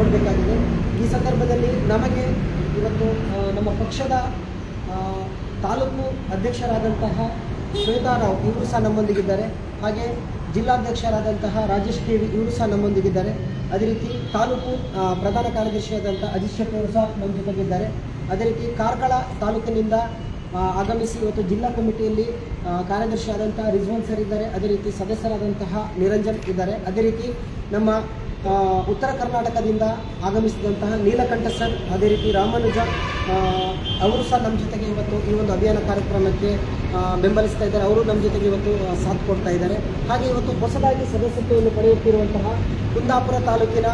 ನೋಡಬೇಕಾಗಿದೆ. ಈ ಸಂದರ್ಭದಲ್ಲಿ ನಮಗೆ ಇವತ್ತು ನಮ್ಮ ಪಕ್ಷದ ತಾಲೂಕು ಅಧ್ಯಕ್ಷರಾದಂತಹ ಶ್ವೇತಾ ರಾವ್ ಇವರು ಸಹ ನಮ್ಮೊಂದಿಗಿದ್ದಾರೆ. ಹಾಗೆ ಜಿಲ್ಲಾಧ್ಯಕ್ಷರಾದಂತಹ ರಾಜೇಶ್ ಕೆವಿ ಇವರು ಸಹ ನಮ್ಮೊಂದಿಗಿದ್ದಾರೆ. ಅದೇ ರೀತಿ ತಾಲೂಕು ಪ್ರಧಾನ ಕಾರ್ಯದರ್ಶಿಯಾದಂಥ ಅಜಿತ್ ಶೆಟ್ಟಿ ಅವರು ಸಹ ನಮ್ಮ ಜೊತೆಗಿದ್ದಾರೆ. ಅದೇ ರೀತಿ ಕಾರ್ಕಳ ತಾಲೂಕಿನಿಂದ ಆಗಮಿಸಿ ಇವತ್ತು ಜಿಲ್ಲಾ ಕಮಿಟಿಯಲ್ಲಿ ಕಾರ್ಯದರ್ಶಿ ಆದಂಥ ರಿಜ್ವಾನ್ ಸರ್ ಇದ್ದಾರೆ. ಅದೇ ರೀತಿ ಸದಸ್ಯರಾದಂತಹ ನಿರಂಜನ್ ಇದ್ದಾರೆ. ಅದೇ ರೀತಿ ನಮ್ಮ ಉತ್ತರ ಕರ್ನಾಟಕದಿಂದ ಆಗಮಿಸಿದಂತಹ ನೀಲಕಂಠ ಸರ್, ಅದೇ ರೀತಿ ರಾಮಾನುಜ ಅವರು ಸಹ ನಮ್ಮ ಜೊತೆಗೆ ಇವತ್ತು ಈ ಒಂದು ಅಭಿಯಾನ ಕಾರ್ಯಕ್ರಮಕ್ಕೆ ಬೆಂಬಲಿಸ್ತಾ ಇದ್ದಾರೆ. ಅವರು ನಮ್ಮ ಜೊತೆಗೆ ಇವತ್ತು ಸಾಥ್ ಕೊಡ್ತಾ ಇದ್ದಾರೆ. ಹಾಗೆ ಇವತ್ತು ಹೊಸದಾಗಿ ಸದಸ್ಯತ್ವವನ್ನು ಪಡೆಯುತ್ತಿರುವಂತಹ ಕುಂದಾಪುರ ತಾಲೂಕಿನ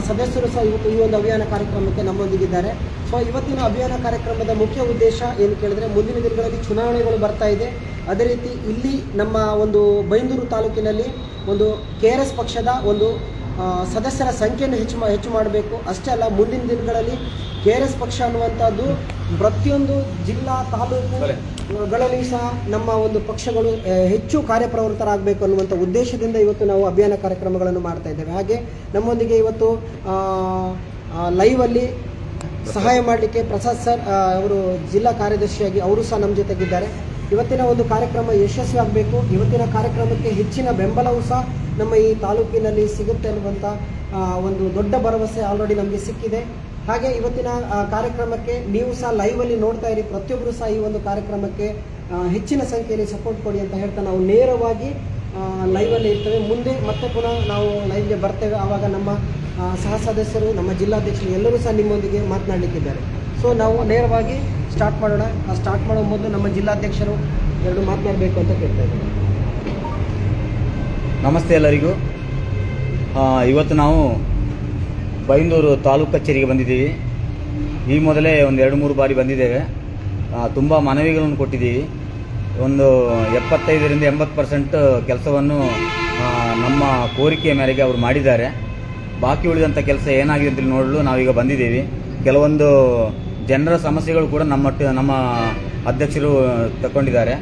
ಸದಸ್ಯರು ಸಹ ಇವತ್ತು ಈ ಒಂದು ಅಭಿಯಾನ ಕಾರ್ಯಕ್ರಮಕ್ಕೆ ನಮ್ಮೊಂದಿಗಿದ್ದಾರೆ. ಸೊ ಇವತ್ತಿನ ಅಭಿಯಾನ ಕಾರ್ಯಕ್ರಮದ ಮುಖ್ಯ ಉದ್ದೇಶ ಏನು ಕೇಳಿದ್ರೆ, ಮುಂದಿನ ದಿನಗಳಲ್ಲಿ ಚುನಾವಣೆಗಳು ಬರ್ತಾ ಇದೆ. ಅದೇ ರೀತಿ ಇಲ್ಲಿ ನಮ್ಮ ಒಂದು ಬೈಂದೂರು ತಾಲೂಕಿನಲ್ಲಿ ಒಂದು KRS ಪಕ್ಷದ ಒಂದು ಸದಸ್ಯರ ಸಂಖ್ಯೆಯನ್ನು ಹೆಚ್ಚು ಮಾಡಬೇಕು. ಅಷ್ಟೇ ಅಲ್ಲ, ಮುಂದಿನ ದಿನಗಳಲ್ಲಿ KRS ಪಕ್ಷ ಅನ್ನುವಂಥದ್ದು ಪ್ರತಿಯೊಂದು ಜಿಲ್ಲಾ ತಾಲೂಕುಗಳಲ್ಲಿ ಸಹ ನಮ್ಮ ಒಂದು ಪಕ್ಷಗಳು ಹೆಚ್ಚು ಕಾರ್ಯಪ್ರವೃತ್ತರಾಗಬೇಕು ಅನ್ನುವಂಥ ಉದ್ದೇಶದಿಂದ ಇವತ್ತು ನಾವು ಅಭಿಯಾನ ಕಾರ್ಯಕ್ರಮಗಳನ್ನು ಮಾಡ್ತಾ ಇದ್ದೇವೆ. ಹಾಗೆ ನಮ್ಮೊಂದಿಗೆ ಇವತ್ತು ಲೈವಲ್ಲಿ ಸಹಾಯ ಮಾಡಲಿಕ್ಕೆ ಪ್ರಸಾದ್ ಸರ್ ಅವರು ಜಿಲ್ಲಾ ಕಾರ್ಯದರ್ಶಿಯಾಗಿ ಅವರು ಸಹ ನಮ್ಮ ಜೊತೆಗಿದ್ದಾರೆ. ಇವತ್ತಿನ ಒಂದು ಕಾರ್ಯಕ್ರಮ ಯಶಸ್ವಿ ಆಗಬೇಕು. ಇವತ್ತಿನ ಕಾರ್ಯಕ್ರಮಕ್ಕೆ ಹೆಚ್ಚಿನ ಬೆಂಬಲವೂ ಸಹ ನಮ್ಮ ಈ ತಾಲೂಕಿನಲ್ಲಿ ಸಿಗುತ್ತೆ ಅನ್ನುವಂಥ ಒಂದು ದೊಡ್ಡ ಭರವಸೆ ಆಲ್ರೆಡಿ ನಮಗೆ ಸಿಕ್ಕಿದೆ. ಹಾಗೆ ಇವತ್ತಿನ ಕಾರ್ಯಕ್ರಮಕ್ಕೆ ನೀವು ಸಹ ಲೈವಲ್ಲಿ ನೋಡ್ತಾ ಇರಿ. ಪ್ರತಿಯೊಬ್ಬರು ಸಹ ಈ ಒಂದು ಕಾರ್ಯಕ್ರಮಕ್ಕೆ ಹೆಚ್ಚಿನ ಸಂಖ್ಯೆಯಲ್ಲಿ ಸಪೋರ್ಟ್ ಕೊಡಿ ಅಂತ ಹೇಳ್ತಾ ನಾವು ನೇರವಾಗಿ ಲೈವಲ್ಲಿ ಇರ್ತೇವೆ. ಮುಂದೆ ಮತ್ತೆ ಪುನಃ ನಾವು ಲೈವ್ಗೆ ಬರ್ತೇವೆ. ಆವಾಗ ನಮ್ಮ ಸಹ ಸದಸ್ಯರು, ನಮ್ಮ ಜಿಲ್ಲಾಧ್ಯಕ್ಷರು ಎಲ್ಲರೂ ಸಹ ನಿಮ್ಮೊಂದಿಗೆ ಮಾತನಾಡಲಿಕ್ಕಿದ್ದಾರೆ. ಸೊ ನಾವು ನೇರವಾಗಿ ಸ್ಟಾರ್ಟ್ ಮಾಡೋಣ. ಸ್ಟಾರ್ಟ್ ಮಾಡೋ ಮೊದಲು ನಮ್ಮ ಜಿಲ್ಲಾಧ್ಯಕ್ಷರು ಎರಡು ಮಾತನಾಡಬೇಕು ಅಂತ ಕೇಳ್ತಾ ಇದ್ದಾರೆ. ನಮಸ್ತೆ ಎಲ್ಲರಿಗೂ. ಇವತ್ತು ನಾವು ಬೈಂದೂರು ತಾಲೂಕು ಕಚೇರಿಗೆ ಬಂದಿದ್ದೀವಿ. ಈ ಮೊದಲೇ ಒಂದು 2-3 ಬಾರಿ ಬಂದಿದ್ದೇವೆ. ತುಂಬ ಮನವಿಗಳನ್ನು ಕೊಟ್ಟಿದ್ದೀವಿ. ಒಂದು 75ರಿಂದ 80% ಕೆಲಸವನ್ನು ನಮ್ಮ ಕೋರಿಕೆಯ ಮೇರೆಗೆ ಅವರು ಮಾಡಿದ್ದಾರೆ. ಬಾಕಿ ಉಳಿದಂಥ ಕೆಲಸ ಏನಾಗಿದೆ ಅಂತೇಳಿ ನೋಡಲು ನಾವೀಗ ಬಂದಿದ್ದೀವಿ. ಕೆಲವೊಂದು ಜನರ ಸಮಸ್ಯೆಗಳು ಕೂಡ ನಮ್ಮ ಅಧ್ಯಕ್ಷರು ತಗೊಂಡಿದ್ದಾರೆ.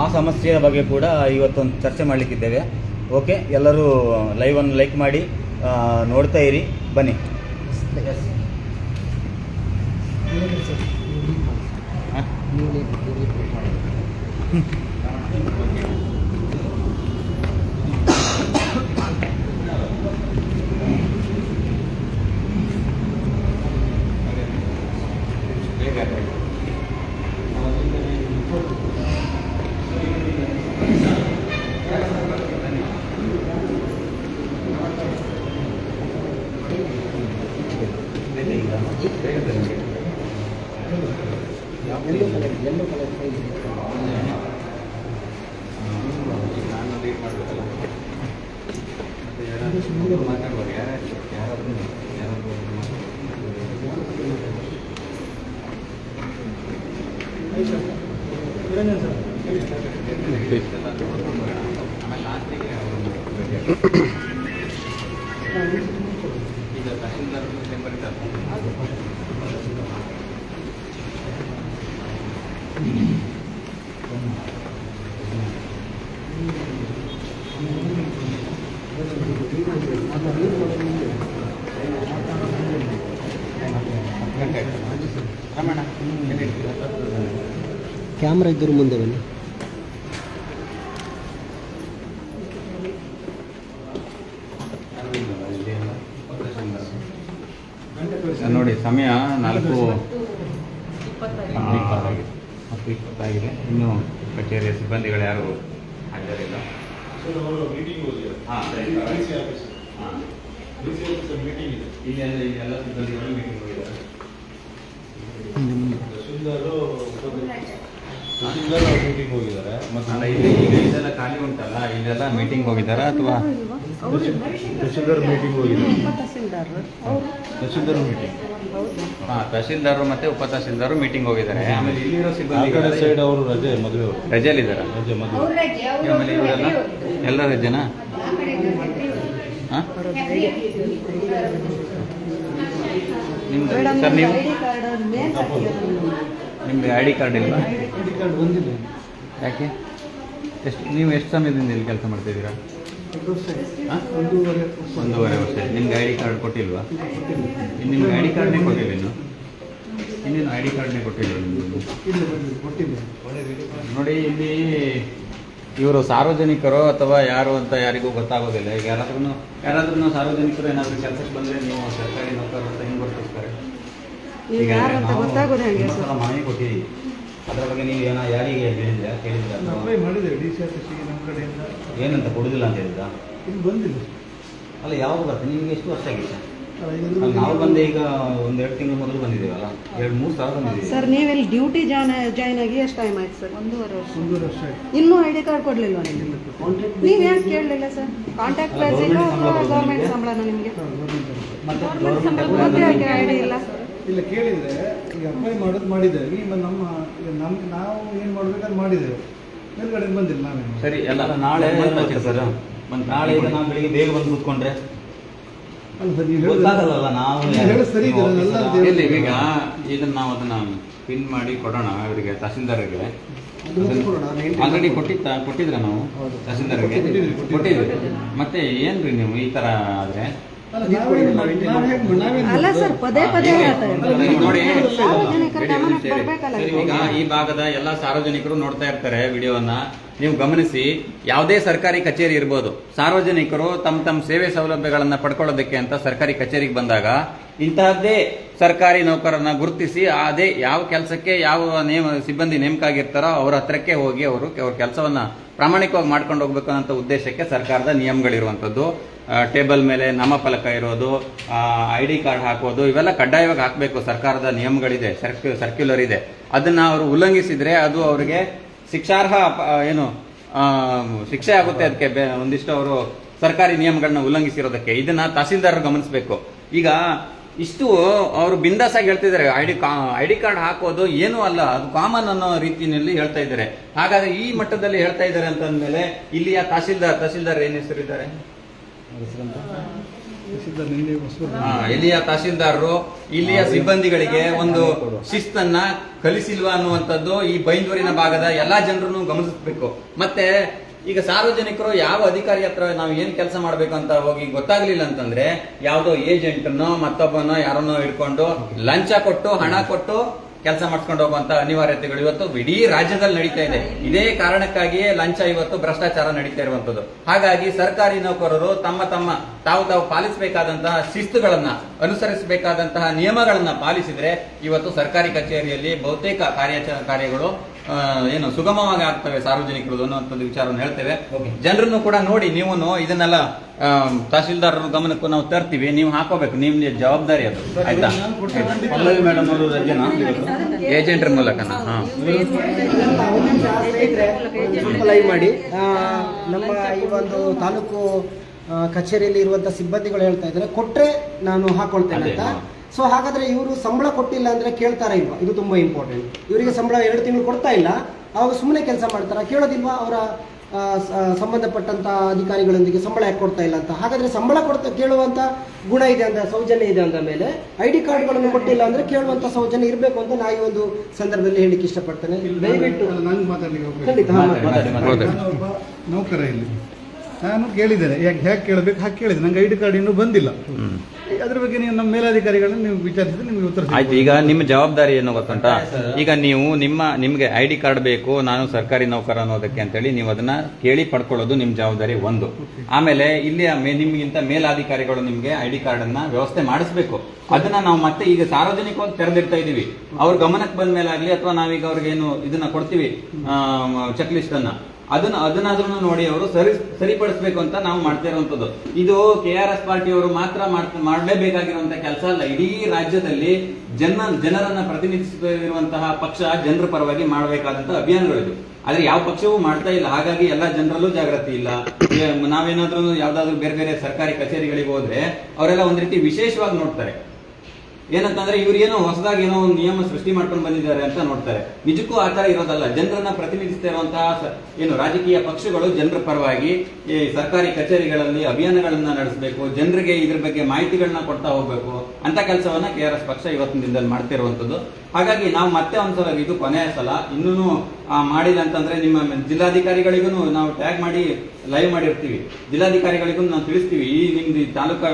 ಆ ಸಮಸ್ಯೆಯ ಬಗ್ಗೆ ಕೂಡ ಇವತ್ತೊಂದು ಚರ್ಚೆ ಮಾಡಲಿಕ್ಕಿದ್ದೇವೆ. ಓಕೆ, ಎಲ್ಲರೂ ಲೈವನ್ನು ಲೈಕ್ ಮಾಡಿ ನೋಡ್ತಾ ಇರಿ. ಬನ್ನಿ. ಎಲ್ಲೋ ಕಲರ್ ಸೈಜ್ ಕ್ಯಾಮ್ರಾ ಇದ್ದರೂ ಮುಂದೆ ಬನ್ನಿ. ನೋಡಿ, ಸಮಯ 4:20 ಇನ್ನೂ ಕಚೇರಿಯ ಸಿಬ್ಬಂದಿಗಳು ಯಾರು ಹಾಜರಿಲ್ಲ. ಎಲ್ಲ ಸಿಬ್ಬಂದಿಗಳು ಮೀಟಿಂಗ್ ಹೋಗಿದ್ದಾರೆ. ಮೀಟಿಂಗ್ ಹೋಗಿದ್ದಾರೆ. ಮತ್ತೆ ಈಗ ಇದೆಲ್ಲ ಖಾಲಿ ಉಂಟಲ್ಲ, ಇದೆಲ್ಲ ಮೀಟಿಂಗ್ ಹೋಗಿದ್ದಾರಾ ಅಥವಾ ತಹಶೀಲ್ದಾರ್ ಮೀಟಿಂಗ್ ಹೋಗಿದ್ದಾರೆ? ತಹಶೀಲ್ದಾರ್ ಮೀಟಿಂಗ್. ತಹಶೀಲ್ದಾರರು ಮತ್ತೆ ಉಪ ತಹಶೀಲ್ದಾರರು ಮೀಟಿಂಗ್ ಹೋಗಿದ್ದಾರೆ. ಆಮೇಲೆ ಇಲ್ಲಿರೋ ಸಿಬ್ಬಂದಿ ಸೈಡ್ ಅವರು ಮದುವೆ ರಜೆಯಲ್ಲಿದ್ದಾರೆ. ಆಮೇಲೆ ಇವರೆಲ್ಲ ಎಲ್ಲ ರಜೆನಾ? ನಿಮ್ದು ಸರ್, ನೀವು ನಿಮ್ದು ID ಕಾರ್ಡ್ ಇಲ್ವಾ? ಬಂದಿದೆ. ಯಾಕೆ? ನೀವು ಎಷ್ಟು ಸಮಯದಿಂದ ಇಲ್ಲಿ ಕೆಲಸ ಮಾಡ್ತಿದ್ದೀರಾ? ಒಂದೂವರೆ ವರ್ಷ. ನಿಮ್ಗೆ ಐ ಡಿ ಕಾರ್ಡ್ ಕೊಟ್ಟಿಲ್ವಾ? ನಿಮ್ಗೆ ಐ ಡಿ ಕಾರ್ಡ್ನೇ ಕೊಟ್ಟಿಲ್ಲ ಇನ್ನೇನು ಐ ಡಿ ಕಾರ್ಡ್ನೇ ಕೊಟ್ಟಿಲ್ಲ ನೋಡಿ. ಇಲ್ಲಿ ಇವರು ಸಾರ್ವಜನಿಕರು ಅಥವಾ ಯಾರು ಅಂತ ಯಾರಿಗೂ ಗೊತ್ತಾಗೋದಿಲ್ಲ. ಈಗ ಯಾರಾದ್ರೂ ಸಾರ್ವಜನಿಕರು ಏನಾದರೂ ಕೆಲಸಕ್ಕೆ ಬಂದರೆ ನೀವು ಸರ್ಕಾರಿ ನೌಕರರು ಅಂತ ಹೆಂಗೆ ಗುರುತಿಸ್ತಾರೆ? ಈಗ ನಾವು ಮನೆ ಕೊಟ್ಟಿದ್ದೀವಿ, ಅದರ ಬಗ್ಗೆ ನೀವು ಯಾರಿಗೆ ಮಾಡಿದ್ದೇವೆ ಡಿ ಸಿ ಆಫೀಸಿಗೆ ನಮ್ಮ ಕಡೆಯಿಂದ ಏನಂತ ಕೊಡುದಿಲ್ಲ ಅಂತ ಹೇಳಿದ್ದ? ಇಲ್ಲಿ ಬಂದಿಲ್ಲ ಅಲ್ಲ, ಯಾವಾಗ ಬರ್ತದೆ? ನಿಮಗೆ ಎಷ್ಟು ವರ್ಷ ಆಗಿದೆ? ನಾವು ಬಂದೆ ಈಗ 1-2 ತಿಂಗಳು ಮೊದಲು ಬಂದಿದ್ದೇವಲ್ಲ, 2-3 ಸಾವಿರ ಬಂದಿದ್ದೀವಿ. ಸರ್ ನೀವೆಲ್ಲಿ ಡ್ಯೂಟಿ ಜಾಯ್ನ್ ಆಗಿ ಎಷ್ಟು ಟೈಮ್ ಆಯ್ತು ಸರ್? 1.5 ವರ್ಷ. 1.5 ವರ್ಷ ಆಯ್ತು. ಇನ್ನೂ ಐ ಡಿ ಕಾರ್ಡ್ ಕೊಡಲಿಲ್ವಾ ನಿಮಗೆ? ನೀವು ಯಾಕೆ ಕೇಳಲಿಲ್ಲ ಸರ್? ಕಾಂಟ್ಯಾಕ್ಟ್ ಬೇಸಿಕ್ ಗೌರ್ಮೆಂಟ್ ಸಂಬಳನ ನಿಮಗೆ? ಮತ್ತೆ ಯಾಕೆ ಐ ಡಿ ಇಲ್ಲ? ಇಲ್ಲ, ಕೇಳಿದರೆ ಈಗ ಅಪ್ಲೈ ಮಾಡಿದ್ದೇವೆ. ಈಗ ನಾವು ಏನು ಮಾಡಬೇಕಂತ ಮಾಡಿದ್ದೇವೆ, ಮೇಲ್ಗಡೆ ಬಂದಿಲ್ಲ ನಾವೇನು. ಸರಿ, ಎಲ್ಲ ನಾಳೆ ಸರ್ ನಾಳೆ ಈಗ ನಾವು ಬೆಳಿಗ್ಗೆ ಬೇಗ ಬಂದು ಕೂತ್ಕೊಂಡ್ರೆ ಅಲ್ಲ ಸರ್, ನೀವು ಗೊತ್ತಾಗಲ್ಲ. ನಾವು ಹೇಳೋದು ಸರಿ ಇದೆ, ಅದೆಲ್ಲ ಅಂತ ಹೇಳಿ. ಈಗ ಇದನ್ನ ನಾವು ಅದನ್ನ ಪಿನ್ ಮಾಡಿ ಕೊಡೋಣ ಅವರಿಗೆ, ತಹಸೀಲ್ದಾರ್ಗೆ. ಆಲ್ರೆಡಿ ಕೊಟ್ಟಿದ್ರ ನಾವು ತಹಸೀಲ್ದಾರ್ಗೆ ಕೊಟ್ಟಿದ್ವಿ. ಮತ್ತೆ ಏನ್ರಿ ನೀವು ಈ ತರ ಆದ್ರೆ? ಅಲ್ಲ ಸರ್, ಪದೇ ಪದೇ ನೋಡಿ, ಸಾರ್ವಜನಿಕರ ಗಮನಕ್ಕೆ ಬರ್ಬೇಕಲ್ಲ. ಈಗ ಈ ಭಾಗದ ಎಲ್ಲ ಸಾರ್ವಜನಿಕರು ನೋಡ್ತಾ ಇರ್ತಾರೆ ವಿಡಿಯೋವನ್ನ. ನೀವು ಗಮನಿಸಿ, ಯಾವುದೇ ಸರ್ಕಾರಿ ಕಚೇರಿ ಇರ್ಬೋದು, ಸಾರ್ವಜನಿಕರು ತಮ್ಮ ಸೇವೆ ಸೌಲಭ್ಯಗಳನ್ನ ಪಡ್ಕೊಳ್ಳೋದಕ್ಕೆ ಅಂತ ಸರ್ಕಾರಿ ಕಚೇರಿಗೆ ಬಂದಾಗ ಇಂತಹದ್ದೇ ಸರ್ಕಾರಿ ನೌಕರನ್ನ ಗುರುತಿಸಿ ಅದೇ ಯಾವ ಕೆಲಸಕ್ಕೆ ಯಾವ ಸಿಬ್ಬಂದಿ ನೇಮಕ ಆಗಿರ್ತಾರೋ ಅವರ ಹತ್ರಕ್ಕೆ ಹೋಗಿ ಅವ್ರ ಕೆಲಸವನ್ನ ಪ್ರಾಮಾಣಿಕವಾಗಿ ಮಾಡ್ಕೊಂಡು ಹೋಗ್ಬೇಕು ಅನ್ನೋ ಉದ್ದೇಶಕ್ಕೆ ಸರ್ಕಾರದ ನಿಯಮಗಳಿರುವಂಥದ್ದು. ಟೇಬಲ್ ಮೇಲೆ ನಾಮಫಲಕ ಇರೋದು, ಐ ಡಿ ಕಾರ್ಡ್ ಹಾಕೋದು, ಇವೆಲ್ಲ ಕಡ್ಡಾಯವಾಗಿ ಹಾಕಬೇಕು. ಸರ್ಕಾರದ ನಿಯಮಗಳಿದೆ, ಸರ್ಕ್ಯುಲರ್ ಇದೆ. ಅದನ್ನ ಅವರು ಉಲ್ಲಂಘಿಸಿದ್ರೆ ಅದು ಅವರಿಗೆ ಶಿಕ್ಷಾರ್ಹ ಶಿಕ್ಷೆ ಆಗುತ್ತೆ. ಅದಕ್ಕೆ ಒಂದಿಷ್ಟು ಅವರು ಸರ್ಕಾರಿ ನಿಯಮಗಳನ್ನ ಉಲ್ಲಂಘಿಸಿರೋದಕ್ಕೆ ಇದನ್ನ ತಹಸೀಲ್ದಾರರು ಗಮನಿಸಬೇಕು. ಈಗ ಇಷ್ಟು ಅವರು ಬಿಂದಾಸಾಗಿ ಹೇಳ್ತಿದ್ದಾರೆ, ಐ ಡಿ ಕಾರ್ಡ್ ಹಾಕೋದು ಏನೂ ಅಲ್ಲ, ಅದು ಕಾಮನ್ ಅನ್ನೋ ರೀತಿಯಲ್ಲಿ ಹೇಳ್ತಾ ಇದ್ದಾರೆ. ಹಾಗಾದ್ರೆ ಈ ಮಟ್ಟದಲ್ಲಿ ಹೇಳ್ತಾ ಇದ್ದಾರೆ ಅಂತಂದ್ಮೇಲೆ ಇಲ್ಲಿಯ ತಹಸೀಲ್ದಾರ್ ಏನ್ ಹೆಸರಿದ್ದಾರೆ? ಇಲ್ಲಿಯ ತಹಸೀಲ್ದಾರರು ಇಲ್ಲಿಯ ಸಿಬ್ಬಂದಿಗಳಿಗೆ ಒಂದು ಶಿಸ್ತನ್ನ ಕಲಿಸಿಲ್ವಾ ಅನ್ನುವಂಥದ್ದು ಈ ಬೈಂದೂರಿನ ಭಾಗದ ಎಲ್ಲಾ ಜನರನ್ನು ಗಮನಿಸಬೇಕು. ಮತ್ತೆ ಈಗ ಸಾರ್ವಜನಿಕರು ಯಾವ ಅಧಿಕಾರಿ ಹತ್ರ ನಾವು ಏನ್ ಕೆಲಸ ಮಾಡ್ಬೇಕು ಅಂತ ಹೋಗಿ ಗೊತ್ತಾಗ್ಲಿಲ್ಲ ಅಂತಂದ್ರೆ ಯಾವುದೋ ಏಜೆಂಟ್ನೋ ಮತ್ತೊಬ್ಬನೋ ಯಾರನ್ನೋ ಹಿಡ್ಕೊಂಡು ಲಂಚ ಕೊಟ್ಟು ಹಣ ಕೊಟ್ಟು ಕೆಲಸ ಮಾಡ್ಕೊಂಡು ಹೋಗುವಂತ ಅನಿವಾರ್ಯತೆಗಳು ಇವತ್ತು ಇಡೀ ರಾಜ್ಯದಲ್ಲಿ ನಡೀತಾ ಇದೆ. ಇದೇ ಕಾರಣಕ್ಕಾಗಿಯೇ ಲಂಚ ಇವತ್ತು ಭ್ರಷ್ಟಾಚಾರ ನಡೀತಾ ಇರುವಂತದ್ದು. ಹಾಗಾಗಿ ಸರ್ಕಾರಿ ನೌಕರರು ತಾವು ಪಾಲಿಸಬೇಕಾದಂತಹ ಶಿಸ್ತುಗಳನ್ನ ಅನುಸರಿಸಬೇಕಾದಂತಹ ನಿಯಮಗಳನ್ನ ಪಾಲಿಸಿದ್ರೆ ಇವತ್ತು ಸರ್ಕಾರಿ ಕಚೇರಿಯಲ್ಲಿ ಬಹುತೇಕ ಕಾರ್ಯಗಳು ಸುಗಮವಾಗಿ ಆಗ್ತವೆ ಸಾರ್ವಜನಿಕರು ಅನ್ನುವಂಥದ್ದು ವಿಚಾರವನ್ನು ಹೇಳ್ತೇವೆ. ಜನರನ್ನು ಕೂಡ ನೋಡಿ, ನೀವು ಇದನ್ನೆಲ್ಲ ತಹಸೀಲ್ದಾರರ ಗಮನಕ್ಕೂ ನಾವು ತರ್ತೀವಿ. ನೀವು ಹಾಕೋಬೇಕು, ನಿಮ್ಗೆ ಜವಾಬ್ದಾರಿ ಅದು. ಆಯ್ತಾ? ಪಲ್ಲವಿ ಮೇಡಮ್ ಅವರು ರಜೆನಾ ಏಜೆಂಟರ್ ಮೂಲಕನಾ? ಲೈವ್ ಮಾಡಿ ನಮ್ಮ ಈ ಒಂದು ತಾಲೂಕು ಕಚೇರಿಯಲ್ಲಿ ಇರುವಂತ ಸಿಬ್ಬಂದಿಗಳು ಹೇಳ್ತಾ ಇದ್ದಾರೆ, ಕೊಟ್ರೆ ನಾನು ಹಾಕೊಳ್ತೇನೆ ಅಂತ. ಸೊ ಹಾಗಾದ್ರೆ ಇವರು ಸಂಬಳ ಕೊಟ್ಟಿಲ್ಲ ಅಂದ್ರೆ ಕೇಳ್ತಾರ ಇಲ್ವಾ? ಇದು ತುಂಬಾ ಇಂಪಾರ್ಟೆಂಟ್. ಇವರಿಗೆ ಸಂಬಳ 2 ತಿಂಗಳು ಕೊಡ್ತಾ ಇಲ್ಲ, ಅವಾಗ ಸುಮ್ಮನೆ ಕೆಲಸ ಮಾಡ್ತಾರ? ಕೇಳೋದಿಲ್ವಾ ಅವರ ಸಂಬಂಧಪಟ್ಟಂತ ಅಧಿಕಾರಿಗಳೊಂದಿಗೆ ಸಂಬಳ ಯಾಕೆ ಕೊಡ್ತಾ ಇಲ್ಲ ಅಂತ? ಹಾಗಾದ್ರೆ ಸಂಬಳ ಕೇಳುವಂತ ಗುಣ ಇದೆ ಅಂತ, ಸೌಜನ್ಯ ಇದೆ ಅಂದ ಮೇಲೆ ಐ ಡಿ ಕಾರ್ಡ್ಗಳನ್ನು ಕೊಟ್ಟಿಲ್ಲ ಅಂದ್ರೆ ಕೇಳುವಂತ ಸೌಜನ್ಯ ಇರಬೇಕು ಅಂತ ನಾ ಈ ಒಂದು ಸಂದರ್ಭದಲ್ಲಿ ಹೇಳಿಕ್ಕೆ ಇಷ್ಟಪಡ್ತೇನೆ. ದಯವಿಟ್ಟು ನೌಕರ ಇಲ್ಲಿ ನಾನು ಕೇಳಿದ್ದೇನೆ, ಹೇಗೆ ಕೇಳಬೇಕು ಹಾಗೆ ಕೇಳಿದೆ. ನಂಗೆ ಐ ಡಿ ಕಾರ್ಡ್ ಇನ್ನೂ ಬಂದಿಲ್ಲ. ಅದ್ರ ಬಗ್ಗೆ ನೀವು ನಮ್ಮ ಮೇಲಾಧಿಕಾರಿಗಳನ್ನ ನೀವು ವಿಚಾರಿಸಿದ್ರೆ ನಿಮ್ಗೆ ಉತ್ತರ ಆಯ್ತು. ಈಗ ನಿಮ್ಮ ಜವಾಬ್ದಾರಿ ಏನು ಗೊತ್ತುಂಟಾ? ಈಗ ನೀವು ನಿಮ್ಗೆ ಐ ಡಿ ಕಾರ್ಡ್ ಬೇಕು, ನಾನು ಸರ್ಕಾರಿ ನೌಕರ ಅನ್ನೋದಕ್ಕೆ ಅಂತೇಳಿ ನೀವು ಅದನ್ನ ಕೇಳಿ ಪಡ್ಕೊಳ್ಳೋದು ನಿಮ್ಮ ಜವಾಬ್ದಾರಿ ಒಂದು. ಆಮೇಲೆ ಇಲ್ಲಿ ನಿಮ್ಗಿಂತ ಮೇಲಾಧಿಕಾರಿಗಳು ನಿಮ್ಗೆ ಐ ಡಿ ಕಾರ್ಡ್ ಅನ್ನ ವ್ಯವಸ್ಥೆ ಮಾಡಿಸ್ಬೇಕು. ಅದನ್ನ ನಾವು ಮತ್ತೆ ಈಗ ಸಾರ್ವಜನಿಕವಾಗಿ ತೆರೆದಿರ್ತಾ ಇದೀವಿ. ಅವ್ರ ಗಮನಕ್ಕೆ ಬಂದ ಮೇಲೆ ಆಗ್ಲಿ ಅಥವಾ ನಾವೀಗ ಅವ್ರಿಗೆ ಏನು ಇದನ್ನ ಕೊಡ್ತೀವಿ ಚೆಕ್ ಲಿಸ್ಟ್ ಅನ್ನ, ಅದನ್ನಾದ್ರೂ ನೋಡಿ ಅವರು ಸರಿಪಡಿಸಬೇಕು ಅಂತ ನಾವು ಮಾಡ್ತಾ ಇರುವಂತದ್ದು. ಇದು KRS ಪಾರ್ಟಿಯವರು ಮಾತ್ರ ಮಾಡಲೇಬೇಕಾಗಿರುವಂತಹ ಕೆಲಸ ಅಲ್ಲ. ಇಡೀ ರಾಜ್ಯದಲ್ಲಿ ಜನರನ್ನ ಪ್ರತಿನಿಧಿಸುತ್ತಿರುವಂತಹ ಪಕ್ಷ ಜನರ ಪರವಾಗಿ ಮಾಡಬೇಕಾದಂತಹ ಅಭಿಯಾನಗಳಿದು. ಆದ್ರೆ ಯಾವ ಪಕ್ಷವೂ ಮಾಡ್ತಾ ಇಲ್ಲ. ಹಾಗಾಗಿ ಎಲ್ಲ ಜನರಲ್ಲೂ ಜಾಗೃತಿ ಇಲ್ಲ. ನಾವೇನಾದ್ರೂ ಯಾವ್ದಾದ್ರು ಬೇರೆ ಸರ್ಕಾರಿ ಕಚೇರಿಗಳಿಗೆ ಹೋದ್ರೆ ಅವರೆಲ್ಲ ಒಂದ್ ರೀತಿ ವಿಶೇಷವಾಗಿ ನೋಡ್ತಾರೆ. ಏನಂತಂದ್ರೆ ಇವ್ರೇನೋ ಹೊಸದಾಗಿ ಏನೋ ಒಂದು ನಿಯಮ ಸೃಷ್ಟಿ ಮಾಡ್ಕೊಂಡು ಬಂದಿದ್ದಾರೆ ಅಂತ ನೋಡ್ತಾರೆ. ನಿಜಕ್ಕೂ ಆ ತರ ಇರೋದಲ್ಲ. ಜನರನ್ನ ಪ್ರತಿನಿಧಿಸ್ತಾ ಇರುವಂತಹ ರಾಜಕೀಯ ಪಕ್ಷಗಳು ಜನರ ಪರವಾಗಿ ಈ ಸರ್ಕಾರಿ ಕಚೇರಿಗಳಲ್ಲಿ ಅಭಿಯಾನಗಳನ್ನ ನಡೆಸಬೇಕು, ಜನರಿಗೆ ಇದ್ರ ಬಗ್ಗೆ ಮಾಹಿತಿಗಳನ್ನ ಕೊಡ್ತಾ ಹೋಗ್ಬೇಕು ಅಂತ ಕೆಲಸವನ್ನ KRS ಪಕ್ಷ ಇವತ್ತಿನ ದಿನದಲ್ಲಿ ಮಾಡ್ತಾ ಇರುವಂತದ್ದು. ಹಾಗಾಗಿ ನಾವು ಮತ್ತೆ ಒಂದ್ಸಲ ಇದು ಕೊನೆಯ ಸಲ ಇನ್ನೂ ಮಾಡಿಲ್ಲ ಅಂತಂದ್ರೆ ನಿಮ್ಮ ಜಿಲ್ಲಾಧಿಕಾರಿಗಳಿಗೂ ನಾವು ಟ್ಯಾಗ್ ಮಾಡಿ ಲೈವ್ ಮಾಡಿರ್ತೀವಿ. ಜಿಲ್ಲಾಧಿಕಾರಿಗಳಿಗೂ ನಾವು ತಿಳಿಸ್ತೀವಿ, ಈ ನಿಮ್ದು ತಾಲೂಕಾ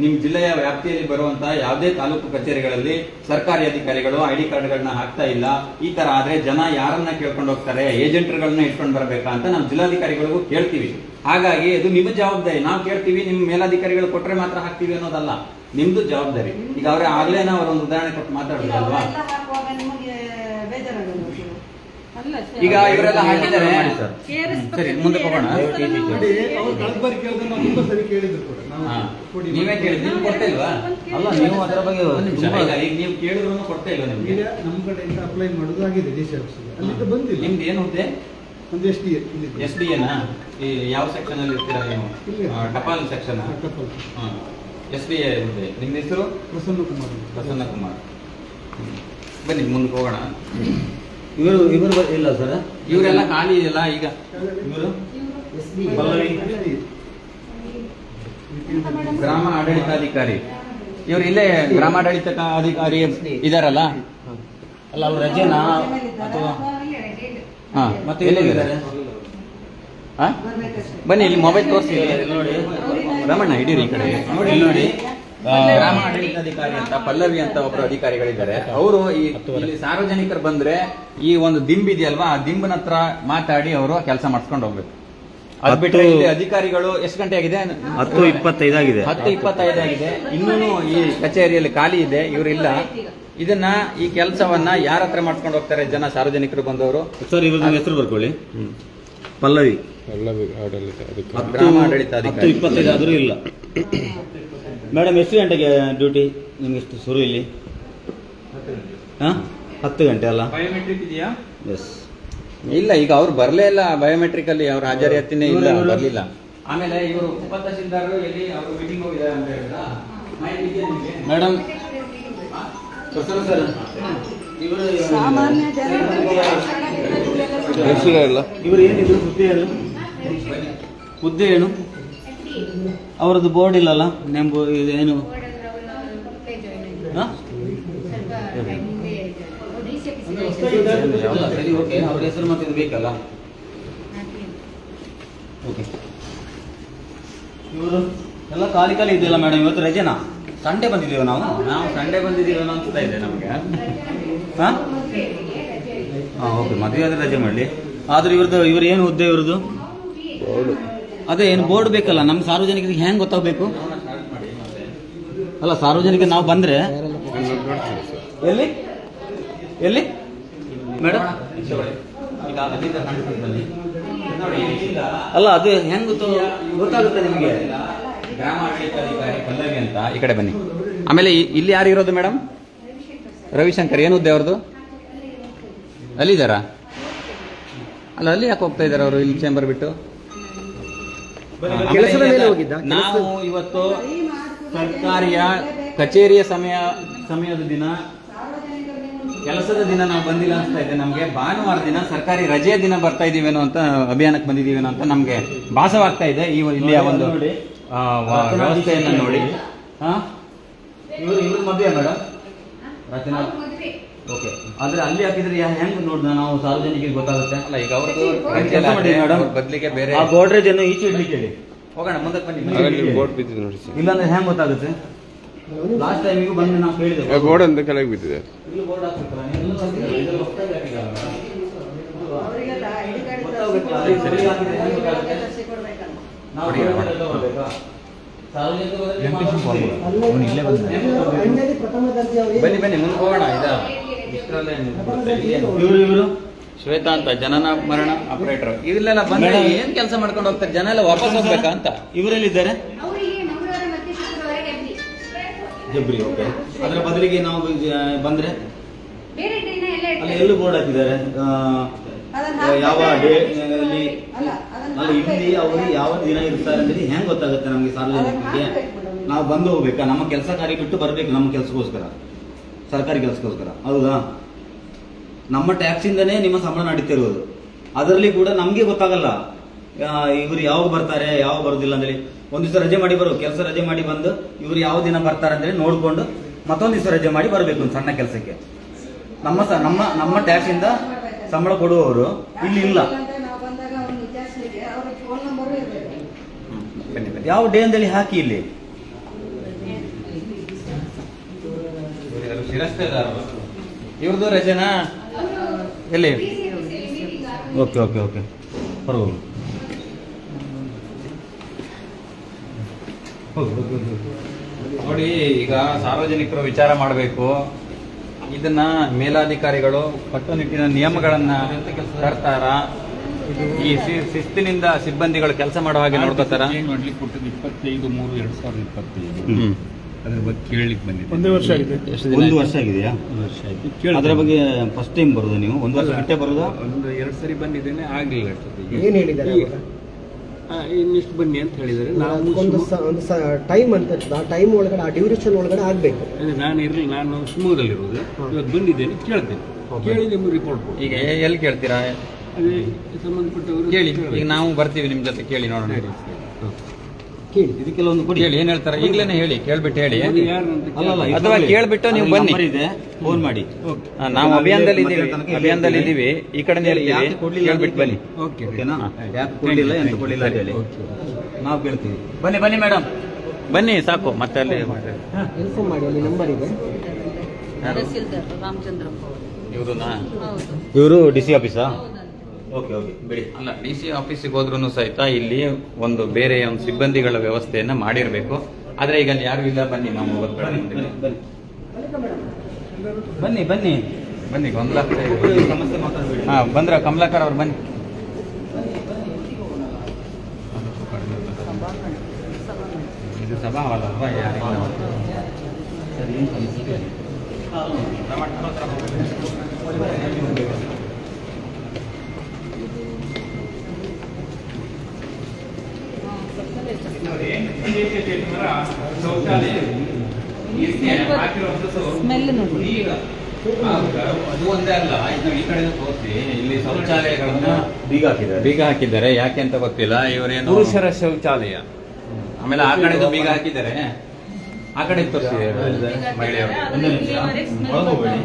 ನಿಮ್ಮ ಜಿಲ್ಲೆಯ ವ್ಯಾಪ್ತಿಯಲ್ಲಿ ಬರುವಂತಹ ಯಾವುದೇ ತಾಲೂಕು ಕಚೇರಿಗಳಲ್ಲಿ ಸರ್ಕಾರಿ ಅಧಿಕಾರಿಗಳು ID ಕಾರ್ಡ್ಗಳನ್ನ ಹಾಕ್ತಾ ಇಲ್ಲ. ಈ ತರ ಆದ್ರೆ ಜನ ಯಾರನ್ನ ಕೇಳ್ಕೊಂಡು ಹೋಗ್ತಾರೆ, ಏಜೆಂಟ್ಗಳನ್ನ ಇಟ್ಕೊಂಡು ಬರಬೇಕಾ ಅಂತ ನಾವು ಜಿಲ್ಲಾಧಿಕಾರಿಗಳಿಗೂ ಕೇಳ್ತೀವಿ. ಹಾಗಾಗಿ ಇದು ನಿಮ್ಮ ಜವಾಬ್ದಾರಿ. ನಾವು ಕೇಳ್ತೀವಿ, ನಿಮ್ಮ ಮೇಲಾಧಿಕಾರಿಗಳು ಕೊಟ್ರೆ ಮಾತ್ರ ಹಾಕ್ತೀವಿ ಅನ್ನೋದಲ್ಲ, ನಿಮ್ದು ಜವಾಬ್ದಾರಿ. ಈಗ ಅವ್ರೆ ಆಗ್ಲೇನ ಅವರೊಂದು ಉದಾಹರಣೆ ಕೊಟ್ಟು ಮಾತಾಡಿದ್ರಲ್ವಾ, ಈಗ ಇವರೆಲ್ಲ ಹಾಕಿದ್ದಾರೆ. ಸರಿ, ಮುಂದೆ ಹೋಗೋಣ. ನೋಡಿ, ಅವ್ರು ಕಳೆದ ಬಾರಿ ಕೇಳಿದ್ರೆ ನಾವು ತುಂಬಾ ಸರಿ ಕೇಳಿದ್ರು ಕೂಡ ನಾವು ಕೊಡಿ. ನೀವೇ ಕೇಳಿದ್, ನಿಮ್ಗೆ ಕೊಡ್ತಾ ಇಲ್ವಾ? ಅಲ್ಲ, ನೀವು ಅದರ ಬಗ್ಗೆ ಈಗ ನೀವು ಕೇಳಿದ್ರು ಕೊಡ್ತಾ ಇಲ್ವಾ ನಿಮ್ಗೆ? ಈಗ ನಮ್ಮ ಕಡೆಯಿಂದ ಅಪ್ಲೈ ಮಾಡೋದು ಆಗಿದೆ ಡಿ ಸಿ ಆಫೀಸ್ಗೆ, ಅಲ್ಲಿಂದ ಬಂದಿಲ್ಲ. ನಿಮ್ದು ಏನು ಹುದ್ದೆ? ಒಂದು SDA ಈ ಯಾವ ಸೆಕ್ಷನ್ ಅಲ್ಲಿ ಇರ್ತೀರಾ ನೀವು? ಇಲ್ಲಿ. ಟಪಾಲ್ ಸೆಕ್ಷನ್. SDA ಹುದ್ದೆ. ನಿಮ್ಮ ಹೆಸರು? ಪ್ರಸನ್ನ ಕುಮಾರ್. ಪ್ರಸನ್ನ ಕುಮಾರ್. ಬನ್ನಿ ಮುಂದಕ್ಕೆ ಹೋಗೋಣ. ಇವರು ಇಲ್ಲ ಸರ್, ಇವರೆಲ್ಲ ಖಾಲಿ ಇದೆಯಲ್ಲ ಈಗ. ಇವರು SB ಪಲ್ಲವಿ. ಗ್ರಾಮ ಆಡಳಿತಾಧಿಕಾರಿ ಇವರು ಇಲ್ಲೇ ಗ್ರಾಮಾಡಳಿತ ಅಧಿಕಾರಿ ಇದಾರಲ್ಲ. ಅಲ್ಲ, ಅವ್ರು ರಜೆನಾ ಅಥವಾ ಹಾ, ಮತ್ತೆ ಎಲ್ಲಿದ್ದಾರೆ? ಹಾ, ಬನ್ನಿ ಇಲ್ಲಿ ಮೊಬೈಲ್ ತೋರಿಸಿ ನೋಡಿ. ರಮಣ್ಣ, ಹಿಡೀರಿ ಈ ಕಡೆ ನೋಡಿ. ಇಲ್ಲಿ ನೋಡಿ, ಗ್ರಾಮ ಆಡಳಿತಾಧಿಕಾರಿ ಅಂತ ಪಲ್ಲವಿ ಅಂತ ಒಬ್ಬರು ಅಧಿಕಾರಿಗಳಿದ್ದಾರೆ. ಅವರು ಇಲ್ಲಿ ಸಾರ್ವಜನಿಕರು ಬಂದ್ರೆ ಈ ಒಂದು ದಿಂಬ್ ಇದೆಯಲ್ವಾ, ಆ ದಿಂಬನ ಹತ್ರ ಮಾತಾಡಿ ಅವರು ಕೆಲಸ ಮಾಡಿಸ್ಕೊಂಡು ಹೋಗ್ಬೇಕು. ಅದು ಬಿಟ್ಟರೆ ಇಲ್ಲಿ ಅಧಿಕಾರಿಗಳು ಎಷ್ಟು ಗಂಟೆ ಆಗಿದೆ? 10:25 ಆಗಿದೆ. 10:25 ಆಗಿದೆ. ಇನ್ನೂ ಈ ಕಚೇರಿಯಲ್ಲಿ ಖಾಲಿ ಇದೆ, ಇವರಿಲ್ಲ. ಇದನ್ನ ಈ ಕೆಲಸವನ್ನ ಯಾರ ಹತ್ರ ಮಾಡ್ಕೊಂಡು ಹೋಗ್ತಾರೆ ಜನ, ಸಾರ್ವಜನಿಕರು ಬಂದವರು? ಸರ್, ಇವ್ರದ್ದು ಹೆಸರು ಬರ್ಕೊಳ್ಳಿ, ಪಲ್ಲವಿ. ಗ್ರಾಮ ಆಡಳಿತಾಧಿಕಾರಿ. 10:25 ಆದ್ರೂ ಇಲ್ಲ. ಮೇಡಮ್, ಎಷ್ಟು ಗಂಟೆಗೆ ಡ್ಯೂಟಿ ನಿಮ್ಗೆ? ಎಷ್ಟು ಶುರು ಇಲ್ಲಿ? 10 ಗಂಟೆ ಅಲ್ಲ? ಬಯೋಮೆಟ್ರಿಕ್ ಇದೆಯಾ? ಎಸ್. ಇಲ್ಲ, ಈಗ ಅವ್ರು ಬರ್ಲೇ ಇಲ್ಲ ಬಯೋಮೆಟ್ರಿಕ್ ಅಲ್ಲಿ, ಅವ್ರ ಹಾಜರಿಯತ್ತಿನೇ ಇಲ್ಲ, ಬರ್ಲಿಲ್ಲ. ಆಮೇಲೆ ಇವರು ಉಪ ತಹಶೀಲ್ದಾರರು ಎಲ್ಲಿ ಅವರು ಮೀಟಿಂಗ್ ಹೋಗಿದ್ದಾರೆ ಅಂತ ಹೇಳಿದ್ರಾ? ಮಾಹಿತಿ ಇದೆಯಾ ನಿಮಗೆ? ಮೇಡಮ್, ಸರ್, ಇವರು ಸಾಮಾನ್ಯ ಇವರು ಏನಿದ್ರು ಹುದ್ದೆ ಏನು? ಹುದ್ದೆ ಏನು? ಅವರದ್ದು ಬೋರ್ಡ್ ಇಲ್ಲಲ್ಲ, ನೆಂಬು ಇದೇನು? ಸರಿ, ಓಕೆ, ಅವ್ರ ಹೆಸರು ಮತ್ತೆ ಇದು ಬೇಕಲ್ಲ. ಓಕೆ, ಇವರು ಎಲ್ಲ ಖಾಲಿ ಇದೆಯಲ್ಲ ಮೇಡಮ್. ಇವತ್ತು ರಜೆನಾ? ಸಂಡೇ ಬಂದಿದ್ದೇವೆ ನಾವು ಸಂಡೇ ಬಂದಿದ್ದೀವಿ ಅನಿಸ್ತಾ ಇದೆ ನಮಗೆ. ಹಾಂ, ಓಕೆ, ಮದುವೆ ಆದ್ರೆ ರಜೆ ಮಾಡಲಿ. ಆದ್ರೆ ಇವ್ರು ಏನು ಹುದ್ದೆ ಇವ್ರದ್ದು? ಅದೇ ಏನು ಬೋರ್ಡ್ ಬೇಕಲ್ಲ, ನಮ್ಮ ಸಾರ್ವಜನಿಕರಿಗೆ ಹೆಂಗೆ ಗೊತ್ತಾಗಬೇಕು? ಅಲ್ಲ, ಸಾರ್ವಜನಿಕರು ನಾವು ಬಂದ್ರೆ ಎಲ್ಲಿ ಎಲ್ಲಿ ಮೇಡಮ್? ಈಗ ಅಲ್ಲಿಂದ ಕಾಣಿಸ್ತಾ ಬನ್ನಿ ನೋಡಿ. ಅಲ್ಲ, ಅದು ಹೆಂಗೆ ಗೊತ್ತಾಗುತ್ತೆ ನಿಮಗೆ? ಗ್ರಾಮ ಆಡಳಿತಾಧಿಕಾರಿ ಪಲ್ಲವಿ ಅಂತ. ಈ ಕಡೆ ಬನ್ನಿ. ಆಮೇಲೆ ಇಲ್ಲಿ ಯಾರು ಇರೋದು ಮೇಡಮ್? ರವಿಶಂಕರ್. ಏನು ಹುದ್ದೆ ಅವ್ರದ್ದು? ಅಲ್ಲಿದ್ದಾರಾ? ಅಲ್ಲ, ಅಲ್ಲಿ ಯಾಕೆ ಹೋಗ್ತಾ ಇದ್ದಾರೆ ಅವರು, ಇಲ್ಲಿ ಚೇಂಬರ್ ಬಿಟ್ಟು? ಕೆಲಸದ ಮೇಲೆ ಹೋಗಿದ್ದ? ನಾವು ಇವತ್ತು ಸರ್ಕಾರಿಯ ಕಚೇರಿಯ ಸಮಯದ ದಿನ, ಕೆಲಸದ ದಿನ ನಾವು ಬಂದಿಲ್ಲ ಅನಿಸ್ತಾ ಇದೆ ನಮಗೆ. ಭಾನುವಾರ ದಿನ ಸರ್ಕಾರಿ ರಜೆಯ ದಿನ ಬರ್ತಾ ಇದೀವೇನೋ ಅಂತ, ಅಭಿಯಾನಕ್ಕೆ ಬಂದಿದ್ದೀವೇನೋ ಅಂತ ನಮಗೆ ಭಾಸವಾಗ್ತಾ ಇದೆ. ಇಲ್ಲಿಯ ಒಂದು ವ್ಯವಸ್ಥೆಯನ್ನು ನೋಡಿ. ಇವ್ರು ಮದುವೆ ಮೇಡಮ್? ರಚನಾ, ಓಕೆ. ಆದ್ರೆ ಅಲ್ಲಿ ಹಾಕಿದ್ರೆ ಹೆಂಗ್ ನೋಡ್ದ ನಾವು ಸಾರ್ವಜನಿಕರಿಗೆ ಗೊತ್ತಾಗುತ್ತೆ? ಅಲ್ಲ, ಈಗ ಅವ್ರದ್ದು ಬದಲಿಗೆ ಬೇರೆ ಆ ಗೋಡ್ರೇಜ್ ಅನ್ನು ಈಚೆ ಇಡ್ಲಿಕ್ಕೆ ಹೋಗೋಣ, ಮುಂದಕ್ಕೆ ಬನ್ನಿ. ಬೋರ್ಡ್ ಬಿದ್ದಿದೆ ನೋಡಿ ಸರ್. ಇಲ್ಲಾಂದ್ರೆ ಹೆಂಗ್ ಗೊತ್ತಾಗುತ್ತೆ? ಲಾಸ್ಟ್ ಟೈಮಿಗೂ ಬಂದು ನಾವು ಕೇಳಿದ್ದೇವೆ, ಬೋರ್ಡ್ ಅಂತ ಕೆಳಗೆ ಬಿದ್ದಿದೆ. ಇಲ್ಲಿ ಬೋರ್ಡ್ ಹಾಕ್ಬೇಕಲ್ಲ, ನೀವು ಇದೆಲ್ಲ ಹೊಸ್ದಾಗಿ ಹಾಕಿದಾರಲ್ಲ. ಅವರಿಗೆಲ್ಲ ಐಡಿ ಕಾರ್ಡ್ ಗೊತ್ತಾಗ್ಬೇಕಲ್ಲ, ಅಲ್ಲಿ ಸರಿ ಹಾಕಿದ್ರೆ ಹೆಂಗ್ ಗೊತ್ತಾಗುತ್ತೆ? ನಾವು ಎಲ್ಲ ಬರ್ಬೇಕಾ? ಸಾರ್ವಜನಿಕರು ಅಂಗಡಿ ಪ್ರಥಮ ದರ್ಜೆ ಅವರಿಗೆ ಬನ್ನಿ ಬನ್ನಿ, ಮುಂದೆ ಹೋಗೋಣ. ಇಷ್ಟರಲ್ಲೇ ಇವರು ಶ್ವೇತಾ ಅಂತ, ಜನನ ಮರಣ ಆಪರೇಟರ್. ಇಲ್ಲೆಲ್ಲ ಬಂದ್ರೆ ಏನ್ ಕೆಲಸ ಮಾಡ್ಕೊಂಡು ಹೋಗ್ತಾರೆ ಜನ ಎಲ್ಲ, ವಾಪಸ್ ಹೋಗ್ಬೇಕಾ ಅಂತ. ಇವರೆಲ್ಲಿದ್ದಾರೆ? ಜಬ್ರಿ, ಓಕೆ. ಅದರ ಬದಲಿಗೆ ನಾವು ಬಂದ್ರೆ ಅಲ್ಲಿ ಎಲ್ಲೂ ಬೋರ್ಡ್ ಹಾಕಿದ್ದಾರೆ, ಯಾವ ಡೇ ಅಲ್ಲಿ, ಅಲ್ಲಿ ಇಲ್ಲಿ ಅವರು ಯಾವ ದಿನ ಇರ್ತಾರೆ ಅಂತ ಹೆಂಗ್ ಗೊತ್ತಾಗುತ್ತೆ ನಮ್ಗೆ ಸಾರ್ವಜನಿಕರಿಗೆ? ನಾವು ಬಂದು ಹೋಗ್ಬೇಕಾ? ನಮ್ಮ ಕೆಲಸ ಕಾರ್ಯ ಬಿಟ್ಟು ಬರ್ಬೇಕು, ನಮ್ಮ ಕೆಲಸಕ್ಕೋಸ್ಕರ, ಸರ್ಕಾರಿ ಕೆಲಸಕ್ಕೋಸ್ಕರ, ಹೌದಾ? ನಮ್ಮ ಟ್ಯಾಕ್ಸ್ ಇಂದನೇ ನಿಮ್ಮ ಸಂಬಳ ನಡೀತಿರೋದು. ಅದರಲ್ಲಿ ಕೂಡ ನಮ್ಗೆ ಗೊತ್ತಾಗಲ್ಲ ಇವ್ರು ಯಾವಾಗ ಬರ್ತಾರೆ, ಯಾವಾಗ ಬರೋದಿಲ್ಲ ಅಂತೇಳಿ. ಒಂದ್ ದಿವಸ ರಜೆ ಮಾಡಿ ಕೆಲಸ ರಜೆ ಮಾಡಿ ಬಂದು ಇವ್ರು ಯಾವ ದಿನ ಬರ್ತಾರೆ ಅಂತೇಳಿ ನೋಡ್ಕೊಂಡು ಮತ್ತೊಂದ್ ದಿವಸ ರಜೆ ಮಾಡಿ ಬರ್ಬೇಕು ಒಂದು ಸಣ್ಣ ಕೆಲಸಕ್ಕೆ. ನಮ್ಮ ಟ್ಯಾಕ್ಸ್ ಇಂದ ಸಂಬಳ ಕೊಡುವವರು ಇಲ್ಲಿ ಇಲ್ಲ. ನಾವು ಬಂದಾಗ ಅವ್ರನ್ನ ವಿಚಾರಿಸಲಿಕ್ಕೆ ಅವ್ರ ಫೋನ್ ನಂಬರ್ ಯಾವ ಡೇ ಅಂತೇಳಿ ಹಾಕಿ ಇಲ್ಲಿ. ಶಿರಸ್ತೇದಾರರು ಇವ್ರದ್ದು ರಜೆನಾ ಎಲ್ಲಿ? ಓಕೆ ಓಕೆ ಓಕೆ ಹೊರಗೆ ನೋಡಿ, ಈಗ ಸಾರ್ವಜನಿಕರು ವಿಚಾರ ಮಾಡಬೇಕು. ಇದನ್ನ ಮೇಲಾಧಿಕಾರಿಗಳು ಕಟ್ಟುನಿಟ್ಟಿನ ನಿಯಮಗಳನ್ನ ತರ್ತಾರ? ಈ ಶಿಸ್ತಿನಿಂದ ಸಿಬ್ಬಂದಿಗಳು ಕೆಲಸ ಮಾಡೋ ಹಾಗೆ ನೋಡ್ಕೋತಾರ? ಮಾಡ್ಲಿಕ್ಕೆ ಕೊಟ್ಟದ್ದು 25/3/2025 ಅದ್ರ ಬಗ್ಗೆ ಕೇಳಲಿಕ್ಕೆ ಬಂದಿದೆ. ಒಂದೇ ವರ್ಷ ಆಗಿದೆ. ಒಂದು ವರ್ಷ ಆಗಿದೆಯಾ? ಅದರ ಬಗ್ಗೆ ಫಸ್ಟ್ ಟೈಮ್ ಬರೋದು ನೀವು? ಒಂದು ವರ್ಷ ಬಿಟ್ಟೆ ಬರೋದಾ? ಒಂದು 2 ಸರಿ ಬಂದಿದ್ದೇನೆ, ಆಗ್ಲಿಲ್ಲ ಅಷ್ಟೊತ್ತಿಗೆ. ಏನು ಹೇಳಿದ್ದಾರೆ ಇನ್ನಿಷ್ಟು ಬನ್ನಿ ಅಂತ ಹೇಳಿದರೆ ನಾವು ಒಂದು ಟೈಮ್ ಅಂತ ಆ ಟೈಮ್ ಒಳಗಡೆ, ಆ ಡ್ಯೂರೇಷನ್ ಒಳಗಡೆ ಆಗಬೇಕು. ನಾನು ಇರಲಿಲ್ಲ, ನಾನು ಶಿವಮೊಗ್ಗದಲ್ಲಿರೋದು. ಇವತ್ತು ಬಂದಿದ್ದೇನೆ, ಕೇಳ್ತೇನೆ, ಕೇಳಿ ನಿಮ್ಗೆ ರಿಪೋರ್ಟ್ ಕೊಡಿ. ಈಗ ಎಲ್ಲಿ ಕೇಳ್ತೀರಾ? ಅದೇ ಸಂಬಂಧಪಟ್ಟವರು ಕೇಳಿ, ಈಗ ನಾವು ಬರ್ತೀವಿ ನಿಮ್ ಜೊತೆ, ಕೇಳಿ ನೋಡೋಣ. ಕೇಳಿ, ಇದಕ್ಕೆಲ್ಲ ಒಂದು ಕೊಡಿ. ಹೇಳಿ ಏನ್ ಹೇಳ್ತಾರೆ ಈಗಲೇನೆ ಹೇಳಿ, ಕೇಳ್ಬಿಟ್ಟು ಹೇಳಿ. ಯಾರು ಅಂತ ಅಲ್ಲಲ್ಲ, ಅಥವಾ ಕೇಳ್ಬಿಟ್ಟು ನೀವು ಬನ್ನಿ. ಫೋನ್ ಮಾಡಿ. ನಾವು ಅಭಿಯಾನದಲ್ಲಿ ಇದ್ದೀವಿ, ಈ ಕಡೆ ಕೇಳ್ಬಿಟ್ಟು ಬನ್ನಿ. ಓಕೆ ಓಕೆನಾ? ಯಾಕೆ ಕೊಡ್ಲಿಲ್ಲ, ಎಂತ ಕೊಡ್ಲಿಲ್ಲ ಅಂತ ಹೇಳಿ ನಾವು ಕೇಳ್ತೀವಿ. ಬನ್ನಿ ಬನ್ನಿ ಮೇಡಮ್, ಬನ್ನಿ ಸಾಕು. ಮತ್ತೆ ಅಲ್ಲಿ ಇನ್ಫಾರ್ಮ್ ಮಾಡಿ, ಅಲ್ಲಿ ನಂಬರ್ ಇದೆ. ತಹಸೀಲ್ದಾರ್ ರಾಮಚಂದ್ರಪ್ಪ ಇವ್ರನ್ನ ಹೌದು. ಇವರು ಡಿ ಸಿ ಆಫೀಸಾ? ಓಕೆ ಓಕೆ ಬಿಡಿ. ಅಲ್ಲ, ಡಿ ಸಿ ಆಫೀಸಿಗೆ ಹೋದ್ರೂ ಸಹಿತ ಇಲ್ಲಿ ಒಂದು ಬೇರೆ ಒಂದು ಸಿಬ್ಬಂದಿಗಳ ವ್ಯವಸ್ಥೆಯನ್ನ ಮಾಡಿರ್ಬೇಕು. ಆದ್ರೆ ಈಗ ಅಲ್ಲಿ ಯಾರು ಇಲ್ಲ. ಬನ್ನಿ, ನಾವು ಬನ್ನಿ ಬನ್ನಿ ಬನ್ನಿ. ಗೊಂದಲ ಸಮಸ್ಯೆ ಮಾತಾಡಬೇಡಿ. ಹಾ, ಬಂದ್ರ ಕಮಲಾಕರ್ ಅವ್ರು ಬನ್ನಿ. ಇದು ಸಭಾ ಹಾಲ್ ಅಲ್ವಾ? ಯಾರಿಲ್ಲ. ಸ್ಮೆಲ್ ನೋಡಿ. ಅದು ಒಂದೇ ಅಲ್ಲ, ಇದು ಈ ಕಡೆ ತೋರಿಸಿ. ಇಲ್ಲಿ ಶೌಚಾಲಯಗಳನ್ನ ಬೀಗ ಹಾಕಿದ್ದಾರೆ. ಯಾಕೆ ಅಂತ ಗೊತ್ತಿಲ್ಲ. ಇವರೇನು ಪುರುಷರ ಶೌಚಾಲಯ, ಆಮೇಲೆ ಆ ಕಡೆದು ಬೀಗ ಹಾಕಿದ್ದಾರೆ. ಆ ಕಡೆ ತೋರಿಸಿ ಮಹಿಳೆಯರು. ಒಂದೇ ನಿಮಿಷ ಒಳಗೋಗ್ಬೇಡಿ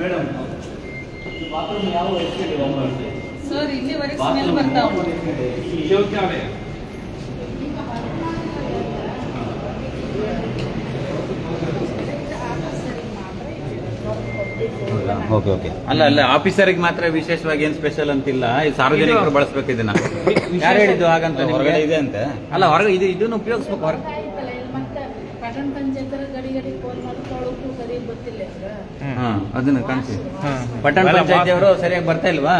ಮೇಡಮ್. ಬಾತ್ರೂಮ್ ಯಾವ ಎಷ್ಟಿದೆ? ಸರ್ ಇಲ್ಲಿವರೆಗೆ ಸ್ಮೆಲ್ ಬರ್ತಾ ಉಂಟು. ಶೌಚಾಲಯ ಓಕೆ ಓಕೆ. ಅಲ್ಲ ಅಲ್ಲ, ಆಫೀಸರ್ಗೆ ಮಾತ್ರ ವಿಶೇಷವಾಗಿ ಏನ್ ಸ್ಪೆಷಲ್ ಅಂತಿಲ್ಲ. ಈ ಸಾರ್ವಜನಿಕರು ಬಳಸ್ಬೇಕು ಇದನ್ನ. ಯಾರು ಹೇಳಿದ್ದು ಹಾಗಂತ? ಹೊರಗಡೆ ಇದೆ ಅಂತೆ. ಅಲ್ಲ, ಹೊರಗೆ ಇದನ್ನು ಉಪಯೋಗಿಸ್ಬೇಕು. ಹೊರಗೆ ಪಟ್ಟಣ ಪಂಚಾಯತ್ ಗಡಿ ಗಡಿ ಫೋನ್ ಮಾಡ್ಕೊಳ್ಳೋಕ್ಕೂ ಸರಿ ಗೊತ್ತಿಲ್ಲ ಹಾ, ಅದನ್ನ ಕಾಣಿಸಿ. ಪಟ್ಟಣ ಪಂಚಾಯತಿ ಅವರು ಸರಿಯಾಗಿ ಬರ್ತಾ ಇಲ್ವಾ?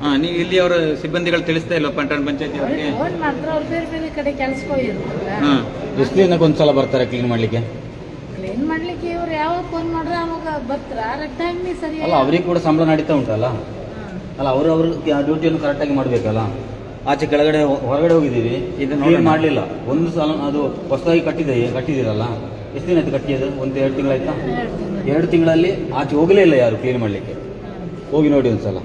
ಹಾ, ನೀವು ಇಲ್ಲಿ ಅವರು ಸಿಬ್ಬಂದಿಗಳು ತಿಳಿಸ್ತಾ ಇಲ್ವಾ ಪಟ್ಟಣ ಪಂಚಾಯತಿ ಅವರಿಗೆ? ಫೋನ್ ಮಾಡ್ತಾರೆ, ಅವ್ರು ಬೇರೆ ಬೇರೆ ಕಡೆ ಕೆಲ್ಸಕ್ಕೆ ಹೋಗಿರ್ತಾರ. ಹಾ, ಎಷ್ಟು ದಿನಕ್ಕೆ ಒಂದ್ಸಲ ಬರ್ತಾರೆ ಕ್ಲೀನ್ ಮಾಡ್ಲಿಕ್ಕೆ? ಕ್ಲೀನ್ ಮಾಡ್ಲಿಕ್ಕೆ ಇವ್ರು ಯಾವಾಗ ಫೋನ್ ಮಾಡ್ರೆ ಅವಾಗ ಬರ್ತಾರ. ಟೈಮ್ ಸರಿ ಅಲ್ಲ, ಅವ್ರಿಗೆ ಕೂಡ ಸಂಬಳ ನಡೀತಾ ಉಂಟಲ್ಲ. ಅಲ್ಲ, ಅವ್ರ ಡ್ಯೂಟಿಯನ್ನು ಕರೆಕ್ಟಾಗಿ ಮಾಡಬೇಕಲ್ಲ. ಆಚೆ ಕೆಳಗಡೆ ಹೊರಗಡೆ ಹೋಗಿದ್ದೀವಿ, ಇದು ಕ್ಲೀನ್ ಮಾಡಲಿಲ್ಲ. ಒಂದು ಸಲ ಅದು ಹೊಸದಾಗಿ ಕಟ್ಟಿದ್ದೀರಲ್ಲ. ಎಷ್ಟು ದಿನ ಆಯ್ತು ಕಟ್ಟಿದ್ದು? 1-2 ತಿಂಗಳಾಯ್ತಾ? 2 ತಿಂಗಳಲ್ಲಿ ಆಚೆ ಹೋಗಲೇ ಇಲ್ಲ ಯಾರು ಕ್ಲೀನ್ ಮಾಡಲಿಕ್ಕೆ. ಹೋಗಿ ನೋಡಿ ಒಂದ್ಸಲ.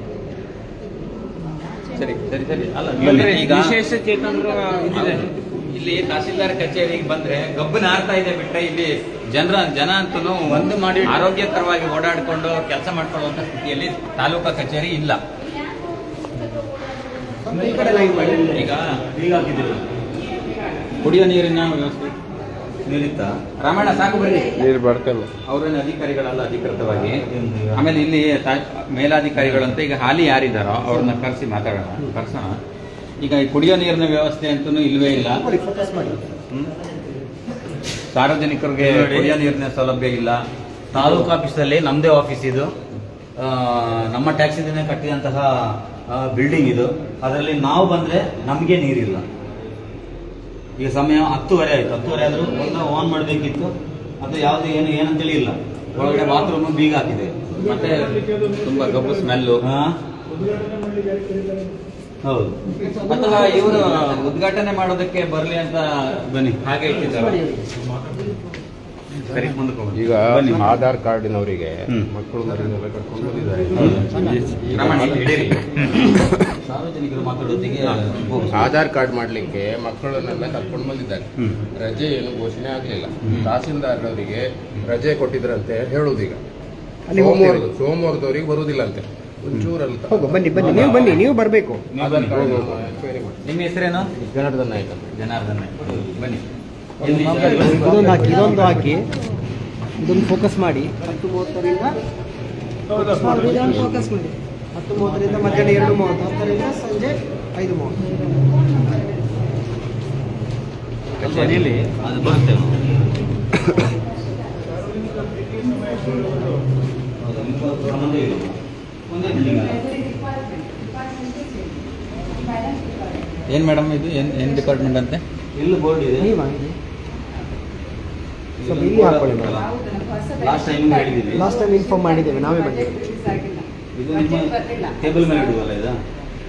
ಸರಿ ಸರಿ ಸರಿ. ಅಲ್ಲ, ಈಗ ವಿಶೇಷ ಚೇತನರು ಇದಿದೆ. ಇಲ್ಲಿ ತಹಸೀಲ್ದಾರ್ ಕಚೇರಿಗೆ ಬಂದ್ರೆ ಗಬ್ಬು ನಾರ್ತಾ ಇದೆ ಬಿಟ್ಟರೆ ಇಲ್ಲಿ ಜನ ಅಂತೂ ಒಂದು ಮಾಡಿ ಆರೋಗ್ಯಕರವಾಗಿ ಓಡಾಡಿಕೊಂಡು ಕೆಲಸ ಮಾಡ್ಕೊಳ್ಳುವಂತ ಸ್ಥಿತಿಯಲ್ಲಿ ತಾಲೂಕಾ ಕಚೇರಿ ಇಲ್ಲ. ಈಗ ಕುಡಿಯೋ ನೀರಿನ ವ್ಯವಸ್ಥೆ ನೀರಿತ್ತ? ರಾಮಣ್ಣ ಸಾಕು ಬರ್ರಿ. ನೀರು ಬಡ್ಕಲ್ಲ. ಅವ್ರೇನು ಅಧಿಕಾರಿಗಳಲ್ಲ ಅಧಿಕೃತವಾಗಿ. ಆಮೇಲೆ ಇಲ್ಲಿ ಮೇಲಾಧಿಕಾರಿಗಳು ಅಂತ ಈಗ ಹಾಲಿ ಯಾರಿದ್ದಾರೋ ಅವ್ರನ್ನ ಕರೆಸಿ ಕರ್ಸೋಣ. ಈಗ ಈ ಕುಡಿಯೋ ನೀರಿನ ವ್ಯವಸ್ಥೆ ಅಂತೂ ಇಲ್ವೇ ಇಲ್ಲ. ಸಾರ್ವಜನಿಕರಿಗೆ ಕುಡಿಯೋ ನೀರಿನ ಸೌಲಭ್ಯ ಇಲ್ಲ. ತಾಲೂಕು ಆಫೀಸಲ್ಲಿ ನಮ್ಮದೇ ಆಫೀಸ್ ಇದು. ನಮ್ಮ ಟ್ಯಾಕ್ಸಿಂದ ಕಟ್ಟಿದಂತಹ ಬಿಲ್ಡಿಂಗ್ ಇದು. ಅದರಲ್ಲಿ ನಾವು ಬಂದರೆ ನಮಗೆ ನೀರಿಲ್ಲ. ಈಗ ಸಮಯ 10:30 ಆಯಿತು. 10:30 ಆದರೂ ಒಂದು ಆನ್ ಮಾಡಬೇಕಿತ್ತು. ಅದು ಯಾವುದು ಏನಂತೇಳಿ ಇಲ್ಲ. ಒಳಗಡೆ ಬಾತ್ರೂಮ್ ಬೀಗ ಹಾಕಿದೆ. ಮತ್ತೆ ತುಂಬಾ ಗಬ್ಬು ಸ್ಮೆಲ್ಲು. ಹೌದು. ಅಥವಾ ಇವರು ಉದ್ಘಾಟನೆ ಮಾಡೋದಕ್ಕೆ ಬರಲಿ ಅಂತ ಬನ್ನಿ ಹಾಗೆ ಇಟ್ಟಿದ್ದಾರೆ. ಸರಿ, ಮುಂದಕ್ಕೆ ಹೋಗೋಣ. ಈಗ ಆಧಾರ್ ಕಾರ್ಡಿನವರಿಗೆ ಮಕ್ಕಳು ಮರಿನೆಲ್ಲ ಕರ್ಕೊಂಡು ಬಂದಿದ್ದಾರೆ. ಸಾರ್ವಜನಿಕರು ಮಾತಾಡೋದಿಗೆ ಆಧಾರ್ ಕಾರ್ಡ್ ಮಾಡ್ಲಿಕ್ಕೆ ಮಕ್ಕಳನ್ನೆಲ್ಲ ಕರ್ಕೊಂಡು ಬಂದಿದ್ದಾರೆ. ರಜೆ ಏನು ಘೋಷಣೆ ಆಗಲಿಲ್ಲ. ತಹಸೀಲ್ದಾರ್ ಅವರಿಗೆ ರಜೆ ಕೊಟ್ಟಿದ್ರಂತೆ ಹೇಳುದೀಗ. ಸೋಮವಾರದವರಿಗೆ ಬರುವುದಿಲ್ಲ ಅಂತೆ. ಒಂಚೂರಲ್ಲಿ ಹೋಗು, ಬನ್ನಿ ಬನ್ನಿ, ನೀವು ಬನ್ನಿ, ನೀವು ಬರಬೇಕು. ಆಧಾರ್ ಕಾರ್ಡ್ ಹೋಗು. ನಿಮ್ಮ ಹೆಸರೇನು? ಜನಾರ್ದನ್ ನಾಯ್ಕ. ಜನಾರ್ದನ್ ನಾಯ್ಕ. ಬನ್ನಿ. ಇದೊಂದು ಹಾಕಿ, ಇದೊಂದು ಹಾಕಿ, ಇದೊಂದು ಫೋಕಸ್ ಮಾಡಿ. 10:30ರಿಂದ ಇದೊಂದು ಫೋಕಸ್ ಮಾಡಿ. 10:30ರಿಂದ ಮಧ್ಯಾಹ್ನ 2:30, 10ರಿಂದ ಸಂಜೆ 5:30. ಕಚೇರಿಯಲ್ಲಿ ಅದು ಬರುತ್ತೆ. ಏನ್ ಮೇಡಮ್ ಇದು ಏನ್ ಡಿಪಾರ್ಟ್ಮೆಂಟ್ ಅಂತೆ? ಇಲ್ಲಿ ಬೋರ್ಡ್ ಇದೆ. ಸ್ವಲ್ಪ ಇಲ್ಲಿ ಹಾಕೊಳ್ಳಿ ಮೇಡಮ್. ಲಾಸ್ಟ್ ಟೈಮ್ ಹೇಳಿದ್ದೀವಿ. ಲಾಸ್ಟ್ ಟೈಮ್ ಇನ್ಫಾರ್ಮ್ ಮಾಡಿದ್ದೇವೆ, ನಾವೇ ಬಂದಿದ್ದೇವೆ. ಇದು ನಿಮ್ಮ ಟೇಬಲ್ ಮೇಲೆ ಇಡುವಲ್ಲ ಇದು?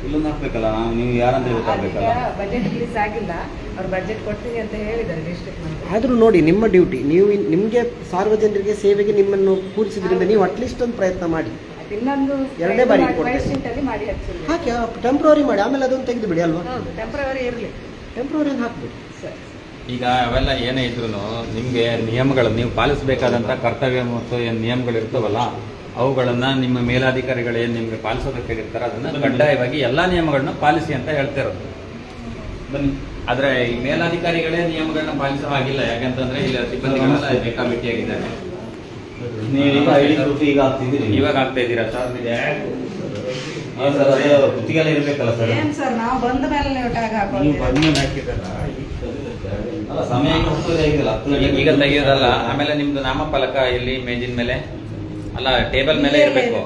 ಇಲ್ಲೊಂದು ಹಾಕ್ಬೇಕಲ್ಲ, ನೀವು ಯಾರಂತ ಗೊತ್ತಾಗಬೇಕಲ್ಲ. ಬಜೆಟ್ ರಿಲೀಸ್ ಆಗಿಲ್ಲ, ಅವ್ರು ಬಜೆಟ್ ಕೊಡ್ತೀನಿ ಅಂತ ಹೇಳಿದ್ದಾರೆ ಡಿಸ್ಟ್ರಿಕ್ಟ್. ಆದರೂ ನೋಡಿ, ನಿಮ್ಮ ಡ್ಯೂಟಿ, ನೀವು ನಿಮಗೆ ಸಾರ್ವಜನಿಕರಿಗೆ ಸೇವೆಗೆ ನಿಮ್ಮನ್ನು ಕೂರಿಸಿದ್ರಿಂದ ನೀವು ಅಟ್ಲೀಸ್ಟ್ ಒಂದು ಪ್ರಯತ್ನ ಮಾಡಿ. ಇನ್ನೊಂದು ಎರಡನೇ ಬಾರಿ ಕೊಡ್ತೇನೆ. ವೈಟ್ ಮಾಡಿ ಹಚ್ಚಿಲ್ಲ. ಹಾಕಿ ಟೆಂಪ್ರವರಿ ಮಾಡಿ, ಆಮೇಲೆ ಅದನ್ನು ತೆಗೆದು ಬಿಡಿ ಅಲ್ವಾ? ಹೌದು, ಟೆಂಪ್ರವರಿ ಇರಲಿ. ಟೆಂಪ್ರವರಿ ಹಾಕ್ಬಿಡಿ. ಈಗ ಅವೆಲ್ಲ ಏನೇ ಇದ್ರು ನಿಮಗೆ ನಿಯಮಗಳು ನೀವು ಪಾಲಿಸಬೇಕಾದಂಥ ಕರ್ತವ್ಯ ಮತ್ತು ಏನು ನಿಯಮಗಳು ಇರ್ತವಲ್ಲ ಅವುಗಳನ್ನ ನಿಮ್ಮ ಮೇಲಾಧಿಕಾರಿಗಳು ಏನು ನಿಮಗೆ ಪಾಲಿಸೋದಕ್ಕೆ ಹೇಳಿರ್ತಾರೆ ಅದನ್ನ ಕಡ್ಡಾಯವಾಗಿ ಎಲ್ಲ ನಿಯಮಗಳನ್ನ ಪಾಲಿಸಿ ಅಂತ ಹೇಳ್ತಿರೋದು. ಬನ್ನಿ. ಆದ್ರೆ ಈ ಮೇಲಾಧಿಕಾರಿಗಳೇ ನಿಯಮಗಳನ್ನ ಪಾಲಿಸೋ ಹಾಗಿಲ್ಲ. ಯಾಕಂತಂದ್ರೆ ಇಲ್ಲಿ ಸಿಬ್ಬಂದಿಗಳೆಲ್ಲ ಬೇಕಾಬಿಟ್ಟಿಯಾಗಿದ್ದಾರೆ. ನೀವೀಗ ಐಡಿ ಪ್ರೂಫ್ ಈಗ ಹಾಕ್ತಿದ್ದೀರಿ. ಇವಾಗ ಆಗ್ತಾ ಇದ್ದೀರಾ ಸರ್? ಸರ್ ಅದೇ ಗುತ್ತಿಗೆಲ್ಲ ಇರಬೇಕಲ್ಲ ಸರ್. ಏನ್ ಸರ್, ನಾವು ಬಂದ ಮೇಲೆ ನೀವು ಟ್ಯಾಗ್ ಹಾಕೊಳ್ಳಿ. ಅಲ್ಲ, ಸಮಯ ಆಗಿಲ್ಲ. ಈಗ ತೆಗಿಯೋದಲ್ಲ, ಆಮೇಲೆ ನಿಮ್ದು ನಾಮಫಲಕ ಇಲ್ಲಿ ಮೇಜಿನ ಮೇಲೆ ಅಲ್ಲ ಟೇಬಲ್ ಮೇಲೆ ಇರಬೇಕು.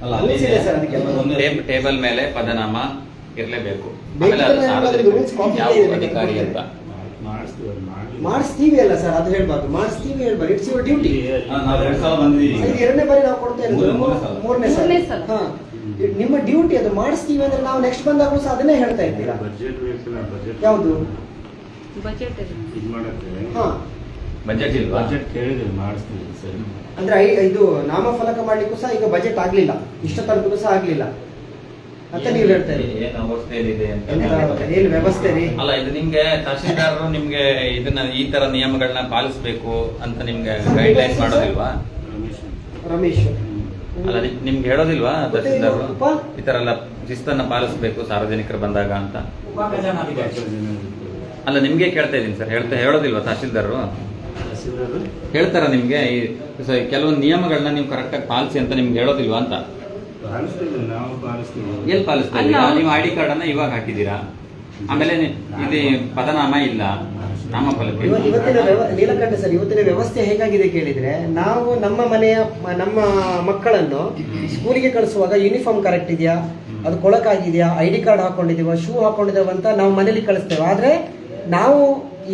ಅಲ್ಲ, ರೂಲ್ಸ್ ಇದೆ ಸರ್ ಅದಕ್ಕೆಲ್ಲ. ಟೇಬಲ್ ಮೇಲೆ ಪದನಾಮ ಇರಲೇಬೇಕು. ಬೇಕಿದ್ರೆ ಆಮೇಲೆ ಅದು ಸಾರ್ವಜನಿಕ rules copy ಯಾವ ಇದೆ. ಅಧಿಕಾರಿ ಅಂತ ಮಾಡಿಸ್ತೀವಿ ಅಲ್ಲ ಸರ್, ಅದು ಹೇಳ್ಬಾರ್ದು. ಮಾಡಿಸ್ತೀವಿ ಹೇಳ್ಬಾರ್ದು. It's your duty. ನಾವು 2 ಸಲ ಬಂದಿದ್ದೀವಿ. ಇದು ಎರಡನೇ ಬಾರಿ ನಾವು ಕೊಡ್ತಾ ಇರೋದು. ಮೂರನೇ ಸಲ. ಮೂರನೇ ಸಲ. ಹಾ, ನಿಮ್ಮ ಡ್ಯೂಟಿ ಅದು. ಮಾಡಿಸ್ತೀವಿ ಅಂದ್ರೆ ನಾವು ನೆಕ್ಸ್ಟ್ ಬಂದಾಗಲೂ ಸಹ ಅದನ್ನೇ ಹೇಳ್ತಾ ಇದ್ದೀರಾ. ಯಾವುದು? ಬಜೆಟ್ ಹಾ, ಬಜೆಟ್ ಇಲ್ವಾ? ಅಂದ್ರೆ ಇದು ನಾಮಫಲಕ ಮಾಡ್ಲಿಕ್ಕೂ ಸಹ ಈಗ ಬಜೆಟ್ ಆಗ್ಲಿಲ್ಲ, ಇಷ್ಟ ತನಕೂ ಸಹ ಆಗ್ಲಿಲ್ಲ ಅಂತ ನೀವು ಹೇಳ್ತಾ ಇದ್ದೀರಿ. ಏನು ಅವಸ್ಥೆಯಲ್ಲಿದೆ ಅಂತ ಏನು ವ್ಯವಸ್ಥೆ ರೀ? ಅಲ್ಲ, ಇದು ನಿಮ್ಗೆ ತಹಶೀಲ್ದಾರರು ನಿಮ್ಗೆ ಇದನ್ನ ಈ ತರ ನಿಯಮಗಳನ್ನ ಪಾಲಿಸಬೇಕು ಅಂತ ನಿಮ್ಗೆ ಗೈಡ್ ಲೈನ್ ಮಾಡೋದಿಲ್ವಾ? ರಮೇಶ್ ಅಲ್ಲ, ನಿಮ್ಗೆ ಹೇಳೋದಿಲ್ವಾ ತಹಶೀಲ್ದಾರರು ಉಪ- ಈ ತರ ಎಲ್ಲ ಶಿಸ್ತನ್ನ ಪಾಲಿಸಬೇಕು ಸಾರ್ವಜನಿಕರು ಬಂದಾಗ ಅಂತ? ಅಲ್ಲ, ನಿಮ್ಗೆ ಕೇಳ್ತಾ ಇದೀನಿ ಸರ್. ಹೇಳೋದಿಲ್ವಾ ತಹಶೀಲ್ದಾರರು? ಹೇಳ್ತಾರ ನಿಮ್ಗೆ ಕೆಲವೊಂದು ನಿಯಮಗಳನ್ನ ನೀವು ಕರೆಕ್ಟಾಗಿ ಪಾಲಿಸಿ ಅಂತ ನಿಮ್ಗೆ ಹೇಳೋದಿಲ್ವಾ ಅಂತ? ಎಲ್ಲಿ ಪಾಲಿಸ್ತಾ ಇದ್ದೀರಾ? ನೀವು ಐಡಿ ಕಾರ್ಡ್ ಅನ್ನ ಇವಾಗ ಹಾಕಿದ್ದೀರಾ, ಆಮೇಲೆ ಇದು ಪದನಾಮ ಇಲ್ಲ, ನಾಮಫಲಕ ಇಲ್ಲ. ನೀಲಕಂಠ ಸರ್, ಇವತ್ತಿನ ವ್ಯವಸ್ಥೆ ಹೇಗಾಗಿದೆ ಕೇಳಿದ್ರೆ, ನಾವು ನಮ್ಮ ಮನೆಯ ನಮ್ಮ ಮಕ್ಕಳನ್ನು ಸ್ಕೂಲಿಗೆ ಕಳಿಸುವಾಗ ಯೂನಿಫಾರ್ಮ್ ಕರೆಕ್ಟ್ ಇದೆಯಾ, ಅದು ಕೊಳಕಾಗಿದೆಯಾ, ಐಡಿ ಕಾರ್ಡ್ ಹಾಕೊಂಡಿದೀವ, ಶೂ ಹಾಕೊಂಡಿದ್ದೇವೆ ಅಂತ ನಾವು ಮನೇಲಿ ಕಳಿಸ್ತೇವೆ. ಆದ್ರೆ ನಾವು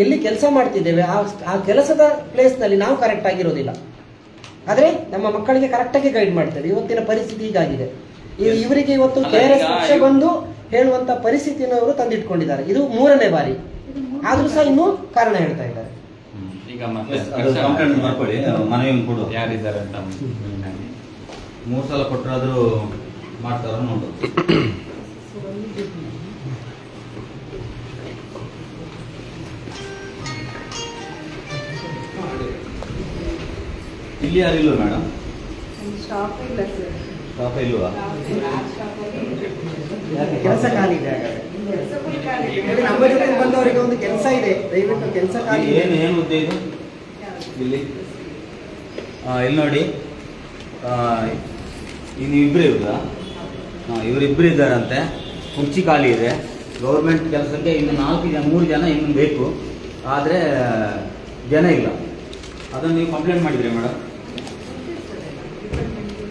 ಎಲ್ಲಿ ಕೆಲಸ ಮಾಡ್ತಿದ್ದೇವೆ ಆ ಕೆಲಸದ ಪ್ಲೇಸ್ನಲ್ಲಿ ನಾವು ಕರೆಕ್ಟ್ ಆಗಿರೋದಿಲ್ಲ. ಆದರೆ ನಮ್ಮ ಮಕ್ಕಳಿಗೆ ಕರೆಕ್ಟಾಗಿ ಗೈಡ್ ಮಾಡ್ತೇವೆ. ಇವತ್ತಿನ ಪರಿಸ್ಥಿತಿ ಹೀಗಾಗಿದೆ. ಇವರಿಗೆ ಇವತ್ತು KRS ಪಕ್ಷ ಬಂದು ಹೇಳುವಂತ ಪರಿಸ್ಥಿತಿಯನ್ನು ಅವರು ತಂದಿಟ್ಕೊಂಡಿದ್ದಾರೆ. ಇದು 3ನೇ ಬಾರಿ, ಆದ್ರೂ ಸಹ ಇನ್ನೂ ಕಾರಣ ಹೇಳ್ತಾ ಇದ್ದಾರೆ. ಈಗ ಮತ್ತೆ ಕಂಪ್ಲೇಂಟ್ ಮಾಡ್ಕೊಳ್ಳಿ, ಮನವಿ ಕೊಡು. ಯಾರಿದ್ದಾರೆ ಅಂತ 3 ಸಲ ಕೊಟ್ಟರಾದ್ರೂ ಮಾಡ್ತಾರ ನೋಡು. ಇಲ್ಲಿ ಯಾರಿಲ್ವ ಮೇಡಮ್? ಸ್ಟಾಪ್ ಇಲ್ಲ ಸರ್. ಸ್ಟಾಫ್ ಇಲ್ವಾ? ಕೆಲಸ ಖಾಲಿ ಇದೆ. ನಮ್ಮ ಜೊತೆ ಬಂದವರಿಗೆ ಒಂದು ಕೆಲಸ ಇದೆ, ದಯವಿಟ್ಟು ಕೆಲಸ ಖಾಲಿ ಇದೆ. ಏನು ಹುದ್ದೆ ಇದು ಇಲ್ಲಿ? ಇಲ್ಲಿ ನೋಡಿ, ಇನ್ನು ಇಬ್ಬರು ಇವ್ರಾ? ಇವರಿಬ್ಬರು ಇದ್ದಾರಂತೆ. ಕುರ್ಚಿ ಖಾಲಿ ಇದೆ. ಗೌರ್ಮೆಂಟ್ ಕೆಲಸಕ್ಕೆ ಇನ್ನು 3 ಜನ ಇನ್ನು ಬೇಕು, ಆದರೆ ಜನ ಇಲ್ಲ. ಅದನ್ನು ನೀವು ಕಂಪ್ಲೇಂಟ್ ಮಾಡಿದ್ರಿ ಮೇಡಮ್?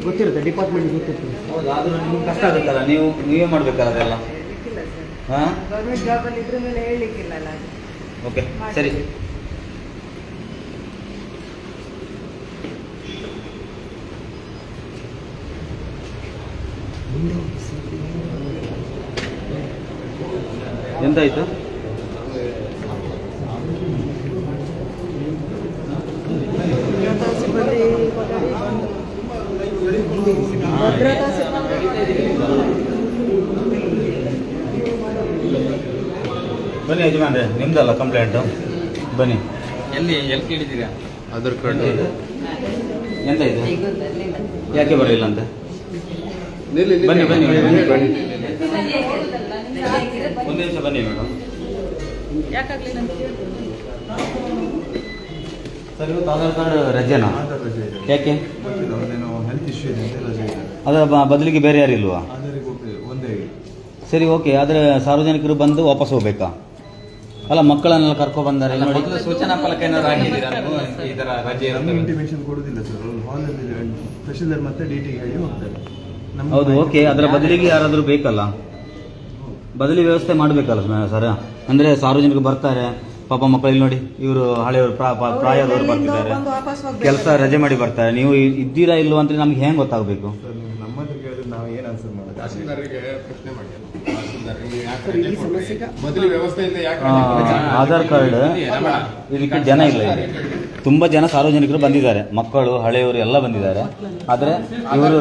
ಗೊತ್ತಿರುತ್ತೆ, ಡಿಪಾರ್ಟ್ಮೆಂಟ್ ಗೊತ್ತಿರ್ತದೆ. ಹೌದು, ಆದರೂ ನಿಮ್ಗೆ ಕಷ್ಟ ಆಗುತ್ತಲ್ಲ, ನೀವೇ ಮಾಡ್ಬೇಕಲ್ಲ ಅದೆಲ್ಲ. ಹಾಂ, ಗೌರ್ಮೆಂಟ್ ಜಾಬಲ್ಲಿ ಇದ್ರ ಮೇಲೆ ಹೇಳಲಿಕ್ಕಿಲ್ಲ. ಓಕೆ, ಸರಿ. ಎಂತಾಯ್ತು? ಭದ್ರತಾ ಸಿಬ್ಬಂದಿ ಬನ್ನಿ ಯಜಮಾನ್ರೆ, ನಿಮ್ದಲ್ಲ ಕಂಪ್ಲೇಂಟು. ಬನ್ನಿ. ಎಲ್ಲಿ ಕೇಳಿದ್ದೀರಾ? ಆಧಾರ್ ಕಾರ್ಡ್ ಎಂತ ಇದೆ? ಯಾಕೆ ಬರಲಿಲ್ಲ ಅಂತ? ಬನ್ನಿ ಬನ್ನಿ ಒಂದು ನಿಮಿಷ ಬನ್ನಿ ಮೇಡಮ್. ಯಾಕಾಗ್ಲಿಲ್ಲ ಅಂತ ಕೇಳ್ತೀನಿ. ಸರ್ ಇವತ್ತು ಆಧಾರ್ ಕಾರ್ಡ್ ರಜೆನಾ? ಯಾಕೆ? ಹೆಲ್ತ್ ಇಶ್ಯೂ ಇದೆ ಅಂತ ರಜೆ ಇದೆ. ಅದರ ಬದಲಿಗೆ ಬೇರೆ ಯಾರು ಇಲ್ವಾ? ಒಂದೇ. ಸರಿ ಓಕೆ, ಆದರೆ ಸಾರ್ವಜನಿಕರು ಬಂದು ವಾಪಸ್ ಹೋಗ್ಬೇಕಾ? ಅಲ್ಲ, ಮಕ್ಕಳನ್ನೆಲ್ಲ ಕರ್ಕೊ ಬಂದಾರೆ ನೋಡಿ. ಮೊದಲು ಸೂಚನಾ ಫಲಕ ಏನಾದ್ರು ಹಾಕಿದ್ದೀರಾ ನೀವು? ಈ ತರ ರಜೆ ಇರುತ್ತೆ. ಇಂಟಿಮೇಷನ್ ಕೊಡುದಿಲ್ಲ ಸರ್. ಹಾಲಲ್ಲಿ ತಹಶೀಲ್ದಾರ್ ಮತ್ತೆ ಡಿಟಿ ಗಾಗಿ ಹೋಗ್ತಾರೆ. ಹೌದು ಓಕೆ, ಅದರ ಬದಲಿಗೆ ಯಾರಾದರೂ ಬೇಕಲ್ಲ, ಬದಲಿ ವ್ಯವಸ್ಥೆ ಮಾಡಬೇಕಲ್ಲ ಸರ್. ಅಂದರೆ ಸಾರ್ವಜನಿಕರು ಬರ್ತಾರೆ, ಪಾಪ ಮಕ್ಕಳಿಗೆ ನೋಡಿ, ಇವರು ಹಳೆಯವರು ಪ್ರಾಯದವರು ಬರ್ತಿದ್ದಾರೆ, ಬಂದು ವಾಪಸ್ ಹೋಗ್ಬೇಕು. ಕೆಲಸ ರಜೆ ಮಾಡಿ ಬರ್ತಾರೆ. ನೀವು ಇದ್ದೀರಾ ಇಲ್ವೋ ಅಂತ ನಮ್ಗೆ ಹೆಂಗೆ ಗೊತ್ತಾಗಬೇಕು? ನಮ್ಮ ಹತ್ರ ಕೇಳಿದ್ರೆ ನಾವು ಏನು ಆನ್ಸರ್ ಮಾಡೋದು? ತಹಸೀಲ್ದಾರರಿಗೆ ಪ್ರಶ್ನೆ ಮಾಡಿ. ಸರ್, ಈ ಸಮಸ್ಯೆಗೆ ಮೊದಲು ವ್ಯವಸ್ಥೆಯಿಂದ ಯಾಕೆ ಆಧಾರ್ ಕಾರ್ಡ್ ಇದಕ್ಕೆ ಜನ ಇಲ್ಲ ಇಲ್ಲಿ. ತುಂಬ ಜನ ಸಾರ್ವಜನಿಕರು ಬಂದಿದ್ದಾರೆ, ಮಕ್ಕಳು ಹಳೆಯವರು ಎಲ್ಲ ಬಂದಿದ್ದಾರೆ. ಆದರೆ ಇವರು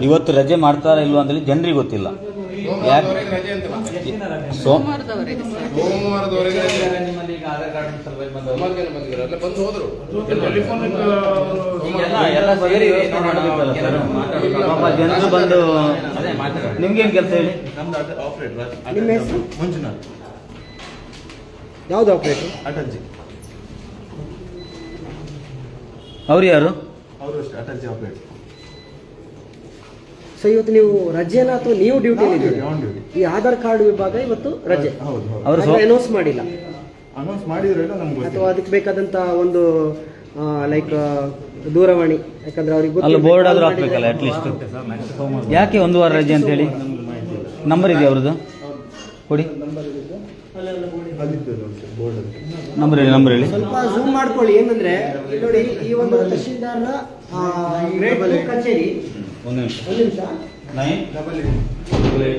ಇವತ್ತು ರಜೆ ಮಾಡ್ತಾರಾ ಇಲ್ವೋ ಅಂತೇಳಿ ಜನರಿಗೆ ಗೊತ್ತಿಲ್ಲ. ಯಾಕೆ? ರಜೆ ಅಂತ ಸೋಮವಾರದವರೆಗೆ ಸೋಮವಾರದವರೆಗೆ ರಜೆ. ನಿಮ್ಮಲ್ಲಿ ಈಗ ಆಧಾರ್ ಕಾರ್ಡ್ ಸಲುವಾಗಿ ಬಂದವರು ಸುಮಾರು ಜನ ಬಂದಿದ್ದಾರೆ, ಎಲ್ಲ ಬಂದು ಹೋದ್ರು. ಎಲ್ಲ ಸೇರಿ ಮಾಡಬೇಕಲ್ಲ ಸರ್. ಪಾಪ ಜನರು ಬಂದು ನಿಮ್ಗೇನು ಕೆಲಸ ಹೇಳಿ? ನಮ್ದು ಆಪರೇಟರ್ ನಿಮ್ಮ ಹೆಸರು? ಮಂಜುನಾಥ್. ಯಾವ್ದು ಆಪರೇಟರ್? ಅಟಲ್ಜಿ. ಅವ್ರು ಯಾರು? ಅವರು ಅಷ್ಟೇ ಅಟಲ್ಜಿ ಆಪರೇಟರ್. ಸೊ ಇವತ್ತು ನೀವು ರಜೆನ ಅಥವಾ ನೀವು ಡ್ಯೂಟಿ ಆನ್ ಡ್ಯೂಟಿ. ಈ ಆಧಾರ್ ಕಾರ್ಡ್ ವಿಭಾಗ ಇವತ್ತು ರಜೆ ಹೌದು ಹೌದು. ಅವರು ಅನೌನ್ಸ್ ಮಾಡಿಲ್ಲ ಅನೌನ್ಸ್ ಮಾಡಿದ್ರೆಲ್ಲ ನಮ್ಗೆ ಅಥವಾ ಗೊತ್ತಿಲ್ಲ. ಅದಕ್ಕೆ ಬೇಕಾದಂತ ಒಂದು ಲೈಕ್ ದೂರವಾಣಿ, ಯಾಕಂದ್ರೆ ಅವ್ರಿಗೆ ಅಲ್ಲ, ಬೋರ್ಡ್ ಆದ್ರೂ ಹಾಕ್ಬೇಕಲ್ಲ ಅಟ್ಲೀಸ್ಟ್. ಯಾಕೆ ಒಂದು ವಾರ ರಜೆ ಅಂತ ಹೇಳಿ? ನಂಬರ್ ಇದೆಯಾ ಅವ್ರದ್ದು? ಕೊಡಿ, ನಂಬರ್ ಹೇಳಿ, ನಂಬರ್ ಹೇಳಿ. ಸ್ವಲ್ಪ ಝೂಮ್ ಮಾಡ್ಕೊಳ್ಳಿ. ಏನಂದ್ರೆ ನೋಡಿ, ಈ ಒಂದು ತಹಶೀಲ್ದಾರ್ನ ಗ್ರೇಡ್ 2 ಕಚೇರಿ. ಒಂದು ನಿಮಿಷ. ಒಂದು ನಿಮಿಷ. 994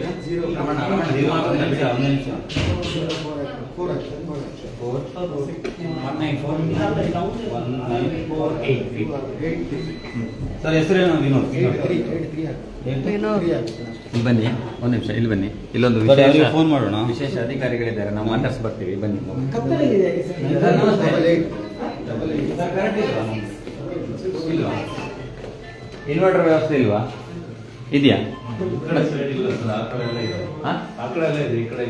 ಸರ್ ಹೆಸರೇನು? ವಿನೋದ್. ಇಲ್ಲಿ ಬನ್ನಿ, ಒಂದು ನಿಮಿಷ ಇಲ್ಲಿ ಬನ್ನಿ. ಇಲ್ಲೊಂದು ಸರಿ, ವಿಶೇಷ ಅವ್ರಿಗೆ ಫೋನ್ ಮಾಡೋಣ. ವಿಶೇಷ ಅಧಿಕಾರಿಗಳಿದ್ದಾರೆ, ನಾವು ಮಾತಾಡ್ಸಿ ಬರ್ತೀವಿ. ಬನ್ನಿ. ಕತ್ತಲಲ್ಲಿ ಇದೆ ಇನ್ವರ್ಟರ್ ವ್ಯವಸ್ಥೆ ಇಲ್ವಾ? ಇದೆಯಾ?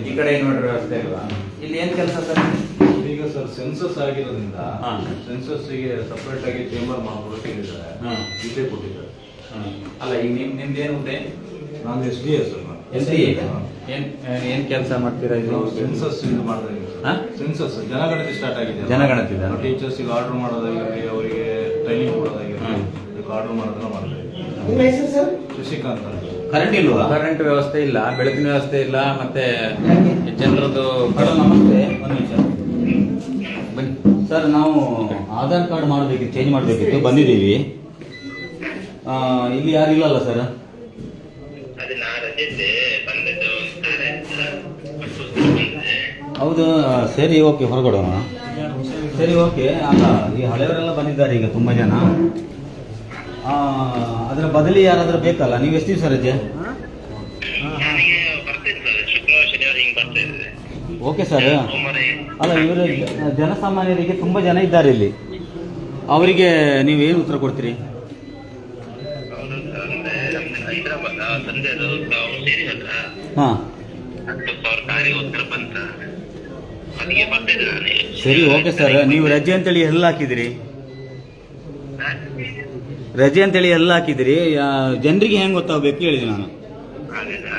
ಈ ಕಡೆ ಇನ್ವರ್ಟರ್ ವ್ಯವಸ್ಥೆ ಇಲ್ವಾ? ಇಲ್ಲಿ ಏನ್ ಕೆಲಸ ಸರ್? ಈಗ ಸರ್ ಸೆನ್ಸಸ್ ಆಗಿರೋದ್ರಿಂದ ಹಾ. ಸೆನ್ಸಸ್ಗೆ ಸಪರೇಟ್ ಆಗಿ ಚೇಂಬರ್ ಮಾಡ್ಕೊಡಕ್ಕೆ ಹೇಳಿದ್ದಾರೆ. ಹಾ. ಇಲ್ಲೇ ಕೊಟ್ಟಿದ್ದಾರೆ. ಅಲ್ಲ, ಈಗ ನಿಮ್ದೇನು ಹುದ್ದೆ? ನಾನು SDA ಸರ್. ಏನ್ ಕೆಲಸ ಮಾಡ್ತೀರಾ? ಇದು ಸೆನ್ಸಸ್ ಇದು ಮಾಡ್ತಾ ಇದ್ದೀವಿ ಹಾ? ಸರ್. ಸೆನ್ಸಸ್ ಜನಗಣತಿ ಸ್ಟಾರ್ಟ್ ಆಗಿದೆ. ಜನಗಣತಿ ಟೀಚರ್ಸ್ಗೆ ಆರ್ಡರ್ ಮಾಡೋದಾಗಿರಲಿ, ಅವರಿಗೆ ಟ್ರೈನಿಂಗ್ ಕೊಡೋದಾಗಿರಲಿ, ಇದಕ್ಕೆ ಆರ್ಡರ್ ಮಾಡೋದನ್ನ ಮಾಡ್ತಾ ಇದ್ದೀವಿ. ನಿಮ್ಮ ಹೆಸರು ಸರ್? ಶಶಿಕಾಂತ್ ಅಂತ. ಕರೆಂಟ್ ಇಲ್ವಾ? ಕರೆಂಟ್ ವ್ಯವಸ್ಥೆ ಇಲ್ಲ, ಬೆಳಕಿನ ವ್ಯವಸ್ಥೆ ಇಲ್ಲ, ಮತ್ತೆ ಜನರದ್ದು. ಮೇಡಮ್ ನಮಸ್ತೆ, ಒಂದು ನಿಮಿಷ ಬನ್ನಿ ಸರ್. ನಾವು ಆಧಾರ್ ಕಾರ್ಡ್ ಮಾಡಬೇಕಿತ್ತು, ಚೇಂಜ್ ಮಾಡಬೇಕಿತ್ತು, ಬಂದಿದ್ದೀವಿ. ಇಲ್ಲಿ ಯಾರು ಇಲ್ಲಲ್ಲ ಸರ್? ಹೌದು, ಸರಿ ಓಕೆ, ಹೊರಗಡೋಣ. ಸರಿ ಓಕೆ. ಅಲ್ಲ, ಈ ಹಳೆಯವರೆಲ್ಲ ಬಂದಿದ್ದಾರೆ ಈಗ ತುಂಬ ಜನ. ಅದರ ಬದಲಿ ಯಾರಾದರೂ ಬೇಕಲ್ಲ? ನೀವು ಎಷ್ಟು ದಿವಸ ರಜೆ? Okay sir. ಅಲ್ಲ, ಇವರು ಜನಸಾಮಾನ್ಯರಿಗೆ ತುಂಬ ಜನ ಇದ್ದಾರೆ ಇಲ್ಲಿ, ಅವರಿಗೆ ನೀವು ಏನು ಉತ್ತರ ಕೊಡ್ತೀರಿ? ಹಾಂ, ಸರಿ ಓಕೆ ಸರ್. ನೀವು ರಜೆ ಅಂತೇಳಿ ಎಲ್ಲ ಹಾಕಿದಿರಿ, ರಜೆ ಅಂತೇಳಿ ಎಲ್ಲ ಹಾಕಿದಿರಿ. ಜನರಿಗೆ ಹೆಂಗೆ ಗೊತ್ತಾಗಬೇಕು ಹೇಳಿದೆ ನಾನು.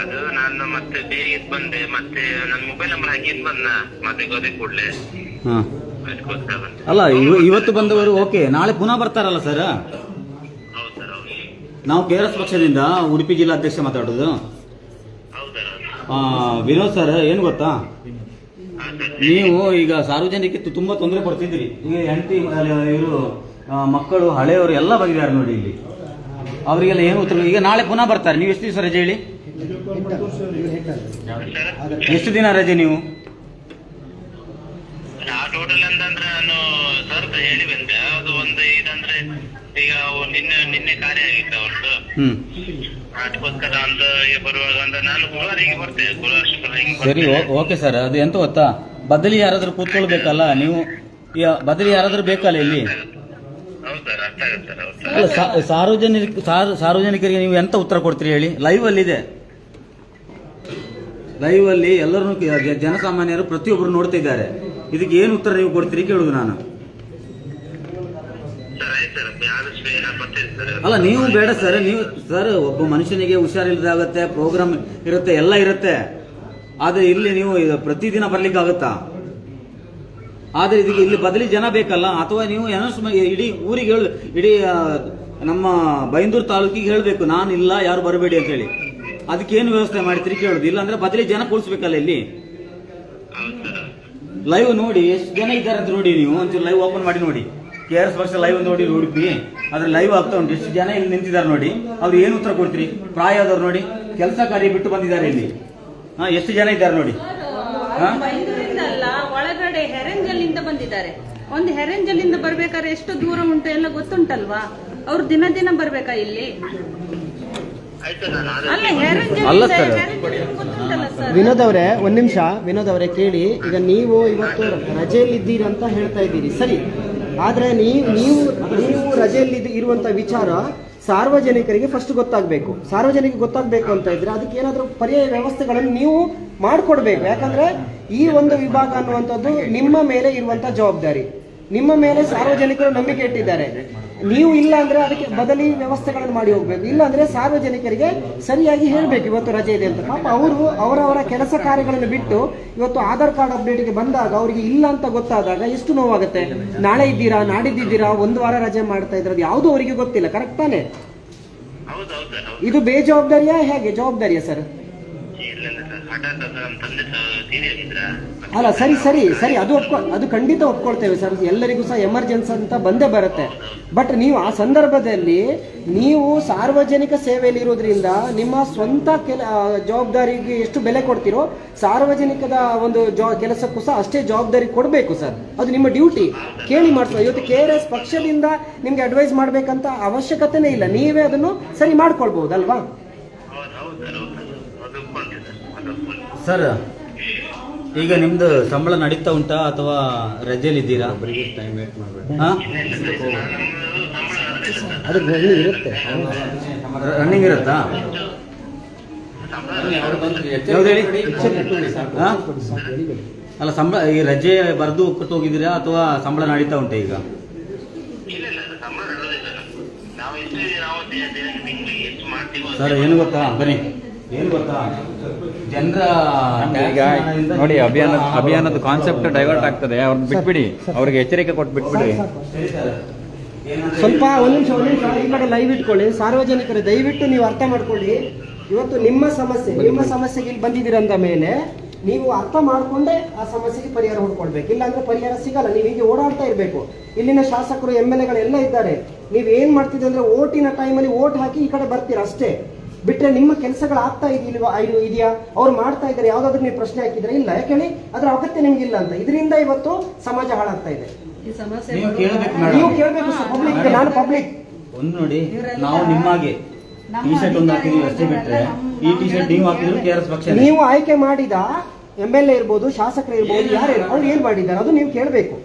ಅದು ನಾನು ಮತ್ತೆ ಬೇರೆ ಬಂದೆ, ಮತ್ತೆ ನನ್ನ ಮೊಬೈಲ್ ನಂಬರ್ ಹಾಕಿ ಬಂದ, ಮತ್ತೆ ಗೊತ್ತೇ ಕೂಡಲೇ. ಹಾಂ, ಅಲ್ಲ ಇವತ್ತು ಬಂದವರು ಓಕೆ, ನಾಳೆ ಪುನಃ ಬರ್ತಾರಲ್ಲ ಸರ್? ಹೌದು ಸರ್, ಹೌದು. ನಾವು KRS ಪಕ್ಷದಿಂದ ಉಡುಪಿ ಜಿಲ್ಲಾಧ್ಯಕ್ಷ ಮಾತಾಡೋದು. ವಿನೋದ್ ಸರ್, ಏನು ಗೊತ್ತಾ, ನೀವು ಈಗ ಸಾರ್ವಜನಿಕಕ್ಕೆ ತುಂಬ ತೊಂದರೆ ಕೊಡ್ತಿದ್ದೀರಿ. ಈಗ ಹೆಂಡತಿ ಇವರು ಮಕ್ಕಳು ಹಳೆಯವರು ಎಲ್ಲ ಬಂದಿದ್ದಾರೆ ನೋಡಿ ಇಲ್ಲಿ, ಅವರಿಗೆಲ್ಲ ಏನು ಉತ್ತರ? ಈಗ ನಾಳೆ ಪುನಃ ಬರ್ತಾರೆ. ನೀವು ಎಷ್ಟು ದಿವಸ ರಜೆ ಹೇಳಿ? ಎಷ್ಟು ದಿನ ರಜೆ ನೀವು? ಟೋಟಲ್ ಅಂತಂದ್ರೆ ನಾನು ಸರ್ ಹೇಳಿ ಬಂದೆ. ಅದು ಒಂದು ಇದಂದ್ರೆ ಈಗ ನಿನ್ನೆ ಕಾರ್ಯ ಆಗಿತ್ತು ಅವ್ರದ್ದು. ಅದಕ್ಕೋಸ್ಕರ ಅಂತ ಬರುವಾಗ ಅಂದ್ರೆ ನಾನು ಗುರುವಾರಿಗೆ ಬರ್ತೇನೆ, ಗುರುವಾರ ಶುಕ್ರವಾರ. ಸರಿ ಓಕೆ ಸರ್. ಅದು ಎಂತ ಗೊತ್ತಾ, ಬದಲಿ ಯಾರಾದ್ರೂ ಕೂತ್ಕೊಳ್ಬೇಕಲ್ಲ ನೀವು, ಬದಲಿ ಯಾರಾದ್ರೂ ಬೇಕಲ್ಲ ಇಲ್ಲಿ? ಹೌದು ಸರ್ ಅರ್ಥ ಆಗುತ್ತೆ ಸರ್ ಹೌದು ಅಲ್ಲ ಸಾರ್ವಜನಿಕರಿಗೆ ನೀವು ಎಂತ ಉತ್ತರ ಕೊಡ್ತೀರಿ ಹೇಳಿ? ಲೈವ್ ಅಲ್ಲಿದೆ, ಲೈವ್ ಅಲ್ಲಿ ಎಲ್ಲರೂ ಜನಸಾಮಾನ್ಯರು ಪ್ರತಿಯೊಬ್ಬರು ನೋಡ್ತಾ ಇದ್ದಾರೆ. ಇದಕ್ಕೆ ಏನು ಉತ್ತರ ನೀವು ಕೊಡ್ತೀರಿ ಕೇಳುದು ನಾನು. ಸರ್ ಆಯ್ತು ಸರ್ ಆದಷ್ಟು ಬೇಗ ಬರ್ತೀನಿ ಸರ್. ಅಲ್ಲ ನೀವು ಬೇಡ ಸರ್, ನೀವು ಸರ್ ಒಬ್ಬ ಮನುಷ್ಯನಿಗೆ ಹುಷಾರಿಲ್ಲದಾಗತ್ತೆ, ಪ್ರೋಗ್ರಾಮ್ ಇರುತ್ತೆ, ಎಲ್ಲ ಇರುತ್ತೆ. ಆದರೆ ಇಲ್ಲಿ ನೀವು ಪ್ರತಿದಿನ ಬರ್ಲಿಕ್ಕೆ ಆಗುತ್ತಾ? ಆದರೆ ಇದಕ್ಕೆ ಇಲ್ಲಿ ಬದಲಿ ಜನ ಬೇಕಲ್ಲ, ಅಥವಾ ನೀವು ಇಡೀ ಊರಿಗೆ ಇಡೀ ನಮ್ಮ ಬೈಂದೂರು ತಾಲೂಕಿಗೆ ಹೇಳಬೇಕು, ನಾನು ಇಲ್ಲ, ಯಾರು ಬರಬೇಡಿ ಅಂತ ಹೇಳಿ. ಅದಕ್ಕೇನು ವ್ಯವಸ್ಥೆ ಮಾಡ್ತೀರಿ ಕೇಳುದು? ಇಲ್ಲ ಅಂದ್ರೆ ಬದಲಿ ಜನ ಕೂರಿಸ್ಬೇಕಲ್ಲ ಇಲ್ಲಿ. ಲೈವ್ ನೋಡಿ ಎಷ್ಟು ಜನ ಇದ್ದಾರೆ ಅಂತ ನೋಡಿ, ನೀವು ಒಂಚೂರು ಲೈವ್ ಓಪನ್ ಮಾಡಿ ನೋಡಿ. KRS ಪಕ್ಷ ಲೈವ್ ನೋಡಿ ಉಡುಪಿ, ಅದ್ರ ಲೈವ್ ಆಗ್ತಾ ಉಂಟು. ಎಷ್ಟು ಜನ ಇಲ್ಲಿ ನಿಂತಿದ್ದಾರೆ ನೋಡಿ, ಅವ್ರು ಏನು ಉತ್ತರ ಕೊಡ್ತೀರಿ? ಪ್ರಾಯದವ್ರು ನೋಡಿ, ಕೆಲಸ ಕಾರ್ಯ ಬಿಟ್ಟು ಬಂದಿದ್ದಾರೆ ಇಲ್ಲಿ. ಎಷ್ಟು ಜನ ಇದ್ದಾರೆ ನೋಡಿ. ಬೈಂದೂರಿಂದ ಅಲ್ಲ, ಒಳಗಡೆ ಹೆರಂಜಲಿಂದ ಬಂದಿದ್ದಾರೆ. ಒಂದು ಹೆರಂಜಲಿಂದ ಬರ್ಬೇಕಾದ್ರೆ ಎಷ್ಟು ದೂರ ಉಂಟು ಎಲ್ಲ ಗೊತ್ತುಂಟಲ್ವಾ? ಅವ್ರು ದಿನ ದಿನ ಬರ್ಬೇಕಾ ಇಲ್ಲಿ? ಅಲ್ಲ ಸರ್, ವಿನೋದ್ ಅವರೇ ಒಂದ್ ನಿಮಿಷ. ವಿನೋದ್ ಅವರೇ ಕೇಳಿ, ಈಗ ನೀವು ಇವತ್ತು ರಜೆಯಲ್ಲಿದ್ದೀರಿ ಅಂತ ಹೇಳ್ತಾ ಇದ್ದೀರಿ ಸರಿ, ಆದ್ರೆ ನೀವು ರಜೆಯಲ್ಲಿ ಇರುವಂತ ವಿಚಾರ ಸಾರ್ವಜನಿಕರಿಗೆ ಫಸ್ಟ್ ಗೊತ್ತಾಗಬೇಕು. ಸಾರ್ವಜನಿಕರಿಗೆ ಗೊತ್ತಾಗಬೇಕು ಅಂತ ಇದ್ರೆ ಅದಕ್ಕೆ ಏನಾದರೂ ಪರ್ಯಾಯ ವ್ಯವಸ್ಥೆಗಳನ್ನು ನೀವು ಮಾಡಿಕೊಡ್ಬೇಕು. ಯಾಕಂದ್ರೆ ಈ ಒಂದು ವಿಭಾಗ ಅನ್ನುವಂಥದ್ದು ನಿಮ್ಮ ಮೇಲೆ ಇರುವಂತ ಜವಾಬ್ದಾರಿ, ನಿಮ್ಮ ಮೇಲೆ ಸಾರ್ವಜನಿಕರು ನಂಬಿಕೆ ಇಟ್ಟಿದ್ದಾರೆ. ನೀವು ಇಲ್ಲ ಅಂದ್ರೆ ಅದಕ್ಕೆ ಬದಲಿ ವ್ಯವಸ್ಥೆಗಳನ್ನು ಮಾಡಿ ಹೋಗ್ಬೇಕು. ಇಲ್ಲ ಅಂದ್ರೆ ಸಾರ್ವಜನಿಕರಿಗೆ ಸರಿಯಾಗಿ ಹೇಳ್ಬೇಕು ಇವತ್ತು ರಜೆ ಇದೆ ಅಂತ. ಪಾಪ ಅವರು ಅವರವರ ಕೆಲಸ ಕಾರ್ಯಗಳನ್ನು ಬಿಟ್ಟು ಇವತ್ತು ಆಧಾರ್ ಕಾರ್ಡ್ ಅಪ್ಡೇಟ್ಗೆ ಬಂದಾಗ ಅವರಿಗೆ ಇಲ್ಲ ಅಂತ ಗೊತ್ತಾದಾಗ ಎಷ್ಟು ನೋವಾಗುತ್ತೆ. ನಾಳೆ ಇದ್ದೀರಾ, ನಾಡಿದ್ದಿದ್ದೀರಾ, ಒಂದು ವಾರ ರಜೆ ಮಾಡ್ತಾ ಇದ್ರದ್ದು ಯಾವುದು ಅವರಿಗೆ ಗೊತ್ತಿಲ್ಲ. ಕರೆಕ್ಟ್ ತಾನೆ? ಇದು ಬೇಜವಾಬ್ದಾರಿಯಾ ಹೇಗೆ ಜವಾಬ್ದಾರಿಯಾ ಸರ್? ಅಲ್ಲ ಸರಿ ಸರಿ ಸರಿ, ಅದು ಖಂಡಿತ ಒಪ್ಕೊಳ್ತೇವೆ ಸರ್. ಎಲ್ಲರಿಗೂ ಸಹ ಎಮರ್ಜೆನ್ಸಿ ಅಂತ ಬಂದೇ ಬರುತ್ತೆ. ಬಟ್ ನೀವು ಆ ಸಂದರ್ಭದಲ್ಲಿ ನೀವು ಸಾರ್ವಜನಿಕ ಸೇವೆಯಲ್ಲಿ ಇರೋದ್ರಿಂದ ನಿಮ್ಮ ಸ್ವಂತ ಜವಾಬ್ದಾರಿಗೆ ಎಷ್ಟು ಬೆಲೆ ಕೊಡ್ತೀರೋ ಸಾರ್ವಜನಿಕದ ಒಂದು ಕೆಲಸಕ್ಕೂ ಸಹ ಅಷ್ಟೇ ಜವಾಬ್ದಾರಿ ಕೊಡಬೇಕು ಸರ್. ಅದು ನಿಮ್ಮ ಡ್ಯೂಟಿ. ಕೇಳಿ ಮಾಡಿಸೋ. ಇವತ್ತು KRS ಪಕ್ಷದಿಂದ ನಿಮ್ಗೆ ಅಡ್ವೈಸ್ ಮಾಡ್ಬೇಕಂತ ಅವಶ್ಯಕತೆನೇ ಇಲ್ಲ, ನೀವೇ ಅದನ್ನು ಸರಿ ಮಾಡ್ಕೊಳ್ಬಹುದಲ್ವಾ ಸರ್? ಈಗ ನಿಮ್ದು ಸಂಬಳ ನಡೀತಾ ಉಂಟಾ ಅಥವಾ ರಜೆಯಲ್ಲಿ ಇದ್ದೀರಾ? ರನ್ನಿಂಗ್ ಇರುತ್ತಾ? ಅಲ್ಲ ಸಂಬಳ ಈ ರಜೆ ಬರೆದು ಕೊಟ್ಟು ಹೋಗಿದ್ದೀರಾ ಅಥವಾ ಸಂಬಳ ನಡೀತಾ ಉಂಟಾ ಈಗ? ಸರ್ ಏನು ಗೊತ್ತಾ, ಬನ್ನಿ, ಏನು ಗೊತ್ತಾ, ಜನರ ಈಗ ನೋಡಿ ಅಭಿಯಾನದ ಕಾನ್ಸೆಪ್ಟ್ ಡೈವರ್ಟ್ ಆಗ್ತದೆ. ಅವ್ರನ್ನ ಬಿಟ್ಬಿಡಿ, ಅವ್ರಿಗೆ ಎಚ್ಚರಿಕೆ ಕೊಟ್ಟು ಬಿಟ್ಬಿಡಿ. ಸ್ವಲ್ಪ ಒಂದ್ ನಿಮಿಷ ಈ ಕಡೆ ಲೈವ್ ಇಟ್ಕೊಳ್ಳಿ. ಸಾರ್ವಜನಿಕರು ದಯವಿಟ್ಟು ನೀವು ಅರ್ಥ ಮಾಡ್ಕೊಳ್ಳಿ. ಇವತ್ತು ನಿಮ್ಮ ಸಮಸ್ಯೆಗೆ ಇಲ್ಲಿ ಬಂದಿದ್ದೀರಂದ ಮೇಲೆ ನೀವು ಅರ್ಥ ಮಾಡ್ಕೊಂಡೆ ಆ ಸಮಸ್ಯೆಗೆ ಪರಿಹಾರ ಹುಡ್ಕೊಳ್ಬೇಕು. ಇಲ್ಲಾಂದ್ರೆ ಪರಿಹಾರ ಸಿಗಲ್ಲ. ನೀವು ಹೀಗೆ ಓಡಾಡ್ತಾ ಇರಬೇಕು. ಇಲ್ಲಿನ ಶಾಸಕರು MLAಗಳೆಲ್ಲ ಇದ್ದಾರೆ. ನೀವು ಏನ್ ಮಾಡ್ತಿದ್ದೆ ಅಂದ್ರೆ ಓಟಿನ ಟೈಮಲ್ಲಿ ಓಟ್ ಹಾಕಿ ಈ ಕಡೆ ಬರ್ತೀರಾ ಅಷ್ಟೇ, ಬಿಟ್ರೆ ನಿಮ್ಮ ಕೆಲಸಗಳು ಆಗ್ತಾ ಇದೆಯಾ, ಅವ್ರು ಮಾಡ್ತಾ ಇದ್ದಾರೆ ಯಾವ್ದಾದ್ರು ನೀವು ಪ್ರಶ್ನೆ ಹಾಕಿದ್ರೆ ಇಲ್ಲ. ಯಾಕೆ ಹೇಳಿ? ಅದ್ರ ಅಗತ್ಯ ನಿಮ್ಗೆ ಇಲ್ಲ ಅಂತ. ಇದರಿಂದ ಇವತ್ತು ಸಮಾಜ ಹಾಳಾಗ್ತಾ ಇದೆ. ನೀವು ಕೇಳಬೇಕು ಪಬ್ಲಿಕ್. ನಾನು ಪಬ್ಲಿಕ್ ಒಂದು ನೋಡಿ, ನಾವು ನಿಮ್ಮಾಗೆ ಟಿ ಶರ್ಟ್ ಒಂದು ಹಾಕಿದ್ವಿ ಅಷ್ಟೇ, ಬಿಟ್ರೆ ಈ ಟಿ ಶರ್ಟ್ ನೀವು ಹಾಕಿದ್ರು KRS ಪಕ್ಷ. ನೀವು ಆಯ್ಕೆ ಮಾಡಿದ MLA ಇರ್ಬೋದು, ಶಾಸಕರು ಇರ್ಬೋದು, ಯಾರು ಅವ್ರು ಏನ್ ಮಾಡಿದ್ದಾರೆ ಅದು ನೀವು ಕೇಳಬೇಕು.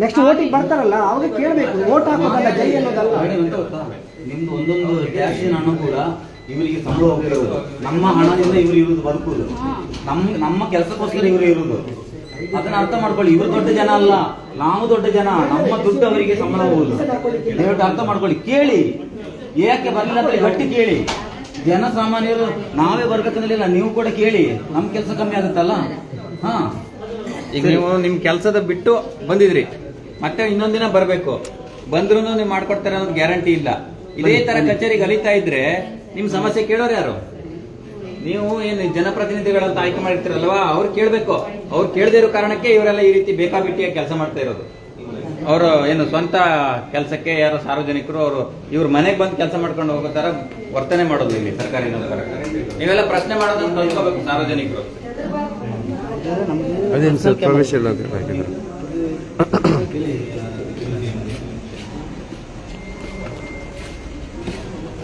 ನೆಕ್ಸ್ಟ್ ಓಟಿಗೆ ಬರ್ತಾರಲ್ಲ ಅವಾಗ ಕೇಳಬೇಕು. ಓಟ್ ಹಾಕೋದಲ್ಲ, ಜೈ ಅನ್ನೋದಲ್ಲ. ನಿಮ್ದು ಒಂದೊಂದು ಟ್ಯಾಕ್ಸಿನ ಹಣ ಕೂಡ ಇವರಿಗೆ ಸಂಬಳ ಹೋಗಿರೋದು, ನಮ್ಮ ಹಣದಿಂದ ಇವರು ಇರುವುದು ಬದುಕುವುದು, ನಮ್ಮ ಕೆಲಸಕ್ಕೋಸ್ಕರ ಇವರು ಇರುವುದು. ಅದನ್ನ ಅರ್ಥ ಮಾಡ್ಕೊಳ್ಳಿ. ಇವರು ದೊಡ್ಡ ಜನ ಅಲ್ಲ, ನಾವು ದೊಡ್ಡ ಜನ. ನಮ್ಮ ದುಡ್ಡು ಅವರಿಗೆ ಸಂಬಳ ಹೋಗುದು. ದಯವಿಟ್ಟು ಅರ್ಥ ಮಾಡ್ಕೊಳ್ಳಿ. ಕೇಳಿ, ಯಾಕೆ ಬರಲಿಲ್ಲ ಅಂತ ಗಟ್ಟಿ ಕೇಳಿ. ಜನಸಾಮಾನ್ಯರು ನಾವೇ ಬರ್ಬೇಕಂದಿಲ್ಲ, ನೀವು ಕೂಡ ಕೇಳಿ. ನಮ್ ಕೆಲಸ ಕಮ್ಮಿ ಆಗುತ್ತಲ್ಲ. ಈಗ ನೀವು ನಿಮ್ ಕೆಲಸದ ಬಿಟ್ಟು ಬಂದಿದ್ರಿ, ಮತ್ತೆ ಇನ್ನೊಂದಿನ ಬರ್ಬೇಕು. ಬಂದ್ರು ನೀವು ಮಾಡ್ಕೊಡ್ತಾರೆ ಅನ್ನೋದು ಗ್ಯಾರಂಟಿ ಇಲ್ಲ. ಇದೇ ತರ ಕಚೇರಿಗೆ ಅಲಿತಾ ಇದ್ರೆ ನಿಮ್ ಸಮಸ್ಯೆ ಕೇಳೋರು ಯಾರು? ನೀವು ಏನು ಜನಪ್ರತಿನಿಧಿಗಳಂತ ಆಯ್ಕೆ ಮಾಡಿರ್ತೀರಲ್ವಾ, ಅವ್ರು ಕೇಳಬೇಕು. ಅವ್ರು ಕೇಳದೇ ಇರೋ ಕಾರಣಕ್ಕೆ ಇವರೆಲ್ಲ ಈ ರೀತಿ ಬೇಕಾಬಿಟ್ಟಿಯಾಗಿ ಕೆಲಸ ಮಾಡ್ತಾ ಇರೋದು. ಅವರು ಏನು ಸ್ವಂತ ಕೆಲಸಕ್ಕೆ ಯಾರೋ ಸಾರ್ವಜನಿಕರು ಅವರು ಇವ್ರ ಮನೆಗೆ ಬಂದು ಕೆಲಸ ಮಾಡ್ಕೊಂಡು ಹೋಗೋ ತರ ವರ್ತನೆ ಮಾಡೋದು ಇಲ್ಲಿ ಸರ್ಕಾರಿ ನೌಕರ. ನೀವೆಲ್ಲ ಪ್ರಶ್ನೆ ಮಾಡೋದನ್ನ ಕಲ್ತ್ಕೋಬೇಕು ಸಾರ್ವಜನಿಕರು. ಅದೇನು ಸರ್ ಪ್ರವೇಶ ಇಲ್ಲ.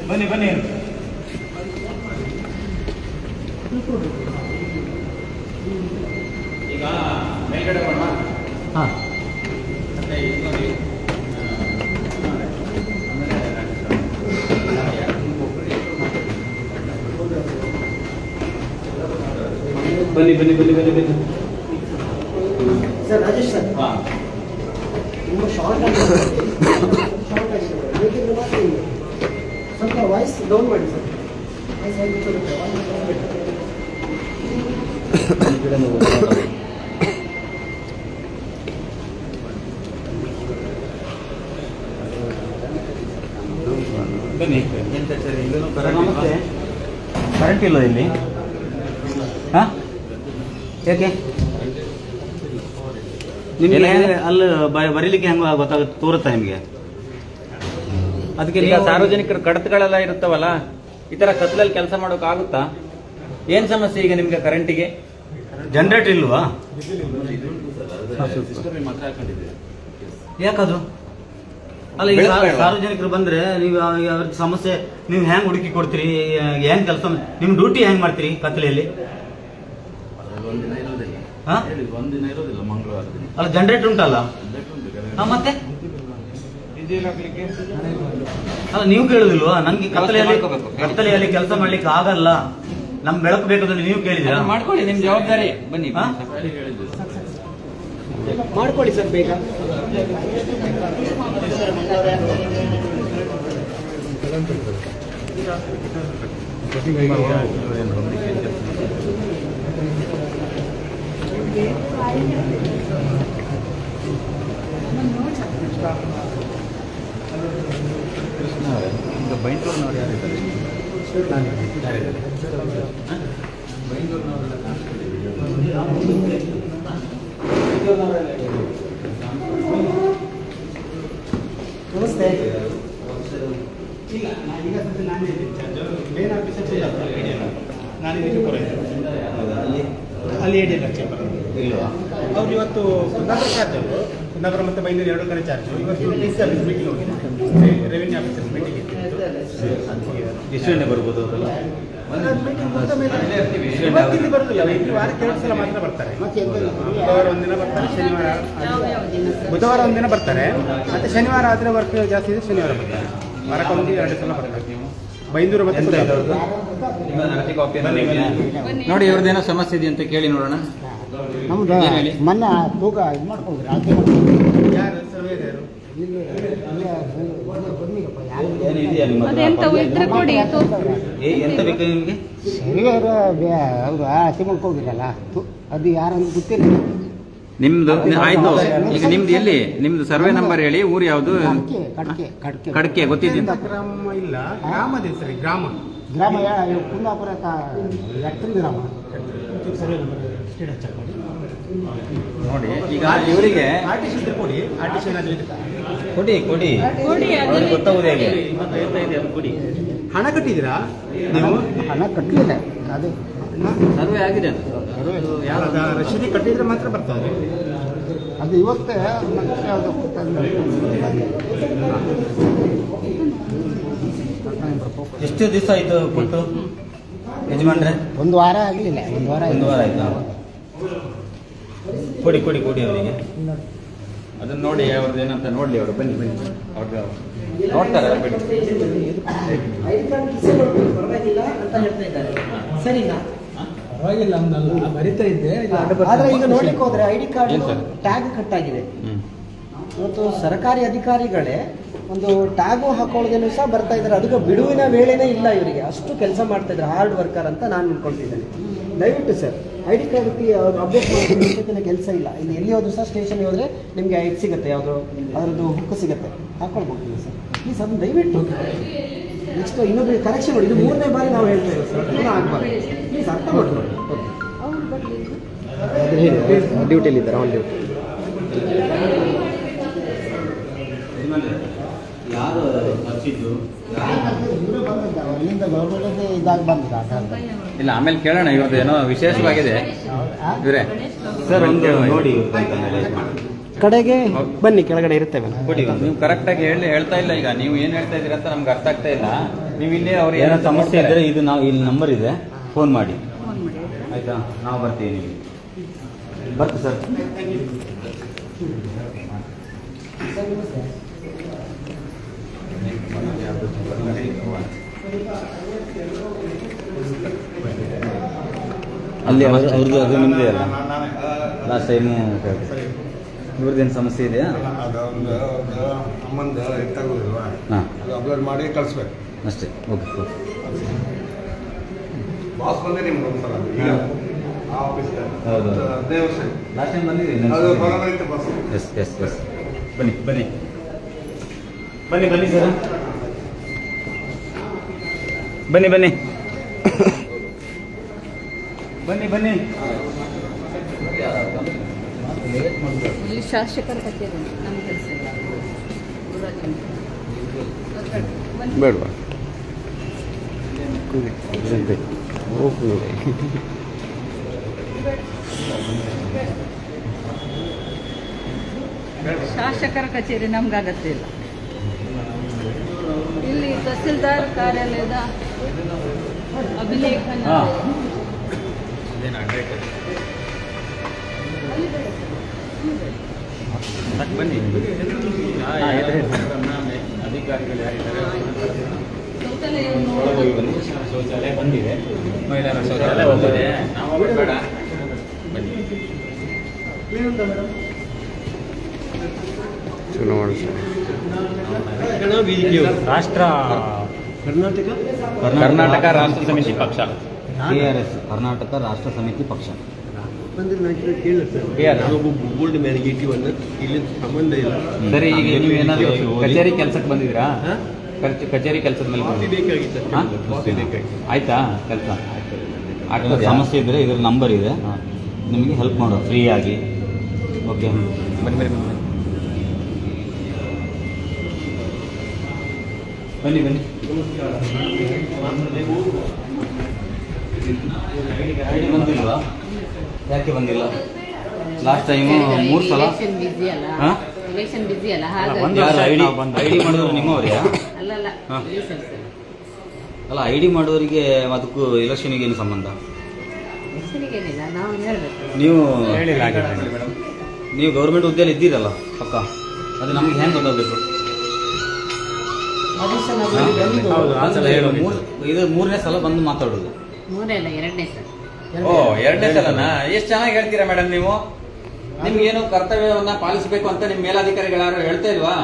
ಬನ್ನಿ ಬನ್ನಿ. ಈಗ ಮೇಲ್ಗಡೆ ಮಾಡೋಣ. ಹಾ ಮತ್ತೆ ಬನ್ನಿ ಬನ್ನಿ ಬನ್ನಿ ಬನ್ನಿ ಬನ್ನಿ. ಸರ್ ರಾಜೇಶ್ ಸರ್ ಹಾಂ ತುಂಬ ಶಾರ್ಟ್ ಆಗಿದೆ ಬೇಕಿದ್ರೆ ಮಾತ್ರ ಹಿಂಗೆ. ಸ್ವಲ್ಪ ವಾಯ್ಸ್ ಡೌನ್ ಮಾಡಿ ಸರ್. ವಾಯ್ಸ್ ಆಗಿರುತ್ತೆ ಬನ್ನಿ. ಎಂತ ಸರ್ ಇಲ್ಲೂ ನಮಸ್ತೆ. ಕರೆಂಟ್ ಇಲ್ಲ ಇಲ್ಲಿ. ಹಾಂ ಯಾಕೆ ನಿಮಗೆ ಅಲ್ಲಿ ಬರೀಲಿಕ್ಕೆ ಹೆಂಗೆ ಗೊತ್ತಾಗುತ್ತೆ ತೋರುತ್ತಾ ನಿಮಗೆ? ಅದಕ್ಕೆ ಈಗ ಸಾರ್ವಜನಿಕರ ಕಡತಗಳೆಲ್ಲ ಇರುತ್ತವಲ್ಲ, ಈ ಥರ ಕತ್ಲಲ್ಲಿ ಕೆಲಸ ಮಾಡೋಕ್ಕಾಗುತ್ತಾ? ಏನು ಸಮಸ್ಯೆ ಈಗ ನಿಮಗೆ ಕರೆಂಟಿಗೆ? ಜನರೇಟರ್ ಇಲ್ವಾ? ಯಾಕದು? ಅಲ್ಲ ಈಗ ಸಾರ್ವಜನಿಕರು ಬಂದ್ರೆ ನೀವು ಅವ್ರಿಗೆ ಸಮಸ್ಯೆ ನೀವು ಹೆಂಗ್ ಹುಡುಕಿ ಕೊಡ್ತೀರಿ? ಹೆಂಗ್ ಕೆಲಸ ನಿಮ್ ಡ್ಯೂಟಿ ಹೆಂಗ್ ಮಾಡ್ತೀರಿ ಕತ್ಲೆಯಲ್ಲಿ? ಒಂದಿನ ಇರೋದಿಲ್ಲ, ಹಾ? ಒಂದಿನ ಇರೋದಿಲ್ಲ ಮಂಗಳವಾರ ದಿನ. ಅಲ್ಲ ಜನರೇಟರ್ ಉಂಟಲ್ಲ? ಮತ್ತೆ ಅಲ್ಲ ನೀವು ಕೇಳುದಿಲ್ವಾ? ನನ್ಗೆ ಕತ್ತಲೆಯಲ್ಲಿ ಕೆಲಸ ಮಾಡ್ಲಿಕ್ಕೆ ಆಗಲ್ಲ, ನಮ್ ಬೆಳಕು ಬೇಕಂದ್ರೆ ನೀವು ಕೇಳಿದಿರಾ? ಮಾಡ್ಕೊಳ್ಳಿ, ನಿಮ್ ಜವಾಬ್ದಾರಿ. ಬನ್ನಿ ಮಾಡ್ಕೊಳ್ಳಿ ಸರ್ ಬೇಗ. ಬೈಂದೂರಿನವ್ರು ಯಾರಿದ್ದಾರೆ? ನಮಸ್ತೆ. ಅಲ್ಲಿ ಏಡಿಯಲ್ಲ ಚೇಂಬರ್ ಇಲ್ವಾ? ಅವ್ರು ಇವತ್ತು ಕುಂದಾಪುರ ಚಾರ್ಜ್ ಅವರು ಕುಂದಾಪುರ ಮತ್ತು ಬೈಂದೂರು ಎರಡು ಕಡೆ ಚಾರ್ಜ್. ಇವತ್ತು ಡಿ ಸಿ ಆಫೀಸ್ ಮೀಟಿಂಗ್ ಹೋಗಿದೆ, ರೆವಿನ್ಯೂ ಆಫೀಸರ್ ಮೀಟಿಂಗ್ ಇತ್ತು. ಎಷ್ಟು ಗಂಟೆ ಬರ್ಬೋದು ಅವರೆಲ್ಲ? ಮೀಟಿಂಗ್ ಬಂದ ಮೇಲೆ ಇವತ್ತಿಲ್ಲಿ ಬರೋದಿಲ್ಲ, ಇಲ್ಲಿ ವಾರಕ್ಕೆ 2 ಸಲ ಮಾತ್ರ ಬರ್ತಾರೆ. ಬುಧವಾರ ಒಂದಿನ ಬರ್ತಾರೆ, ಶನಿವಾರ ಬುಧವಾರ ಒಂದಿನ ಬರ್ತಾರೆ, ಮತ್ತೆ ಶನಿವಾರ ಆದರೆ ವರ್ಕ್ ಜಾಸ್ತಿ ಇದೆ, ಶನಿವಾರ ಬರ್ತಾರೆ. ವಾರಕ್ಕೆ 1-2 ಸಲ ಬರ್ತಾರೆ. ಬೈಂದೂರು ಮತ್ತು ಕುಂದಾಪುರ. ನೋಡಿ, ಇವ್ರದ್ದೇನೋ ಸಮಸ್ಯೆ ಇದೆ ಅಂತ ಕೇಳಿ ನೋಡೋಣ. ನಮ್ದು ಮೊನ್ನೆ ತೂಕ ಇದು ಮಾಡ್ಕೊಂಡ್ರಿ ಯಾರು ಸರ್ವೇರ್ ಯಾರು? ಏನಿದೆಯಾ ನಿಮ್ಮ ಹತ್ರ? ಅದೆಂತವು ಇದ್ರೆ ಕೊಡಿ. ಎಂತ ಬೇಕು ನಿಮಗೆ? ಸರ್ವೇರ್ ಅವರು ಹಸಿ ಮಾಡ್ಕೊಂಡಿರಲ್ಲ, ಅದು ಯಾರಂತ ಗೊತ್ತಿಲ್ಲ. ನಿಮ್ದು ಆಯ್ತು. ಈಗ ನಿಮ್ದು ಎಲ್ಲಿ? ನಿಮ್ದು ಸರ್ವೆ ನಂಬರ್ ಹೇಳಿ, ಊರು ಯಾವುದು? ಕಡ್ಕೆ ಗೊತ್ತಿದ್ದೀನಿ. ಗ್ರಾಮ ಇಲ್ಲ, ಗ್ರಾಮದ ಹೆಸರು ಗ್ರಾಮ. ಗ್ರಾಮ ಕುಂದಾಪುರ ಎತ್ತನ ಗ್ರಾಮ. ನೋಡಿ, ಈಗ ಇವರಿಗೆ ಆರ್ಟಿಸಿ ಇದ್ರೆ ಕೊಡಿ, ಆರ್ಟಿಸಿ ಏನಾದರೂ ಇದೆ ಕೊಡಿ ಕೊಡಿ, ಅವ್ರಿಗೆ ಗೊತ್ತಾಗೋದು ಹೇಗೆ? ಕೊಡಿ. ಹಣ ಕಟ್ಟಿದ್ದೀರಾ ನೀವು? ಹಣ ಕಟ್ಟಲಿಲ್ಲ, ಅದು ಸರ್ವೆ ಆಗಿದೆ ಅಂತ. ಯಾವ್ದು ರಶೀದಿ ಕಟ್ಟಿದ್ರೆ ಮಾತ್ರ ಬರ್ತದೆ. ಅದು ಇವತ್ತೇ ಎಷ್ಟು ದಿವಸ ಆಯ್ತು ಕೊಟ್ಟು ಯಜಮಾನ್ರೆ? 1 ವಾರ ಆಗಲಿಲ್ಲ, 1 ವಾರ 1 ವಾರ ಆಯ್ತಾ? ಕೊಡಿ ಕೊಡಿ ಕೊಡಿ ಅವರಿಗೆ. ಅದನ್ನ ನೋಡಿ, ಅವ್ರದ್ದು ಏನಂತ ನೋಡ್ಲಿ ಅವರು. ಬನ್ನಿ ಬನ್ನಿ, ಅವ್ರಿಗೆ ನೋಡ್ತಾರೆ. ಪರವಾಗಿಲ್ಲ ಅಂತ ಹೇಳ್ತಾ ಇದ್ದಾರೆ. ಸರಿನಾ? ಪರವಾಗಿಲ್ಲ ಅನ್ನಲ್ಲ, ಬರಿತಾ ಇದ್ದೆ. ಆದ್ರೆ ಈಗ ನೋಡ್ಲಿಕ್ಕೆ ಹೋದ್ರೆ ಐಡಿ ಕಾರ್ಡ್ ಟ್ಯಾಗ್ ಕಟ್ ಆಗಿದೆ. ಇವತ್ತು ಸರ್ಕಾರಿ ಅಧಿಕಾರಿಗಳೇ ಒಂದು ಟ್ಯಾಗು ಹಾಕೊಳ್ಳೋದೇನು ಸಹ ಬರ್ತಾ ಇದ್ದಾರೆ. ಅದಕ್ಕೆ ಬಿಡುವಿನ ವೇಳೆನೇ ಇಲ್ಲ ಇವರಿಗೆ, ಅಷ್ಟು ಕೆಲಸ ಮಾಡ್ತಾ ಇದ್ದಾರೆ. ಹಾರ್ಡ್ ವರ್ಕರ್ ಅಂತ ನಾನು ಅನ್ಕೊಳ್ತಿದ್ದೇನೆ. ದಯವಿಟ್ಟು ಸರ್ ಐಡಿ ಕಾರ್ಡ್ ಅಪ್ಡೇಟ್ ಮಾಡೋದಕ್ಕೆ ಕೆಲಸ ಇಲ್ಲ. ಇಲ್ಲಿ ಎಲ್ಲಿ ಹೋದ್ರು ಸಹ ಸ್ಟೇಷನ್ ಹೋದ್ರೆ ನಿಮಗೆ ಇದು ಸಿಗುತ್ತೆ, ಯಾವುದು ಅದರದ್ದು ಹುಕ್ಕು ಸಿಗುತ್ತೆ, ಹಾಕೊಳ್ಬೋದು ಸರ್. ಪ್ಲೀಸ್ ಅದನ್ನು ದಯವಿಟ್ಟು ನೆಕ್ಸ್ಟ್ ಇನ್ನೊಂದು ಕರೆಕ್ಷನ್ ಮಾಡಿ. ಇದು 3ನೇ ಬಾರಿ ನಾವು ಹೇಳ್ತಾ ಇದ್ದೀವಿ ಸರ್, ಪುನಃ ಆಗಬಾರ್ದು. ಪ್ಲೀಸ್ ಅರ್ಥ ಮಾಡ್ಕೊಳ್ಳಿ. ಡ್ಯೂಟಿಲಿದ್ದಾರೆ, ಆನ್ ಡ್ಯೂಟಿ. ಯಾರು ಹಚ್ಚಿದ್ದು? ಅಲ್ಲಿಂದ ಗೌರ್ಮೆಂಟ್ ಇದಾಗ ಬಂದ. ಇಲ್ಲ, ಆಮೇಲೆ ಕೇಳೋಣ. ಇವ್ರದ್ದು ಏನೋ ವಿಶೇಷವಾಗಿದೆ ಇವರೇ. ಸರ್ ಒಂದು ನೋಡಿ ಕಡೆಗೆ ಬನ್ನಿ, ಕೆಳಗಡೆ ಇರ್ತೇವೆ. ಕೊಡಿ. ನೀವು ಕರೆಕ್ಟಾಗಿ ಹೇಳ್ತಾ ಇಲ್ಲ. ಈಗ ನೀವು ಏನು ಹೇಳ್ತಾ ಇದ್ದೀರಾ ಅಂತ ನಮ್ಗೆ ಅರ್ಥ ಆಗ್ತಾ ಇಲ್ಲ. ನೀವು ಇಲ್ಲೇ ಅವ್ರು ಏನೋ ಸಮಸ್ಯೆ ಇದ್ದರೆ ಇದು ನಾವು ಇಲ್ಲಿ ನಂಬರ್ ಇದೆ, ಫೋನ್ ಮಾಡಿ ಆಯ್ತಾ? ನಾವು ಬರ್ತೀವಿ. ನಿಮಗೆ ಬರ್ತೀವಿ ಸರ್. ಅಲ್ಲಿ ಅವ್ರದ್ದು ಅದು ನಿಮ್ಮದೇ ಅಲ್ಲ ಲಾಸ್ಟ್ ಟೈಮು ಇವ್ರದ್ದೇನು ಸಮಸ್ಯೆ ಇದೆಯಾ? ಅದೊಂದು ಅಮ್ಮಂದು ತಗೋದಿಲ್ವಾ, ಹಾಂ ಅದು ಅಪ್ಲೋಡ್ ಮಾಡಿ ಕಳಿಸ್ಬೇಕು ಅಷ್ಟೇ. Okay okay. ಬಾಸ್ ಬಂದರೆ ನಿಮ್ಗೆ ಒಂದ್ಸಲ ಈಗ ಆ ಆಫೀಸ್ಗೆ ಹೌದು 15 ವರ್ಷ ಲಾಸ್ಟ್ ಟೈಮ್ ಬಂದಿದ್ದೀವಿ. ಅದು ಬರೋಬರಿ ಬಾಸ್. Yes yes yes. ಬನ್ನಿ ಬನ್ನಿ ಬನ್ನಿ ಬನ್ನಿ ಸರ್, ಬನ್ನಿ ಬನ್ನಿ ಬನ್ನಿ ಬನ್ನಿ. ಇಲ್ಲಿ ಶಾಸಕರ ಕಚೇರಿ ನಮ್ಮ ಕೆಲಸ ಇಲ್ಲ. ಬೇಡವಾ ಶಾಸಕರ ಕಚೇರಿ ನಮ್ಗೆ ಅಗತ್ಯ ಇಲ್ಲ. ಇಲ್ಲಿ ತಹಸೀಲ್ದಾರ್ ಕಾರ್ಯಾಲಯದ ಅಭಿಲೇಖನ ಬನ್ನಿ. ಅಧಿಕಾರಿಗಳು ಯಾರಿದ್ದಾರೆ ಶೌಚಾಲಯ ಬಂದಿದೆ, ಮಹಿಳಾ ಶೌಚಾಲಯ ಬಂದಿದೆ. ನಾವು ಬೇಡ ಬನ್ನಿ. ರಾಷ್ಟ್ರ ಕರ್ನಾಟಕ ರಾಷ್ಟ್ರ ಸಮಿತಿ ಪಕ್ಷ, KRS ಕರ್ನಾಟಕ ರಾಷ್ಟ್ರ ಸಮಿತಿ ಪಕ್ಷ. ಬೋಲ್ಡ್ ಮೇಲೆ ಇಲ್ಲಿ ಸಂಬಂಧ ಇಲ್ಲ. ಸರಿ, ಈಗ ನೀವು ಏನಾದರೂ ಕಚೇರಿ ಕೆಲಸಕ್ಕೆ ಬಂದಿದ್ದೀರಾ? ಕಚೇರಿ ಕೆಲಸದ ಮೇಲೆ ಆಯ್ತಾ ಕೆಲಸ? ಸಮಸ್ಯೆ ಇದ್ದರೆ ಇದ್ರ ನಂಬರ್ ಇದೆ, ನಿಮಗೆ ಹೆಲ್ಪ್ ಮಾಡೋ ಫ್ರೀಯಾಗಿ. ಓಕೆ ಬನ್ನಿ ಬನ್ನಿ ಬನ್ನಿ ಬನ್ನಿ. ಬಂದಿಲ್ವಾ? ಯಾಕೆ ಬಂದಿಲ್ಲ? ಲಾಸ್ಟ್ ಟೈಮು 3 ಸಲ. ಹಾಂ ಎಲೆಕ್ಷನ್ ಬಿಸಿ ಅಲ್ಲ, ಐಡಿ ಮಾಡಿದವರು ನಿಮ್ಮವರೇ? ಅಲ್ಲಲ್ಲ ಅಲ್ಲ, ಐಡಿ ಮಾಡೋರಿಗೆ ಅದಕ್ಕೂ ಎಲೆಕ್ಷನಿಗೆ ಏನು ಸಂಬಂಧ? ಏನಿಲ್ಲ, ನಾವು ಹೇಳ್ಬೇಕು. ನೀವು ಗೌರ್ಮೆಂಟ್ ಹುದ್ದೆಯಲ್ಲಿ ಇದ್ದೀರಲ್ಲ ಪಕ್ಕ, ಅದು ನಮ್ಗೆ ಹೆಂಗೆ ಗೊತ್ತಾಗಬೇಕು? ಇದು 3ನೇ ಸಲ ಬಂದು ಮಾತಾಡೋದು. 3 ಅಲ್ಲ 2ನೇ ಸಲ. ಓ, 2ನೇ ಸಲನಾ? ಎಷ್ಟು ಚೆನ್ನಾಗಿ ಹೇಳ್ತೀರಾ ಮೇಡಮ್ ನೀವು. ನಿಮ್ಗೇನು ಕರ್ತವ್ಯವನ್ನ ಪಾಲಿಸಬೇಕು ಅಂತ ನಿಮ್ಮ ಮೇಲಾಧಿಕಾರಿಗಳು ಯಾರು ಹೇಳ್ತಾ ಇಲ್ವಾ?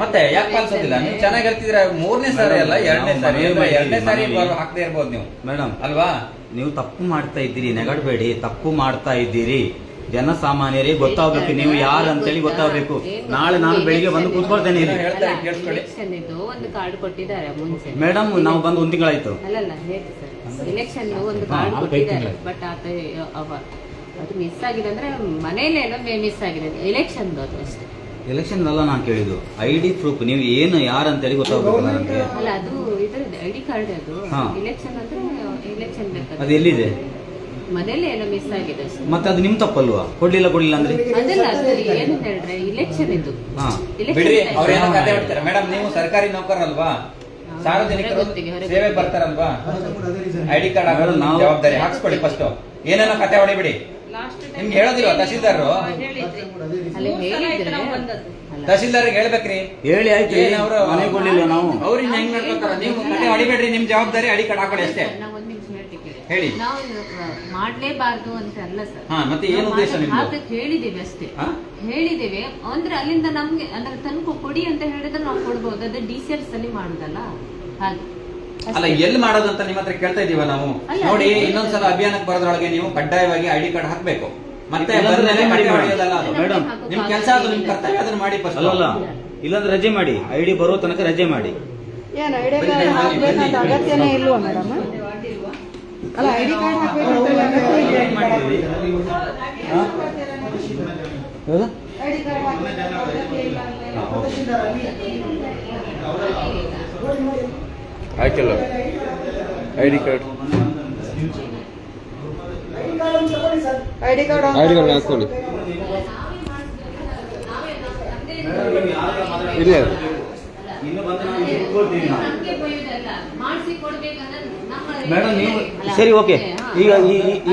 ಮತ್ತೆ ಯಾಕೆ ಪಾಲಿಸೋದಿಲ್ಲ? ನೀವು ಚೆನ್ನಾಗಿ ಹೇಳ್ತಿದ್ದೀರಾ. 3ನೇ ಸಾರಿ ಅಲ್ಲ 2ನೇ ಸಾರಿ. 2ನೇ ಸಾರಿ ಹಾಕ್ತಾ ಇರ್ಬೋದು ನೀವು ಮೇಡಮ್ ಅಲ್ವಾ? ನೀವು ತಪ್ಪು ಮಾಡ್ತಾ ಇದ್ದೀರಿ, ನೆಗಡಬೇಡಿ. ತಪ್ಪು ಮಾಡ್ತಾ ಇದ್ದೀರಿ. ಜನಸಾಮಾನ್ಯರಿಗೆ ಗೊತ್ತಾಗಬೇಕು ನೀವು ಯಾರು ಅಂತೇಳಿ ಗೊತ್ತಾಗಬೇಕು. ನಾಳೆ ನಾನು ಬೆಳಿಗ್ಗೆ ಬಂದು ಕೂತ್ಕೊಳ್ತೇನೆ ಇಲ್ಲಿ. ಒಂದು ಕಾರ್ಡ್ ಕೊಟ್ಟಿದ್ದಾರೆ ಮುಂಚೆ. ಮೇಡಮ್, ನಾವು ಬಂದು 1 ತಿಂಗಳಾಯ್ತು. ಅಲ್ಲಲ್ಲ, ಎಲೆಕ್ಷನ್ ಒಂದು ಕಾರ್ಡ್ ಕೊಟ್ಟಿದ್ದಾರೆ. ಬಟ್ ಅದು ಮಿಸ್ ಆಗಿದೆ ಅಂದ್ರೆ ಮನೇಲೆಲ್ಲ ಮಿಸ್ ಆಗಿದೆ. ಎಲೆಕ್ಷನ್ ಅದು ಅಷ್ಟೇ. ಎಲೆಕ್ಷನ್ ಅಲ್ಲ ನಾನು ಕೇಳಿದ್ದು, ಐಡಿ ಪ್ರೂಫ್. ನೀವು ಏನು ಯಾರು ಅಂತೇಳಿ ಗೊತ್ತಾಗಬೇಕು ನನಗೆ. ಅಲ್ಲ, ಅದು ಇದ್ರದ್ದು ಐಡಿ ಕಾರ್ಡ್. ಅದು ಎಲೆಕ್ಷನ್ ಅಂದ್ರೆ ಎಲೆಕ್ಷನ್ ಬೇಕಾದ್ರೆ ಅದು ಎಲ್ಲಿದೆ? ಮನೇಲೆ ಏನೋ ಮಿಸ್ ಆಗಿದೆ ಅಷ್ಟೇ. ಮತ್ತೆ ಅದು ನಿಮ್ ತಪ್ಪಲ್ವಾ? ಕೊಡ್ಲಿಲ್ಲ ಅಂದ್ರೆ ಅದಲ್ಲ, ಏನು ಹೇಳಿದ್ರೆ ಇಲೆಕ್ಷನ್ ಇದು. ಬಿಡ್ರಿ, ಅವ್ರೇನೋ ಕತೆ ಹೇಳ್ತಾರೆ. ಮೇಡಮ್, ನೀವು ಸರ್ಕಾರಿ ನೌಕರಲ್ವಾ? ಸಾರ್ವಜನಿಕರು ಸೇವೆ ಬರ್ತಾರಲ್ವಾ? ಐಡಿ ಕಾರ್ಡ್ ಹಾಕೋದು ನಾವು ಜವಾಬ್ದಾರಿ. ಹಾಕ್ಸ್ಕೊಳ್ಳಿ ಫಸ್ಟ್. ಏನೇನೋ ಕತೆ ಹೊಡಿಬಿಡಿ. ನಿಮ್ಗೆ ಹೇಳೋದಿಲ್ವಾ ತಹಸೀಲ್ದಾರರು? ತಹಸೀಲ್ದಾರ್ಗೆ ಹೇಳ್ಬೇಕ್ರಿ. ಹೇಳಿ ಆಯ್ತು, ಮನೆ ಕೊಡ್ಲಿಲ್ಲ ನಾವು. ಅವ್ರಿಗೆ ಹೆಂಗ್ ಮಾಡ್ಕೊತಾರ? ನೀವು ಕತೆ ಹೊಡಿಬೇಡ್ರಿ. ನಿಮ್ ಜವಾಬ್ದಾರಿ ಐಡಿ ಕಾರ್ಡ್ ಹಾಕೊಳ್ಳಿ ಅಷ್ಟೇ. ಹೇಳಿ. ನಾವು ಮಾಡ್ಲೇಬಾರ್ದು ಅಂತ ಅಲ್ಲ ಸರ್. ಮತ್ತೆ ಏನು ಉದ್ದೇಶ ನಿಮ್ದು? ಹೇಳಿದ್ದೇವೆ ಅಷ್ಟೇ, ಹೇಳಿದ್ದೇವೆ. ಅಂದ್ರೆ ಅಲ್ಲಿಂದ ನಮ್ಗೆ ಅಂದ್ರೆ ತನಕ ಕೊಡಿ ಅಂತ ಹೇಳಿದ್ರೆ ನಾವು ಕೊಡ್ಬೋದು. ಅದೇ DCLs ಅಲ್ಲಿ ಮಾಡುದಲ್ಲ ಹಾಗೆ. ಅಲ್ಲ, ಎಲ್ಲಿ ಮಾಡೋದಂತ ನಿಮ್ಮ ಹತ್ರ ಕೇಳ್ತಾ ಇದೀವ ನಾವು. ನೋಡಿ, ಇನ್ನೊಂದ್ಸಲ ಅಭಿಯಾನಕ್ಕೆ ಬರೋದ್ರೊಳಗೆ ನೀವು ಕಡ್ಡಾಯವಾಗಿ ಐಡಿ ಕಾರ್ಡ್ ಹಾಕ್ಬೇಕು. ಮತ್ತೆ ಹೊಡೆಯೋದಲ್ಲ ಅದು. ಮೇಡಮ್, ನಿಮ್ ಕೆಲಸ ಅದು, ನಿಮ್ ಕರ್ತವ್ಯ ಅದನ್ನ ಮಾಡಿ ಫಸ್ಟ್. ಅಲ್ಲ, ಇಲ್ಲಾಂದ್ರೆ ರಜೆ ಮಾಡಿ. ಐಡಿ ಬರೋ ತನಕ ರಜೆ ಮಾಡಿ. ಏನು ಐಡಿ ಕಾರ್ಡ್ ಹಾಕ್ಬೇಕಂತ ಅಗತ್ಯನೇ ಇಲ್ವಾ ಮೇಡಮ್? ಅಲ್ಲ, ಐಡಿ ಕಾರ್ಡ್ ಹಾಕ್ಬೇಕಂತ ಆಯ್ತಲ್ಲ ಐಡಿ ಕಾರ್ಡ್ ಹಾಕೊಳ್ಳಿ. ಇಲ್ಲ ಮೇಡಮ್, ನೀವು ಸರಿ ಓಕೆ. ಈಗ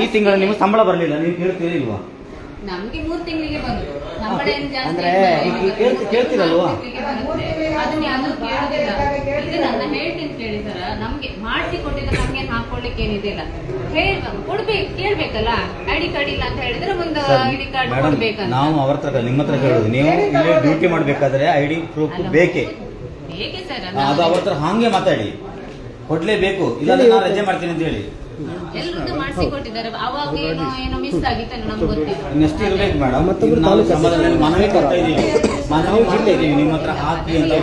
ಈ ತಿಂಗಳು ನಿಮ್ಗೆ ಸಂಬಳ ಬರಲಿಲ್ಲ, ನೀವು ಕೇಳ್ತೀರಿ ಇಲ್ವಾ? ನಮ್ಗೆ 3 ತಿಂಗಳಿಗೆ ಬಂತು ಸಂಬಳ. ಏನು ಜಾಸ್ತಿ ಅಂದ್ರೆ ಕೇಳ್ತೀರಲ್ವಾ? ಅದು ಅದನ್ನ ಯಾವ್ದು ಕೇಳೋದಿಲ್ಲ. ಇದು ನನ್ನ ಹೇಳ್ತೀನಿ ಕೇಳಿ ಸರ್, ನಮ್ಗೆ ಮಾಡಿಸಿ ಕೊಟ್ಟಿದ್ರೆ ನಮ್ಗೆ ಹಾಕೊಳ್ಳಿಕ್ಕೆ ಏನಿದಿಲ್ಲ. ಕೊಡ್ಬೇಕು, ಕೇಳ್ಬೇಕಲ್ಲ. ಐಡಿ ಕಾರ್ಡ್ ಇಲ್ಲ ಅಂತ ಹೇಳಿದ್ರೆ ಮುಂದೆ ಐಡಿ ಕಾರ್ಡ್ ಕೊಡ್ಬೇಕಂತ. ನಾವು ಅವ್ರ ಹತ್ರ ನಿಮ್ಮ ಹತ್ರ ಕೇಳೋದು, ನೀವು ಇಲ್ಲಿ ಡ್ಯೂಟಿ ಮಾಡ್ಬೇಕಾದ್ರೆ ಐಡಿ ಪ್ರೂಫ್ ಬೇಕೇ ಸರ್. ಅದು ಅವ್ರ ಹತ್ರ ಹಾಗೆ ಮಾತಾಡಿ, ಕೊಡ್ಲೇಬೇಕು, ಇಲ್ಲ ನಾನು ರಜೆ ಮಾಡ್ತೀನಿ ಅಂತ ಹೇಳಿ. ಎಲ್ರದ್ದು ಮಾಡಿಸಿ ಕೊಟ್ಟಿದ್ದಾರೆ. ಅವಾಗ ಏನೋ ಮಿಸ್ ಆಗಿತ್ತು ನಮ್ಗೆ ಗೊತ್ತಿಲ್ಲ. ಇನ್ನೆಷ್ಟು ಇರ್ಬೇಕು ಮೇಡಮ್, ಮನವಿ ಕೊಡ್ತಾ ಇದೀವಿ, ಮನವಿ ಮಾಡ್ತಾ ಇದೀವಿ ನಿಮ್ಮ ಹತ್ರ ಹಾಕಿ ಅಂತ.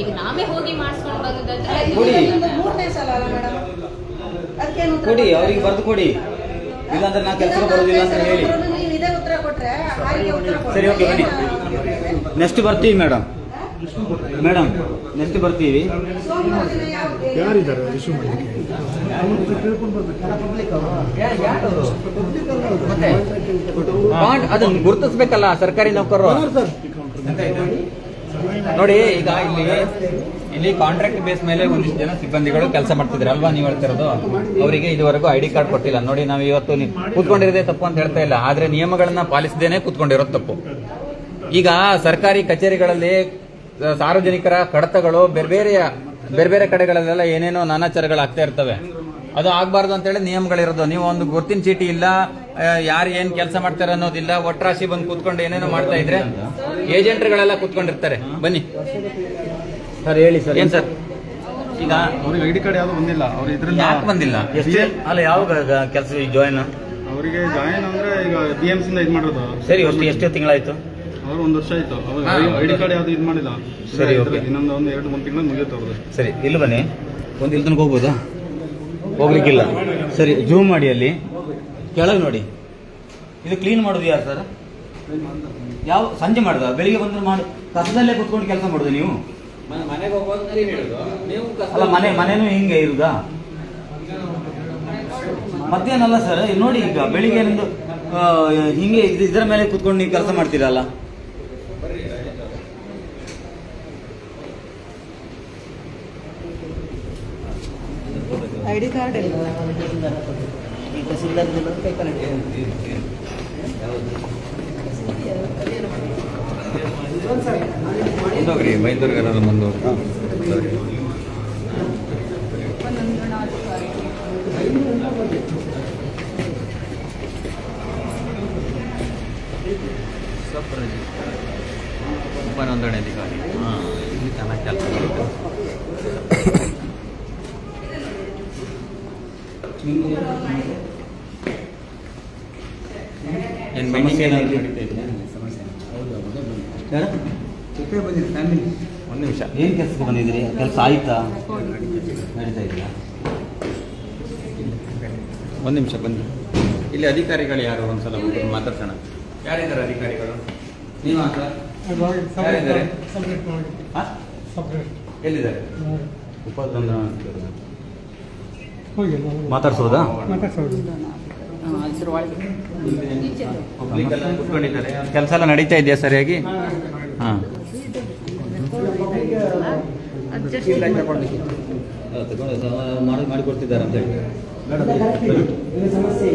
ಈಗ ನಾವೇ ಹೋಗಿ ಮಾಡಿಸ್ಕೊಂಡು ಬರೋದಾದ್ರೆ ಕೊಡಿ ಮೂರನೇ ಸಲ ಅಲ್ಲ ಮೇಡಮ್, ಅದಕ್ಕೇನು ಕೊಡಿ, ಅವ್ರಿಗೆ ಬರ್ದು ಕೊಡಿ, ಇಲ್ಲಾಂದ್ರೆ ನಾ ಕೆಲಸ ಬರೋದಿಲ್ಲ ಅಂತ ಹೇಳಿ. ನೀವು ಇದೇ ಉತ್ತರ ಕೊಟ್ರೆ ಹಾಗೆ ಉತ್ತರ ಕೊಡಿ. ಸರಿ, ಓಕೆ, ಬನ್ನಿ, ನೆಕ್ಸ್ಟ್ ಬರ್ತೀವಿ ಮೇಡಮ್. ನೆಕ್ಸ್ಟ್ ಬರ್ತೀವಿ. ಯಾರಿದ್ದಾರೆ ಇಶ್ಯೂ ಮಾಡಲಿಕ್ಕೆ? ಅದನ್ನ ಗುರುತಿಸ್ಬೇಕಲ್ಲ ಸರ್ಕಾರಿ ನೌಕರರು. ನೋಡಿ, ಈಗ ಇಲ್ಲಿ ಕಾಂಟ್ರಾಕ್ಟ್ ಬೇಸ್ ಮೇಲೆ ಒಂದಿಷ್ಟು ಜನ ಸಿಬ್ಬಂದಿಗಳು ಕೆಲಸ ಮಾಡ್ತಿದ್ರು ಅಲ್ವಾ, ನೀವು ಹೇಳ್ತಿರೋದು. ಅವರಿಗೆ ಇದುವರೆಗೂ ಐಡಿ ಕಾರ್ಡ್ ಕೊಟ್ಟಿಲ್ಲ. ನೋಡಿ, ನಾವು ಇವತ್ತು ಕೂತ್ಕೊಂಡಿರೋದೇ ತಪ್ಪು ಅಂತ ಹೇಳ್ತಾ ಇಲ್ಲ, ಆದ್ರೆ ನಿಯಮಗಳನ್ನ ಪಾಲಿಸದೇನೆ ಕೂತ್ಕೊಂಡಿರೋದು ತಪ್ಪು. ಈಗ ಸರ್ಕಾರಿ ಕಚೇರಿಗಳಲ್ಲಿ ಸಾರ್ವಜನಿಕರ ಕಡತಗಳು ಬೇರೆ ಬೇರೆ ಕಡೆಗಳಲ್ಲೆಲ್ಲ ಏನೇನೋ ನಾನಾಚಾರಗಳು ಆಗ್ತಾ ಇರ್ತವೆ. ಅದು ಆಗ್ಬಾರ್ದು ಅಂತೇಳಿ ನಿಯಮಗಳಿರೋದು. ನೀವು ಒಂದು ಗುರ್ತಿನ ಚೀಟಿ ಇಲ್ಲ, ಯಾರು ಏನ್ ಕೆಲಸ ಮಾಡ್ತಾರೆ ಅನ್ನೋದಿಲ್ಲ, ಒಟ್ರಾಶಿ ಬಂದು ಕೂತ್ಕೊಂಡು ಏನೇನೋ ಮಾಡ್ತಾ ಇದ್ರೆ ಏಜೆಂಟ್ಗಳೆಲ್ಲ ಕೂತ್ಕೊಂಡಿರ್ತಾರೆ. ಬನ್ನಿ ಸರ್, ಹೇಳಿ ಸರ್. ಏನ್ ಸರ್, ಈಗ ಅವ್ರಿಗೆ ಐಡಿ ಕಾರ್ಡ್ ಯಾವುದು ಬಂದಿಲ್ಲ. ಅವ್ರು ಇದ್ರಿಂದ ಯಾಕೆ ಬಂದಿಲ್ಲ? ಅಲ್ಲ, ಯಾವ ಕೆಲಸ ಜಾಯಿನ್? ಅವರಿಗೆ ಜಾಯಿನ್ ಅಂದ್ರೆ ಈಗ BMC ಇಂದ ಇದು ಮಾಡೋದು. ಸರಿ, ಎಷ್ಟು ತಿಂಗಳಾಯ್ತು? ಅವ್ರು 1 ವರ್ಷ ಆಯ್ತು. ಐಡಿ ಕಾರ್ಡ್ ಯಾವ್ದು ಇದು ಮಾಡಿಲ್ಲ. ಸರಿ, ಓಕೆ. ಇನ್ನೊಂದು 2-3 ತಿಂಗಳು ಮುಗಿಯುತ್ತೆ ಅವ್ರದ್ದು. ಸರಿ, ಇಲ್ಲಿ ಬನ್ನಿ. ಒಂದು ಇಲ್ಲಿ ತನಕ ಹೋಗ್ಬೋದಾ? ಹೋಗ್ಲಿಕ್ಕಿಲ್ಲ. ಸರಿ, ಜೂಮ್ ಮಾಡಿ, ಅಲ್ಲಿ ಕೆಳಗೆ ನೋಡಿ. ಇದು ಕ್ಲೀನ್ ಮಾಡೋದು ಯಾರು ಸರ್? ಯಾವ ಸಂಜೆ ಮಾಡ್ದ? ಬೆಳಿಗ್ಗೆ ಬಂದ್ರೆ ಮಾಡಿ ಕಸದಲ್ಲೇ ಕುತ್ಕೊಂಡು ಕೆಲಸ ಮಾಡೋದು ನೀವು? ಮನೆಗೆ ಹೋಗೋದು ನೀವು ಅಲ್ಲ, ಮನೇನು ಹಿಂಗೆ ಇರುದಾ? ಮತ್ತೇನಲ್ಲ ಸರ್, ನೋಡಿ, ಈಗ ಬೆಳಿಗ್ಗೆ ನಿಮ್ದು ಹಿಂಗೆ ಇದರ ಮೇಲೆ ಕುತ್ಕೊಂಡು ನೀವು ಕೆಲಸ ಮಾಡ್ತೀರಲ್ಲ. ಐಡಿ ಕಾರ್ಡ್ ಇಲ್ಲ. ಮುಂದೋಗ್ರಿ, ಮೈದೂರ್ಗೆಲ್ಲ ಮುಂದೋಗ್ರಿ. ಉಪನೋಂದಣಿ ಅಧಿಕಾರಿ. ಇಲ್ಲಿ ಚೆನ್ನಾಗಿ ಕೆಲಸ ಮಾಡ್ತಾರೆ. ಏನು ಸಮಸ್ಯೆ ಏನಾದ್ರು ಒಂದು ನಿಮಿಷ. ಏನು ಕೆಲಸಕ್ಕೆ ಬಂದಿದ್ದೀರಿ? ಕೆಲಸ ಆಯ್ತಾ? ನಡೀತಾ ಇದೆಯಾ? ಒಂದು ನಿಮಿಷ ಬನ್ನಿ. ಇಲ್ಲಿ ಅಧಿಕಾರಿಗಳು ಯಾರು ಒಂದ್ಸಲ ಮಾತಾಡ್ಸೋಣ. ಯಾರಿದ್ದಾರೆ ಅಧಿಕಾರಿಗಳು? ನೀವಾ ಸರ್? ಯಾರಿದ್ದಾರೆ? ಎಲ್ಲಿದ್ದಾರೆ? ಮಾತಾಡ್ಸೋದಾ? ಕುತ್ಕೊಂಡಿದ್ದಾರೆ. ಕೆಲಸ ಎಲ್ಲ ನಡೀತಾ ಇದೆಯಾ ಸರಿಯಾಗಿ? ಹಾಂ, ಮಾಡಿಕೊಡ್ತಿದ್ದಾರೆ ಅಂತ ಹೇಳಿ.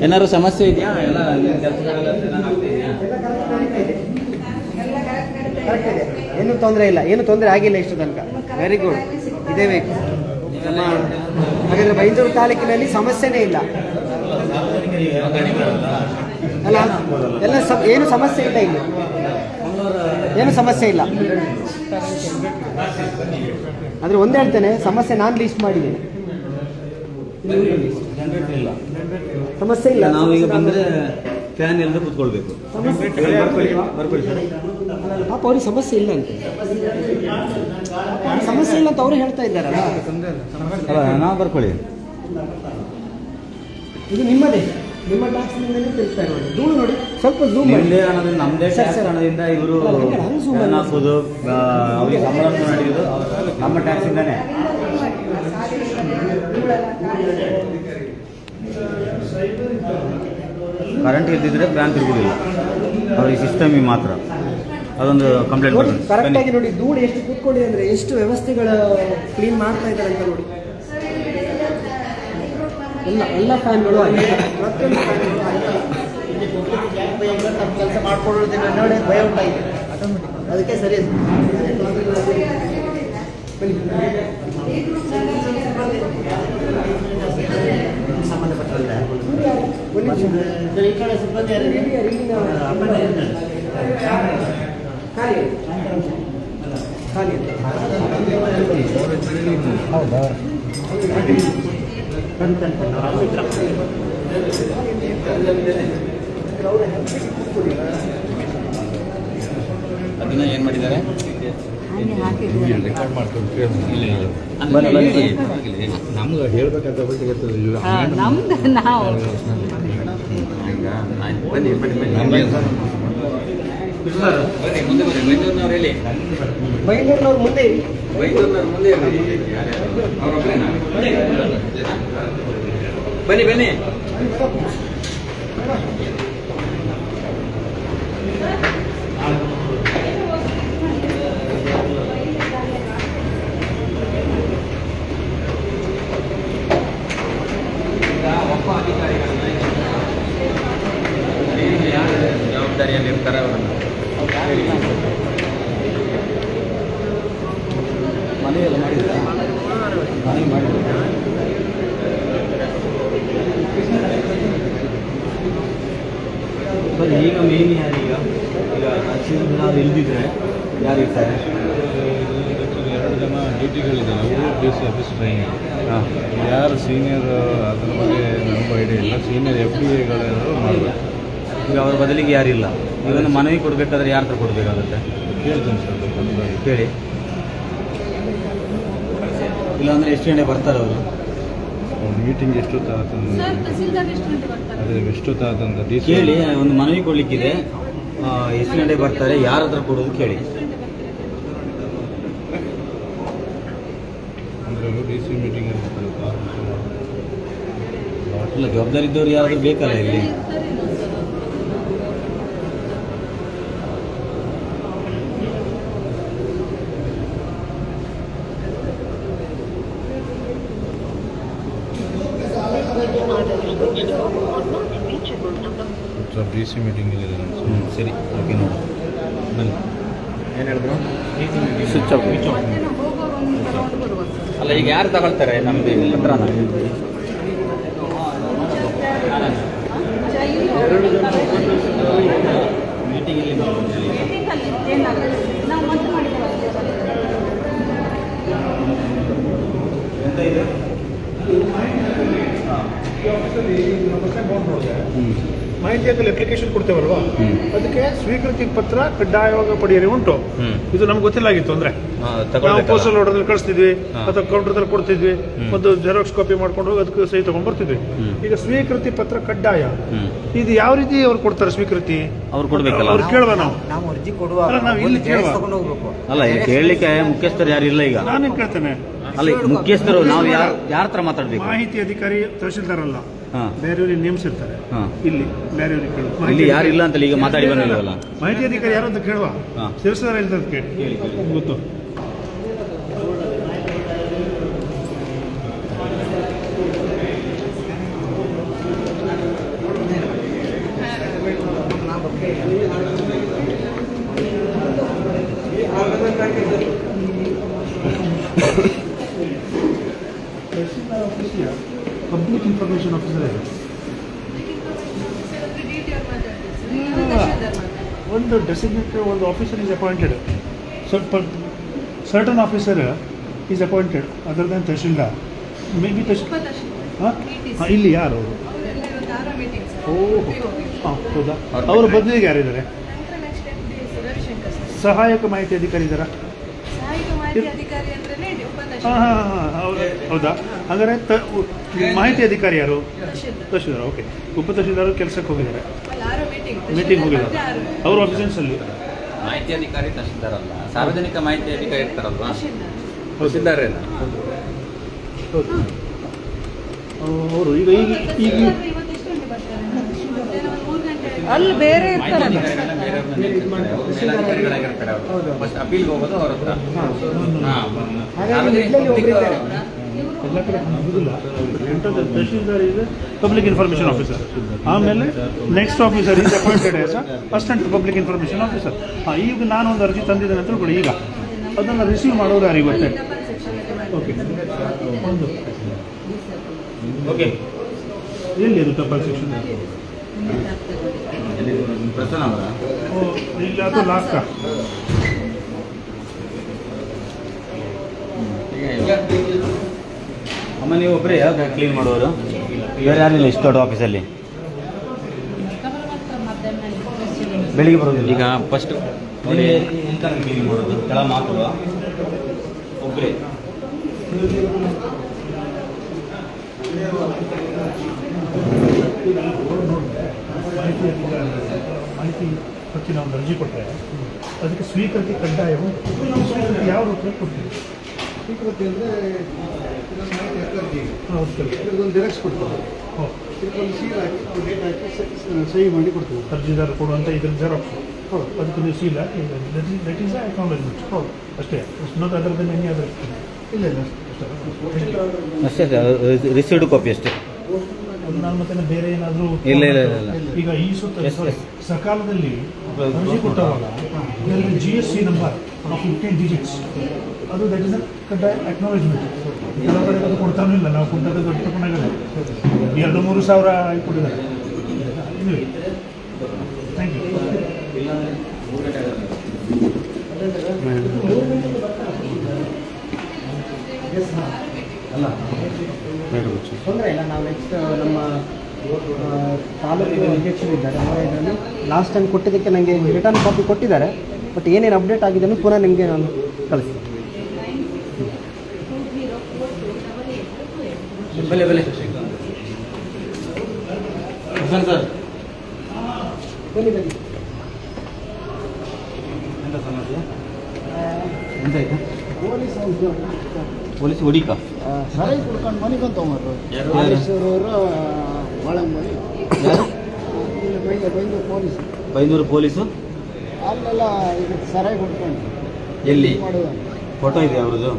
ಏನಾದ್ರು ಸಮಸ್ಯೆ ಇದೆಯಾ? ಎಲ್ಲ ಕೆಲಸಗಳೆಲ್ಲ ಚೆನ್ನಾಗಿ ಇದೆಯಾ? ಏನು ತೊಂದರೆ ಇಲ್ಲ, ಏನು ತೊಂದರೆ ಆಗಿಲ್ಲ ಇಷ್ಟು ತನಕ. ವೆರಿ ಗುಡ್, ಇದೇ ಬೇಕು. ಹಾಗಾದ್ರೆ ಬೈಂದೂರು ತಾಲೂಕಿನಲ್ಲಿ ಸಮಸ್ಯೆನೇ ಇಲ್ಲ ಅಲ್ಲ? ಎಲ್ಲ ಏನು ಸಮಸ್ಯೆ ಇಲ್ಲ, ಇಲ್ಲಿ ಏನು ಸಮಸ್ಯೆ ಇಲ್ಲ. ಆದರೆ ಒಂದು ಹೇಳ್ತೇನೆ, ಸಮಸ್ಯೆ ನಾನು ಲಿಸ್ಟ್ ಮಾಡಿದ್ದೇನೆ, ಸಮಸ್ಯೆ ಇಲ್ಲ. ನಾವೀಗ ಬಂದರೆ ಫ್ಯಾನ್ ಎಲ್ಲರೂ ಕೂತ್ಕೊಳ್ಬೇಕು. ಬರ್ಕೊಳ್ಳಿ ಸರ್. ಪಾಪ ಅವ್ರಿಗೆ ಸಮಸ್ಯೆ ಇಲ್ಲ ಅಂತ, ಸಮಸ್ಯೆ ಇಲ್ಲ ಅಂತ ಅವರು ಹೇಳ್ತಾ ಇದ್ದಾರಲ್ಲ. ನಾವು ಬರ್ಕೊಳ್ಳಿ. ಇದು ನಿಮ್ಮದೇ, ನಿಮ್ಮ ಟ್ಯಾಕ್ಸ್ನಿಂದಲೇ ತಿಳ್ತಾ ಇರೋದು. ಧೂಳು ನೋಡಿ, ಸ್ವಲ್ಪ ಝೂಮ್ ಮಾಡಿ. ನಿಮ್ಮದೇ ಹಣದಿಂದ, ನಮ್ಮದೇ ಟ್ಯಾಕ್ಸ್ ಹಣದಿಂದ ಇವರು ಹಾಕೋದು, ಅವ್ರಿಗೆ ಸಂಬಳ ನಡೆಯೋದು ನಮ್ಮ ಟ್ಯಾಕ್ಸಿಂದಾನೆ. ಕರೆಂಟ್ ಇದ್ದಿದ್ರೆ ಫ್ಯಾನ್ ತಿರುಗುದಿಲ್ಲ, ಅವ್ರಿಗೆ ಸಿಸ್ಟಮಿಗೆ ಮಾತ್ರ. ಅದೊಂದು ಕಂಪ್ಲೇಂಟ್ ನೋಡಿ ಕರೆಕ್ಟಾಗಿ ನೋಡಿ, ಧೂಳು ಎಷ್ಟು ಕೂತ್ಕೊಂಡಿದೆ ಅಂದರೆ, ಎಷ್ಟು ವ್ಯವಸ್ಥೆಗಳು ಕ್ಲೀನ್ ಮಾಡ್ತಾ ಇದ್ದಾರೆ ಅಂತ ನೋಡಿ. ಎಲ್ಲ ಫ್ಯಾನ್ಗಳು ಪ್ರತಿಯೊಂದು ಫ್ಯಾನ್ಗಳು ಕೆಲಸ ಮಾಡ್ಕೊಳ್ಳೋದನ್ನ ನೋಡಿ ಭಯ ಉಂಟಾಗಿದೆ. ಅದಕ್ಕೆ ಸರಿ ಸಂಬಂಧಪಟ್ಟಂತೆ ಈ ಕಡೆ ಸಿಬ್ಬಂದಿ ಖಾಲಿ ಹೌದಾ ಅದನ್ನ ಏನ್ ಮಾಡಿದ್ದಾರೆ ರೆಕಾರ್ಡ್ ಮಾಡ್ಕೊಂಡು ನಮ್ಗೆ ಹೇಳ್ಬೇಕಂತ ನಮ್ದು ನಾವು ಬನ್ನಿ ಮುಂದೆ ಬರ್ರಿ. ಬೈಂದೂರಿನವ್ರು ಹೇಳಿ. ಬೈಂದೂರಿನವ್ರು ಮುಂದೆ ಬೈಂದೂರಿನವ್ರು ಮುಂದೆ ಅವ್ರೊಬ್ಬರೇನಾ? ಬನ್ನಿ ಒಬ್ಬ ಅಧಿಕಾರಿಗಳನ್ನ ಯಾರು ಜವಾಬ್ದಾರಿಯಲ್ಲಿ ಇರ್ತಾರೆ ಅವರನ್ನು ಮನೆಯೆಲ್ಲ ಮಾಡಿದ್ರೆ ಮನೆ ಮಾಡಿದ್ರೆ ಸರ್ ಈಗ ಮೇನ್ ಯಾರೀಗ ಈಗ ತಹಸೀಲ್ದಾರ್ ಇಲ್ದಿದ್ರೆ ಯಾರು ಇರ್ತಾರೆ? 2 ಜನ ಡ್ಯೂಟಿಗಳಿದ್ದಾರೆ, ಅವರು ಡಿ ಸಿ ಆಫೀಸ್ ಟ್ರೈನಿಂಗ್. ಯಾರು ಸೀನಿಯರ್ ಅದ್ರ ಬಗ್ಗೆ ನಮಗೂ ಐಡಿಯಾ ಇಲ್ಲ. ಸೀನಿಯರ್ FDAಗಳು ಮಾಡಬೇಕು. ಈಗ ಅವ್ರ ಬದಲಿಗೆ ಯಾರಿಲ್ಲ. ಇದನ್ನು ಮನವಿ ಕೊಡಬೇಕಾದ್ರೆ ಯಾರ ಹತ್ರ ಕೊಡಬೇಕಾಗುತ್ತೆ? ಕೇಳ್ತೀನಿ ಸರ್, ಬೇಕಾದ್ರೆ ಕೇಳಿ. ಇಲ್ಲಾಂದರೆ ಎಷ್ಟು ಗಂಟೆ ಬರ್ತಾರೆ ಅವರು? ಮೀಟಿಂಗ್ ಎಷ್ಟೊತ್ತಾಗ್ತದೆ, ಅದೇ ಎಷ್ಟೊತ್ತಾಗ್ತಂತ ಡಿ ಸಿ ಕೇಳಿ. ಒಂದು ಮನವಿ ಕೊಡಲಿಕ್ಕಿದೆ, ಎಷ್ಟು ಗಂಟೆ ಬರ್ತಾರೆ, ಯಾರ ಹತ್ರ ಕೊಡೋದು ಕೇಳಿ. ಅಂದರೆ ಡಿ ಸಿ ಮೀಟಿಂಗ್ ಇರ್ತಾರೆ. ಇಲ್ಲ, ಜವಾಬ್ದಾರಿ ಇದ್ದವ್ರು ಯಾರಾದರೂ ಬೇಕಲ್ಲ ಇಲ್ಲಿ. ಸರ್ ಡಿ ಸಿ ಮೀಟಿಂಗ್ ಇದೆ. ಸರಿ, ಓಕೆ ನೋಡಿ ಬನ್ನಿ. ಏನು ಹೇಳಿದ್ರು? Switch off. ಅಲ್ಲ, ಈಗ ಯಾರು ತಗೊಳ್ತಾರೆ ನಮ್ದು ಪತ್ರನ? ಮೀಟಿಂಗಲ್ಲಿ ನಾವು ಮತ್ತೆ ಮಾಡಿದ್ದೇವೆ. ಎಂತ ಇದೆ? ಮಾಹಿತಿಯಲ್ಲಿ ಅಪ್ಲಿಕೇಶನ್ ಕೊಡ್ತೇವಲ್ವಾ, ಅದಕ್ಕೆ ಸ್ವೀಕೃತಿ ಪತ್ರ ಕಡ್ಡಾಯವಾಗಿ ಪಡೆಯಿರಿ ಉಂಟು. ಇದು ನಮ್ಗೆ ಗೊತ್ತಿಲ್ಲಾಗಿತ್ತು. ಅಂದ್ರೆ ನಾವು ಪೋಸ್ಟಲ್ ಆರ್ಡರ್ ಕಳಿಸ್ತಿದ್ವಿ ಅಥವಾ ಕೌಂಟರ್ದಲ್ಲಿ ಕೊಡ್ತಿದ್ವಿ, ಒಂದು ಜೆರಾಕ್ಸ್ ಕಾಪಿ ಮಾಡ್ಕೊಂಡು ಹೋಗಿ ಅದಕ್ಕೆ ಸಹಿ ತಗೊಂಡ್ ಬರ್ತಿದ್ವಿ. ಈಗ ಸ್ವೀಕೃತಿ ಪತ್ರ ಕಡ್ಡಾಯ. ಇದು ಯಾವ ರೀತಿ ಅವ್ರು ಕೊಡ್ತಾರೆ ಸ್ವೀಕೃತಿ? ಅವ್ರು ಕೊಡ್ಬೇಕಲ್ಲ. ಅವ್ರು ಕೇಳುವ ನಾವು ಅರ್ಜಿ ಕೊಡುವಾಗ ನಾವು ಇಲ್ಲಿ ಕೇಳುವ ಅಲ್ಲ, ಇಲ್ಲಿ ಕೇಳಲಿಕ್ಕೆ ಮುಖ್ಯಸ್ಥರು ಯಾರು ಇಲ್ಲ ಈಗ. ನಾನೇನ್ ಕೇಳ್ತೇನೆ, ಅಲ್ಲ, ಮುಖ್ಯಸ್ಥರು ನಾವು ಯಾರ ಹತ್ರ ಮಾತಾಡ್ಬೇಕು? ಮಾಹಿತಿ ಅಧಿಕಾರಿ ತಹಶೀಲ್ದಾರ್ ಅಲ್ಲ, ಬೇರೆಯವ್ರಿಗೆ ನೇಮಿಸಿರ್ತಾರೆ. ಇಲ್ಲಿ ಬೇರೆಯವ್ರಿಗೆ ಕೇಳುವ. ಇಲ್ಲಿ ಯಾರು ಇಲ್ಲ ಅಂತ ಈಗ ಮಾತಾಡಿ ಬಂದಿಲ್ವಲ್ಲ. ಮಾಹಿತಿ ಅಧಿಕಾರಿ ಯಾರು ಅಂತ ಕೇಳುವ. ಶಿರಸ್ತಾರ ಇಲ್ಲ ಕೇಳಿ ಗೊತ್ತು. ಪಬ್ಲಿಕ್ ಇನ್ಫಾರ್ಮೇಶನ್ ಆಫೀಸರ್ ಇದೆ. ಒಂದು ಡೆಸಿಗ್ನೇಟೆಡ್ ಒಂದು officer is appointed. Certain officer is appointed other than tahsildar. May be ಇಲ್ಲಿ ಯಾರು? ಹೌದಾ? ಅವರ ಬದಲಿಗೆ ಯಾರಿದ್ದಾರೆ? ಸಹಾಯಕ ಮಾಹಿತಿ ಅಧಿಕಾರಿ ಇದ್ದಾರಾ? ಹೌದಾ? ಹಾಗಾದ್ರೆ ಮಾಹಿತಿ ಅಧಿಕಾರಿ ಯಾರು? ತಹಶೀಲ್ದಾರ್. ಓಕೆ, ಉಪ ತಹಶೀಲ್ದಾರ್ ಕೆಲಸಕ್ಕೆ ಹೋಗಿದ್ದಾರೆ, ಮೀಟಿಂಗ್ ಹೋಗಿದ್ದಾರೆ. ಅವ್ರ ಆಫೀಸಲ್ಲಿ ಮಾಹಿತಿ ಅಧಿಕಾರಿ ತಹಶೀಲ್ದಾರ್ ಅಲ್ಲ, ಸಾರ್ವಜನಿಕ ಮಾಹಿತಿ ಅಧಿಕಾರಿ ಇರ್ತಾರಲ್ವಾ, ತಹಶೀಲ್ದಾರೇನ? ಅವರು ಈಗ ಈಗ ಅಲ್ಲಿ ಬೇರೆ ಇರ್ತಾರೆ. ಅಪೀಲ್ಗೆ ಹೋಗೋದು ಅವ್ರ ಹತ್ರ. ಎಲ್ಲ ಕಡೆ ಆಗೋದಿಲ್ಲ. ತಹಶೀಲ್ದಾರ್ ಇದೆ ಪಬ್ಲಿಕ್ ಇನ್ಫಾರ್ಮೇಷನ್ ಆಫೀಸರ್, ಆಮೇಲೆ next officer is appointed as assistant public information officer. ಈಗ ನಾನೊಂದು ಅರ್ಜಿ ತಂದಿದ್ದೇನೆ ಅಂತ ತಿಳ್ಕೊಳ್ಳಿ, ಈಗ ಅದನ್ನು ರಿಸೀವ್ ಮಾಡೋದು ಯಾರಿಗೆ ಗೊತ್ತೇ? ಓಕೆ ಓಕೆ, ಎಲ್ಲಿ ಅದು ತಪಾಲ್ ಸೆಕ್ಷನ್? ಇಲ್ಲ ಅದು ಲಾಸ್ಟ್. ಅಮ್ಮ ನೀವು ಒಬ್ಬರೇ ಕ್ಲೀನ್ ಮಾಡೋರು, ಬೇರೆ ಯಾರಿಲ್ಲ ಇಷ್ಟು ದೊಡ್ಡ ಆಫೀಸಲ್ಲಿ? ಬೆಳಿಗ್ಗೆ ಬರೋದಿಲ್ಲ. ಈಗ ಫಸ್ಟ್ ನೋಡಿ ಎಂತ ಕ್ಲೀನ್ ಮಾಡೋದು, ಕೆಳ ಮಾತ್ರ ಒಬ್ಬರೇ. ಮಾಹಿತಿ ಪಟ್ಟಿ ನಾವು ಅರ್ಜಿ ಕೊಟ್ಟರೆ ಅದಕ್ಕೆ ಸ್ವೀಕೃತಿ ಕಡ್ಡಾಯವು ನಾವು ಸ್ವೀಕೃತಿ ಯಾವ ರೂಪದಲ್ಲಿ ಕೊಡ್ತೀವಿ? ಸ್ವೀಕೃತಿ ಅಂದರೆ ಹೌದು ಸರ್, ಇದೊಂದು ಜೆರಾಕ್ಸ್ ಕೊಡ್ತಾರೆ, ಇದಕ್ಕೊಂದು ಸೀಲ್ ಹಾಕಿ ಡೇಟ್ ಹಾಕಿ ಸಹಿ ಮಾಡಿ ಕೊಡ್ತೀವಿ. ಅರ್ಜಿದಾರ ಕೊಡುವಂಥ ಇದ್ರ ಜೆರಾಕ್ಸ್. ಹೌದು, ಅದಕ್ಕೆ ನೀವು seal hockey that is acknowledgement. ಹೌದು ಅಷ್ಟೇ, ಅನ್ನೋದು ಅದರದ್ದು ಎನಿ ಅದರ ಇಲ್ಲ ಇಲ್ಲ ಅಷ್ಟೇ, ರಿಸೀವ್ಡ್ ಕಾಪಿ ಅಷ್ಟೇ. ನಾನು ಮತ್ತೆ ಬೇರೆ ಏನಾದರೂ ಇಲ್ಲ ಇಲ್ಲ ಇಲ್ಲ. ಈಗ ಈ ಸುತ್ತ ಸಕಾಲದಲ್ಲಿ ಅರ್ಜಿ ಕೊಟ್ಟವಾಗ GSC ನಂಬರ್ 15 ಡಿಜಿಟ್ಸ್, ಅದು ದಟ್ ಇಸ್ ಅ ಕಡ್ಡಾಯ ಅಕ್ನಾಲೆಜ್ಮೆಂಟ್. ಎಲ್ಲ ಕಡೆ ಅದು ಕೊಡ್ತಾನೂ ಇಲ್ಲ, ನಾವು ಕೊಟ್ಟದ್ದು ದೊಡ್ಡ ತಗೊಂಡಾಗಲ್ಲ 2-3 ಸಾವಿರ ಕೊಟ್ಟಿದ್ದಾರೆ. Thank you. ಅಲ್ಲ ತೊಂದರೆ ಇಲ್ಲ. ನಾವು ನೆಕ್ಸ್ಟ್ ನಮ್ಮ ತಾಲೂಕು ಅಧ್ಯಕ್ಷರಿದ್ದಾರೆ, ಅವರ ಇದರಲ್ಲಿ ಲಾಸ್ಟ್ ಟೈಮ್ ಕೊಟ್ಟಿದ್ದಕ್ಕೆ ನನಗೆ ರಿಟರ್ನ್ ಕಾಪಿ ಕೊಟ್ಟಿದ್ದಾರೆ. ಬಟ್ ಏನೇನು ಅಪ್ಡೇಟ್ ಆಗಿದೆ ಅನ್ನೋ ಪುನಃ ನಿಮಗೆ ನಾನು ಕಳಿಸ್ತೀನಿ. ಬಲೆ ಬಲೆ ಸರ್, ಬನ್ನಿ ಬನ್ನಿ. ಎಂತ ಸಮಸ್ಯೆ? ಎಂತ ಆಯ್ತಾ? ಪೊಲೀಸ್ ಹುಡುಕ ಸರಾಯಿ ಕುಡ್ಕೊಂಡು ಮನೆಗೆ ಅಂತ ಹೋಗ್ರು ಒಳಗೆ ಬೈಂದೂರು ಪೊಲೀಸ್, ಬೈಂದೂರು ಪೊಲೀಸು ಅಲ್ಲೆಲ್ಲ ಇದು ಸರಾಯಿ ಕುಡ್ಕೊಂಡು ಎಲ್ಲಿ ಮಾಡುವ ಫೋಟೋ ಇದೆ ಅವ್ರದ್ದು?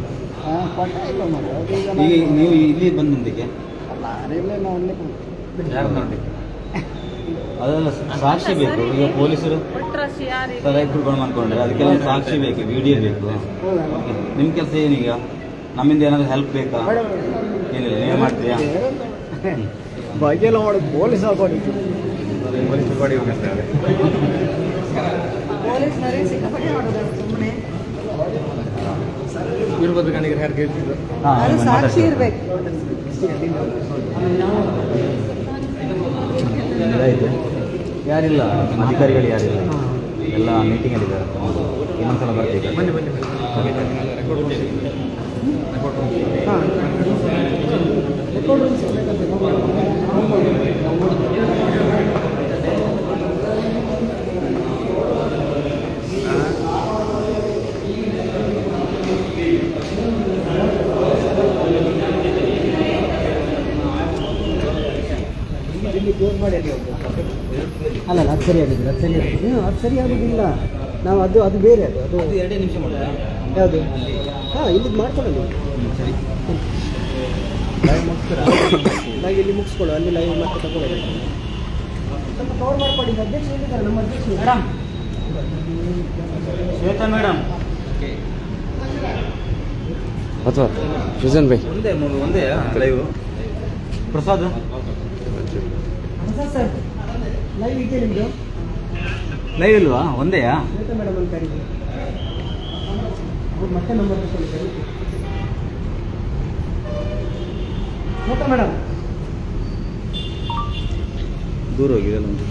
ಪಟ್ಟ ಇಲ್ಲ ಮಾಡಿ ಅದು ಈಗ ನೀವು ಇಲ್ಲಿ ಬಂದಂತಕ್ಕೆ ಅಲ್ಲ ಅಲ್ಲೇ ನಾವು ಅಲ್ಲೇ ಯಾರು ನೋಡಿ ಅದೆಲ್ಲ ಸಾಕ್ಷಿ ಬೇಕು. ಈಗ ಪೊಲೀಸರು ಒಟ್ರಾಶಿ ಯಾರಿಗೆ ಸರಾಯಿ ಕುಡ್ಕೊಂಡು ಮಾಡ್ಕೊಂಡ್ರೆ ಅದಕ್ಕೆಲ್ಲ ಸಾಕ್ಷಿ ಬೇಕು, ವಿಡಿಯೋ ಬೇಕು. ನಿಮ್ಮ ಕೆಲಸ ಏನೀಗ? ನಮ್ಮಿಂದ ಏನಾದರೂ ಹೆಲ್ಪ್ ಬೇಕಾ? ಏನಿಲ್ಲ, ನೀವು ಮಾಡ್ತೀಯಾ? ಬಗ್ಗೆ ಎಲ್ಲ ಮಾಡೋದು ಪೊಲೀಸ್ ಹಾಕೊಂಡಿದ್ದು ಪೊಲೀಸ್ನವರೇ ಸಿಕ್ಕಾಪಟ್ಟೆ ಮಾಡೋದು ಸುಮ್ಮನೆ. ವೀರಭದ್ರ ಕಣಿಗೆ ಯಾರು ಕೇಳ್ತಿದ್ರು? ಅದು ಸಾಕ್ಷಿ ಇರಬೇಕು. ಇದೆ ಯಾರಿಲ್ಲ, ಅಧಿಕಾರಿಗಳು ಯಾರಿಲ್ಲ, ಎಲ್ಲ ಮೀಟಿಂಗಲ್ಲಿದ್ದಾರೆ. ಇನ್ನೊಂದ್ಸಲ ಬರ್ತೀವಿ. ಬನ್ನಿ ಬನ್ನಿ ಅಲ್ಲ ಅದು ಸರಿಯಾಗಿಲ್ಲ, ಅದು ಸರಿಯಾಗಿಲ್ಲ, ಅದು ಸರಿಯಾಗೋದಿಲ್ಲ. ನಾವು ಅದು ಬೇರೆ, ಅದು 2 ನಿಮಿಷ ಮಾಡೋದಾ? ಯಾವುದು? ಹಾಂ, ಇಲ್ಲಿದ್ದು ಮಾಡ್ಕೊಳ್ಳೋದು. ಸರಿ, ಲೈವ್ ಇಲ್ಲಿ ಮುಗಿಸ್ಕೊಳ್ಳೋ, ಅಲ್ಲಿ ಲೈವ್ ಮತ್ತೆ ತಗೊಳ್ಳೋದು. ಸ್ವಲ್ಪ ಕವರ್ ಮಾಡ್ಕೊಳ್ಳಿ. ಅಧ್ಯಕ್ಷ ಹೇಳಿದ್ದಾರೆ, ನಮ್ಮ ಅಧ್ಯಕ್ಷ ಮೇಡಮ್, ಶ್ವೇತಾ ಮೇಡಮ್ ಅಥವಾ ಸುಜನ್ ಭಾಯ್ ಒಂದೇ ಲೈವ್. ಪ್ರಸಾದ್ ಸರ್ ಲೈವ್ ಇದೆಯಾ ನಿಮ್ಮದು? ಲೈವ್ ಇಲ್ವಾ? ಒಂದೇಯಾ? ಶ್ವೇತಾ ಮೇಡಮ್ ಅಂತ ಕರೀತೀವಿ. ಅವ್ರು ಮತ್ತೆ ನಂಬರ್ ತಗೊಳ್ಳಿ. ಶ್ವೇತಾ ಮೇಡಮ್ ದೂರ ಹೋಗಿದೆ ಒಂದು.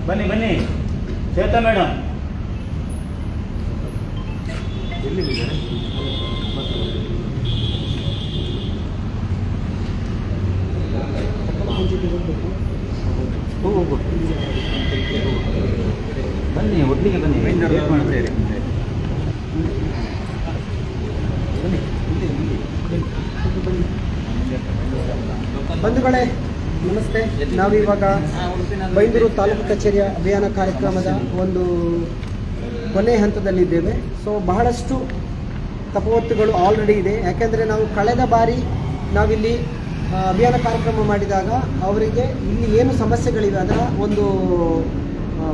ಬನ್ನಿ ಬನ್ನಿ ಶ್ವೇತಾ ಮೇಡಮ್. ಎಲ್ಲಿ ಬಿದ್ದಾರೆ? ಹೋಗು ಬನ್ನಿ, ಒಟ್ಟಿಗೆ ಬನ್ನಿ. ಬಂಧುಗಳೇ ನಮಸ್ತೆ. ನಾವಿವಾಗ ಬೈಂದೂರು ತಾಲೂಕು ಕಚೇರಿಯ ಅಭಿಯಾನ ಕಾರ್ಯಕ್ರಮದ ಒಂದು ಕೊನೆ ಹಂತದಲ್ಲಿದ್ದೇವೆ. ಸೊ ಬಹಳಷ್ಟು ತಪವತ್ತುಗಳು ಆಲ್ರೆಡಿ ಇದೆ. ಯಾಕೆಂದರೆ ನಾವು ಕಳೆದ ಬಾರಿ ನಾವಿಲ್ಲಿ ಅಭಿಯಾನ ಕಾರ್ಯಕ್ರಮ ಮಾಡಿದಾಗ ಅವರಿಗೆ ಇಲ್ಲಿ ಏನು ಸಮಸ್ಯೆಗಳಿವೆ ಅದರ ಒಂದು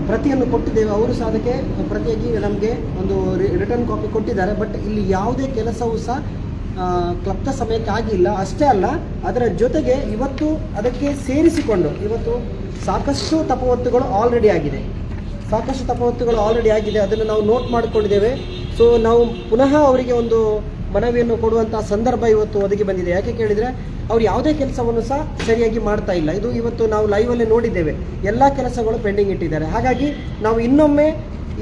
ಪ್ರತಿಯನ್ನು ಕೊಟ್ಟಿದ್ದೇವೆ. ಅವರು ಸಹ ಅದಕ್ಕೆ ಪ್ರತಿಯಾಗಿ ನಮಗೆ ಒಂದು ರಿಟರ್ನ್ ಕಾಪಿ ಕೊಟ್ಟಿದ್ದಾರೆ. ಬಟ್ ಇಲ್ಲಿ ಯಾವುದೇ ಕೆಲಸವೂ ಸಹ ಕ್ಲಬ್ದ ಸಮಯಕ್ಕೆ ಆಗಿಲ್ಲ. ಅಷ್ಟೇ ಅಲ್ಲ, ಅದರ ಜೊತೆಗೆ ಇವತ್ತು ಅದಕ್ಕೆ ಸೇರಿಸಿಕೊಂಡು ಇವತ್ತು ಸಾಕಷ್ಟು ತಪವತ್ತುಗಳು ಆಲ್ರೆಡಿ ಆಗಿದೆ. ಅದನ್ನು ನಾವು ನೋಟ್ ಮಾಡಿಕೊಂಡಿದ್ದೇವೆ. ಸೊ ನಾವು ಪುನಃ ಅವರಿಗೆ ಒಂದು ಮನವಿಯನ್ನು ಕೊಡುವಂಥ ಸಂದರ್ಭ ಇವತ್ತು ಒದಗಿ ಬಂದಿದೆ. ಯಾಕೆ ಕೇಳಿದರೆ ಅವ್ರು ಯಾವುದೇ ಕೆಲಸವನ್ನು ಸಹ ಸರಿಯಾಗಿ ಮಾಡ್ತಾ ಇಲ್ಲ. ಇದು ಇವತ್ತು ನಾವು ಲೈವಲ್ಲಿ ನೋಡಿದ್ದೇವೆ, ಎಲ್ಲ ಕೆಲಸಗಳು ಪೆಂಡಿಂಗ್ ಇಟ್ಟಿದ್ದಾರೆ. ಹಾಗಾಗಿ ನಾವು ಇನ್ನೊಮ್ಮೆ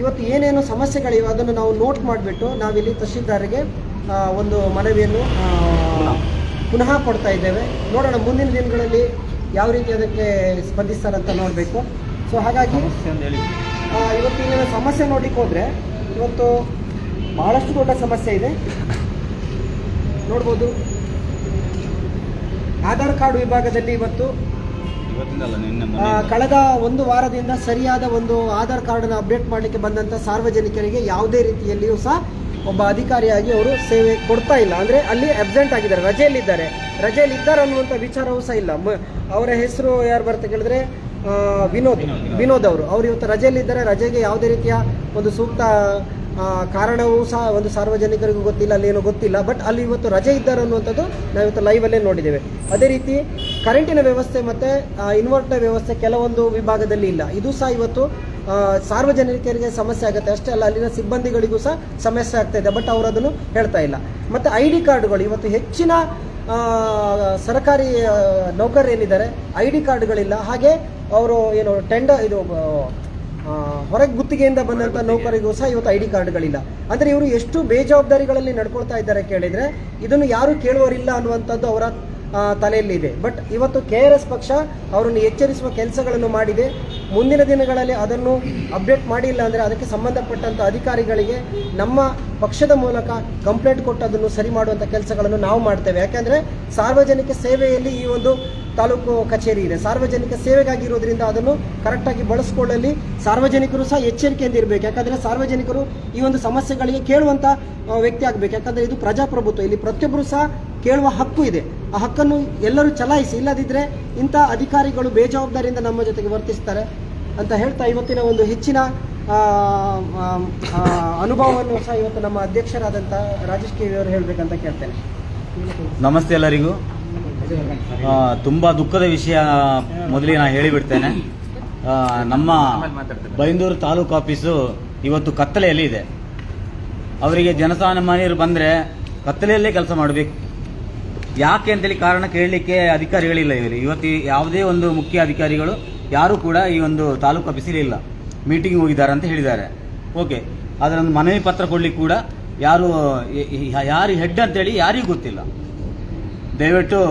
ಇವತ್ತು ಏನೇನು ಸಮಸ್ಯೆಗಳಿವೆ ಅದನ್ನು ನಾವು ನೋಟ್ ಮಾಡಿಬಿಟ್ಟು ನಾವಿಲ್ಲಿ ತಹಶೀಲ್ದಾರ್ಗೆ ಒಂದು ಮನವಿಯನ್ನು ಪುನಃ ಕೊಡ್ತಾ ಇದ್ದೇವೆ. ನೋಡೋಣ ಮುಂದಿನ ದಿನಗಳಲ್ಲಿ ಯಾವ ರೀತಿ ಅದಕ್ಕೆ ಸ್ಪಂದಿಸ್ತಾರಂತ ನೋಡಬೇಕು. ಸೊ ಹಾಗಾಗಿ ಇವತ್ತಿನ ಸಮಸ್ಯೆ ನೋಡಲಿಕ್ಕೆ ಹೋದರೆ ಇವತ್ತು ಭಾಳಷ್ಟು ದೊಡ್ಡ ಸಮಸ್ಯೆ ಇದೆ. ನೋಡ್ಬೋದು, ಆಧಾರ್ ಕಾರ್ಡ್ ವಿಭಾಗದಲ್ಲಿ ಇವತ್ತು ಕಳೆದ ಒಂದು ವಾರದಿಂದ ಸರಿಯಾದ ಒಂದು ಆಧಾರ್ ಕಾರ್ಡನ್ನು ಅಪ್ಡೇಟ್ ಮಾಡಲಿಕ್ಕೆ ಬಂದಂಥ ಸಾರ್ವಜನಿಕರಿಗೆ ಯಾವುದೇ ರೀತಿಯಲ್ಲಿಯೂ ಸಹ ಒಬ್ಬ ಅಧಿಕಾರಿಯಾಗಿ ಅವರು ಸೇವೆ ಕೊಡ್ತಾ ಇಲ್ಲ. ಅಂದರೆ ಅಲ್ಲಿ ಅಬ್ಸೆಂಟ್ ಆಗಿದ್ದಾರೆ, ರಜೆಯಲ್ಲಿದ್ದಾರೆ ಅನ್ನುವಂಥ ವಿಚಾರವೂ ಸಹ ಇಲ್ಲ. ಅವರ ಹೆಸರು ಯಾರು ಬರುತ್ತೆ ಕೇಳಿದ್ರೆ ವಿನೋದ್ ಅವರು ಇವತ್ತು ರಜೆಯಲ್ಲಿದ್ದಾರೆ. ರಜೆಗೆ ಯಾವುದೇ ರೀತಿಯ ಒಂದು ಸೂಕ್ತ ಕಾರಣವೂ ಸಹ ಒಂದು ಸಾರ್ವಜನಿಕರಿಗೂ ಗೊತ್ತಿಲ್ಲ, ಅಲ್ಲೇನೋ ಗೊತ್ತಿಲ್ಲ. ಬಟ್ ಅಲ್ಲಿ ಇವತ್ತು ರಜೆ ಇದ್ದಾರೆ ಅನ್ನುವಂಥದ್ದು ನಾವು ಇವತ್ತು ಲೈವಲ್ಲೇ ನೋಡಿದ್ದೇವೆ. ಅದೇ ರೀತಿ ಕರೆಂಟಿನ ವ್ಯವಸ್ಥೆ ಮತ್ತು ಇನ್ವರ್ಟರ್ ವ್ಯವಸ್ಥೆ ಕೆಲವೊಂದು ವಿಭಾಗದಲ್ಲಿ ಇಲ್ಲ. ಇದು ಸಹ ಇವತ್ತು ಸಾರ್ವಜನಿಕರಿಗೆ ಸಮಸ್ಯೆ ಆಗುತ್ತೆ. ಅಷ್ಟೇ ಅಲ್ಲ, ಅಲ್ಲಿನ ಸಿಬ್ಬಂದಿಗಳಿಗೂ ಸಹ ಸಮಸ್ಯೆ ಆಗ್ತಾ ಇದೆ. ಬಟ್ ಅವರು ಅದನ್ನು ಹೇಳ್ತಾ ಇಲ್ಲ. ಮತ್ತು ID ಕಾರ್ಡ್ಗಳು ಇವತ್ತು ಹೆಚ್ಚಿನ ಸರ್ಕಾರಿ ನೌಕರರೇನಿದ್ದಾರೆ ID ಕಾರ್ಡ್ಗಳಿಲ್ಲ. ಹಾಗೆ ಅವರು ಏನು ಹೊರಗೆ ಗುತ್ತಿಗೆಯಿಂದ ಬಂದಂಥ ನೌಕರಿಗೂ ಸಹ ಇವತ್ತು ID ಕಾರ್ಡ್ಗಳಿಲ್ಲ. ಅಂದರೆ ಇವರು ಎಷ್ಟು ಬೇಜವಾಬ್ದಾರಿಗಳಲ್ಲಿ ನಡ್ಕೊಳ್ತಾ ಇದ್ದಾರೆ ಕೇಳಿದರೆ ಇದನ್ನು ಯಾರು ಕೇಳುವರಿಲ್ಲ ಅನ್ನುವಂಥದ್ದು ಅವರ ತಲೆಯಲ್ಲಿದೆ. ಬಟ್ ಇವತ್ತು KRS ಪಕ್ಷ ಅವರನ್ನು ಎಚ್ಚರಿಸುವ ಕೆಲಸಗಳನ್ನು ಮಾಡಿದೆ. ಮುಂದಿನ ದಿನಗಳಲ್ಲಿ ಅದನ್ನು ಅಪ್ಡೇಟ್ ಮಾಡಿಲ್ಲ ಅಂದರೆ ಅದಕ್ಕೆ ಸಂಬಂಧಪಟ್ಟಂಥ ಅಧಿಕಾರಿಗಳಿಗೆ ನಮ್ಮ ಪಕ್ಷದ ಮೂಲಕ ಕಂಪ್ಲೇಂಟ್ ಕೊಟ್ಟು ಅದನ್ನು ಸರಿ ಮಾಡುವಂಥ ಕೆಲಸಗಳನ್ನು ನಾವು ಮಾಡ್ತೇವೆ. ಯಾಕೆಂದರೆ ಸಾರ್ವಜನಿಕ ಸೇವೆಯಲ್ಲಿ ಈ ಒಂದು ತಾಲೂಕು ಕಚೇರಿ ಇದೆ. ಸಾರ್ವಜನಿಕ ಸೇವೆಗಾಗಿ ಇರೋದ್ರಿಂದ ಅದನ್ನು ಕರೆಕ್ಟಾಗಿ ಬಳಸ್ಕೊಳ್ಳಲಿ ಸಾರ್ವಜನಿಕರು ಸಹ ಎಚ್ಚರಿಕೆಯಿಂದ ಇರಬೇಕು. ಯಾಕಂದರೆ ಸಾರ್ವಜನಿಕರು ಈ ಒಂದು ಸಮಸ್ಯೆಗಳಿಗೆ ಕೇಳುವಂಥ ವ್ಯಕ್ತಿ ಆಗಬೇಕು. ಯಾಕಂದರೆ ಇದು ಪ್ರಜಾಪ್ರಭುತ್ವ, ಇಲ್ಲಿ ಪ್ರತಿಯೊಬ್ಬರು ಸಹ ಕೇಳುವ ಹಕ್ಕು ಇದೆ. ಆ ಹಕ್ಕನ್ನು ಎಲ್ಲರೂ ಚಲಾಯಿಸಿ, ಇಲ್ಲದಿದ್ದರೆ ಇಂಥ ಅಧಿಕಾರಿಗಳು ಬೇಜವಾಬ್ದಾರಿಯಿಂದ ನಮ್ಮ ಜೊತೆಗೆ ವರ್ತಿಸ್ತಾರೆ ಅಂತ ಹೇಳ್ತಾ ಇವತ್ತಿನ ಒಂದು ಹೆಚ್ಚಿನ ಅನುಭವವನ್ನು ಸಹ ಇವತ್ತು ನಮ್ಮ ಅಧ್ಯಕ್ಷರಾದಂಥ ರಾಜೇಶ್ ಕೆ ವಿ ಅವರು ಹೇಳಬೇಕಂತ ಕೇಳ್ತೇನೆ. ನಮಸ್ತೆ ಎಲ್ಲರಿಗೂ. ತುಂಬ ದುಃಖದ ವಿಷಯ ಮೊದಲಿಗೆ ನಾನು ಹೇಳಿಬಿಡ್ತೇನೆ. ನಮ್ಮ ಬೈಂದೂರು ತಾಲೂಕು ಆಫೀಸು ಇವತ್ತು ಕತ್ತಲೆಯಲ್ಲಿ ಇದೆ. ಅವರಿಗೆ ಜನಸಾಮಾನ್ಯರು ಬಂದರೆ ಕತ್ತಲೆಯಲ್ಲೇ ಕೆಲಸ ಮಾಡಬೇಕು. ಯಾಕೆ ಅಂತೇಳಿ ಕಾರಣ ಕೇಳಲಿಕ್ಕೆ ಅಧಿಕಾರಿಗಳಿಲ್ಲ. ಇವತ್ತು ಯಾವುದೇ ಒಂದು ಮುಖ್ಯ ಅಧಿಕಾರಿಗಳು ಯಾರೂ ಕೂಡ ಈ ಒಂದು ತಾಲೂಕು ಆಫೀಸಲ್ಲಿ ಇಲ್ಲ, ಮೀಟಿಂಗ್ ಹೋಗಿದ್ದಾರೆ ಅಂತ ಹೇಳಿದ್ದಾರೆ. ಓಕೆ, ಅದರೊಂದು ಮನವಿ ಪತ್ರ ಕೊಡಲಿಕ್ಕೆ ಕೂಡ ಯಾರು ಹೆಡ್ ಅಂತೇಳಿ ಯಾರಿಗೂ ಗೊತ್ತಿಲ್ಲ. ದಯವಿಟ್ಟು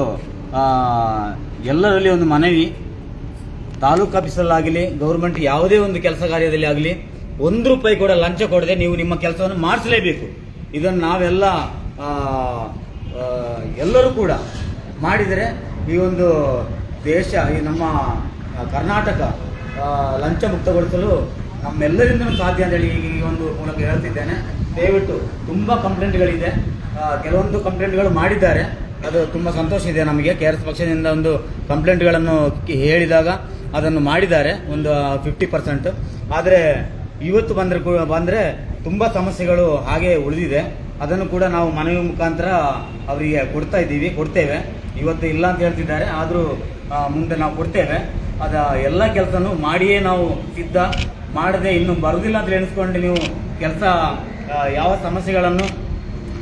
ಎಲ್ಲರಲ್ಲಿ ಒಂದು ಮನವಿ, ತಾಲೂಕು ಆಫೀಸಲ್ಲಾಗಲಿ ಗೌರ್ಮೆಂಟ್ ಯಾವುದೇ ಒಂದು ಕೆಲಸ ಕಾರ್ಯದಲ್ಲಿ ಆಗಲಿ ₹1 ಕೂಡ ಲಂಚ ಕೊಡದೆ ನೀವು ನಿಮ್ಮ ಕೆಲಸವನ್ನು ಮಾಡಿಸಲೇಬೇಕು. ಇದನ್ನು ನಾವೆಲ್ಲ ಎಲ್ಲರೂ ಕೂಡ ಮಾಡಿದರೆ ಈ ಒಂದು ದೇಶ, ಈ ನಮ್ಮ ಕರ್ನಾಟಕ ಲಂಚ ಮುಕ್ತಗೊಳಿಸಲು ನಮ್ಮೆಲ್ಲರಿಂದಲೂ ಸಾಧ್ಯ ಅಂತೇಳಿ ಈ ಒಂದು ಮೂಲಕ ಹೇಳ್ತಿದ್ದೇನೆ. ದಯವಿಟ್ಟು ತುಂಬ ಕಂಪ್ಲೇಂಟ್ಗಳಿದೆ, ಕೆಲವೊಂದು ಕಂಪ್ಲೇಂಟ್ಗಳು ಮಾಡಿದ್ದಾರೆ. ಅದು ತುಂಬ ಸಂತೋಷ ಇದೆ ನಮಗೆ. KRS ಪಕ್ಷದಿಂದ ಒಂದು ಕಂಪ್ಲೇಂಟ್ಗಳನ್ನು ಹೇಳಿದಾಗ ಅದನ್ನು ಮಾಡಿದ್ದಾರೆ, ಒಂದು 50%. ಆದರೆ ಇವತ್ತು ಬಂದರೆ ತುಂಬ ಸಮಸ್ಯೆಗಳು ಹಾಗೆ ಉಳಿದಿದೆ. ಅದನ್ನು ಕೂಡ ನಾವು ಮನವಿ ಮುಖಾಂತರ ಅವರಿಗೆ ಕೊಡ್ತೇವೆ. ಇವತ್ತು ಇಲ್ಲ ಅಂತ ಹೇಳ್ತಿದ್ದಾರೆ, ಆದರೂ ಮುಂದೆ ನಾವು ಕೊಡ್ತೇವೆ. ಎಲ್ಲ ಕೆಲಸನೂ ಮಾಡಿಯೇ ನಾವು ಸಿದ್ಧ. ಮಾಡದೆ ಇನ್ನೂ ಬರುವುದಿಲ್ಲ ಅಂತ ಎಣಿಸ್ಕೊಂಡು ನೀವು ಕೆಲಸ ಯಾವ ಸಮಸ್ಯೆಗಳನ್ನು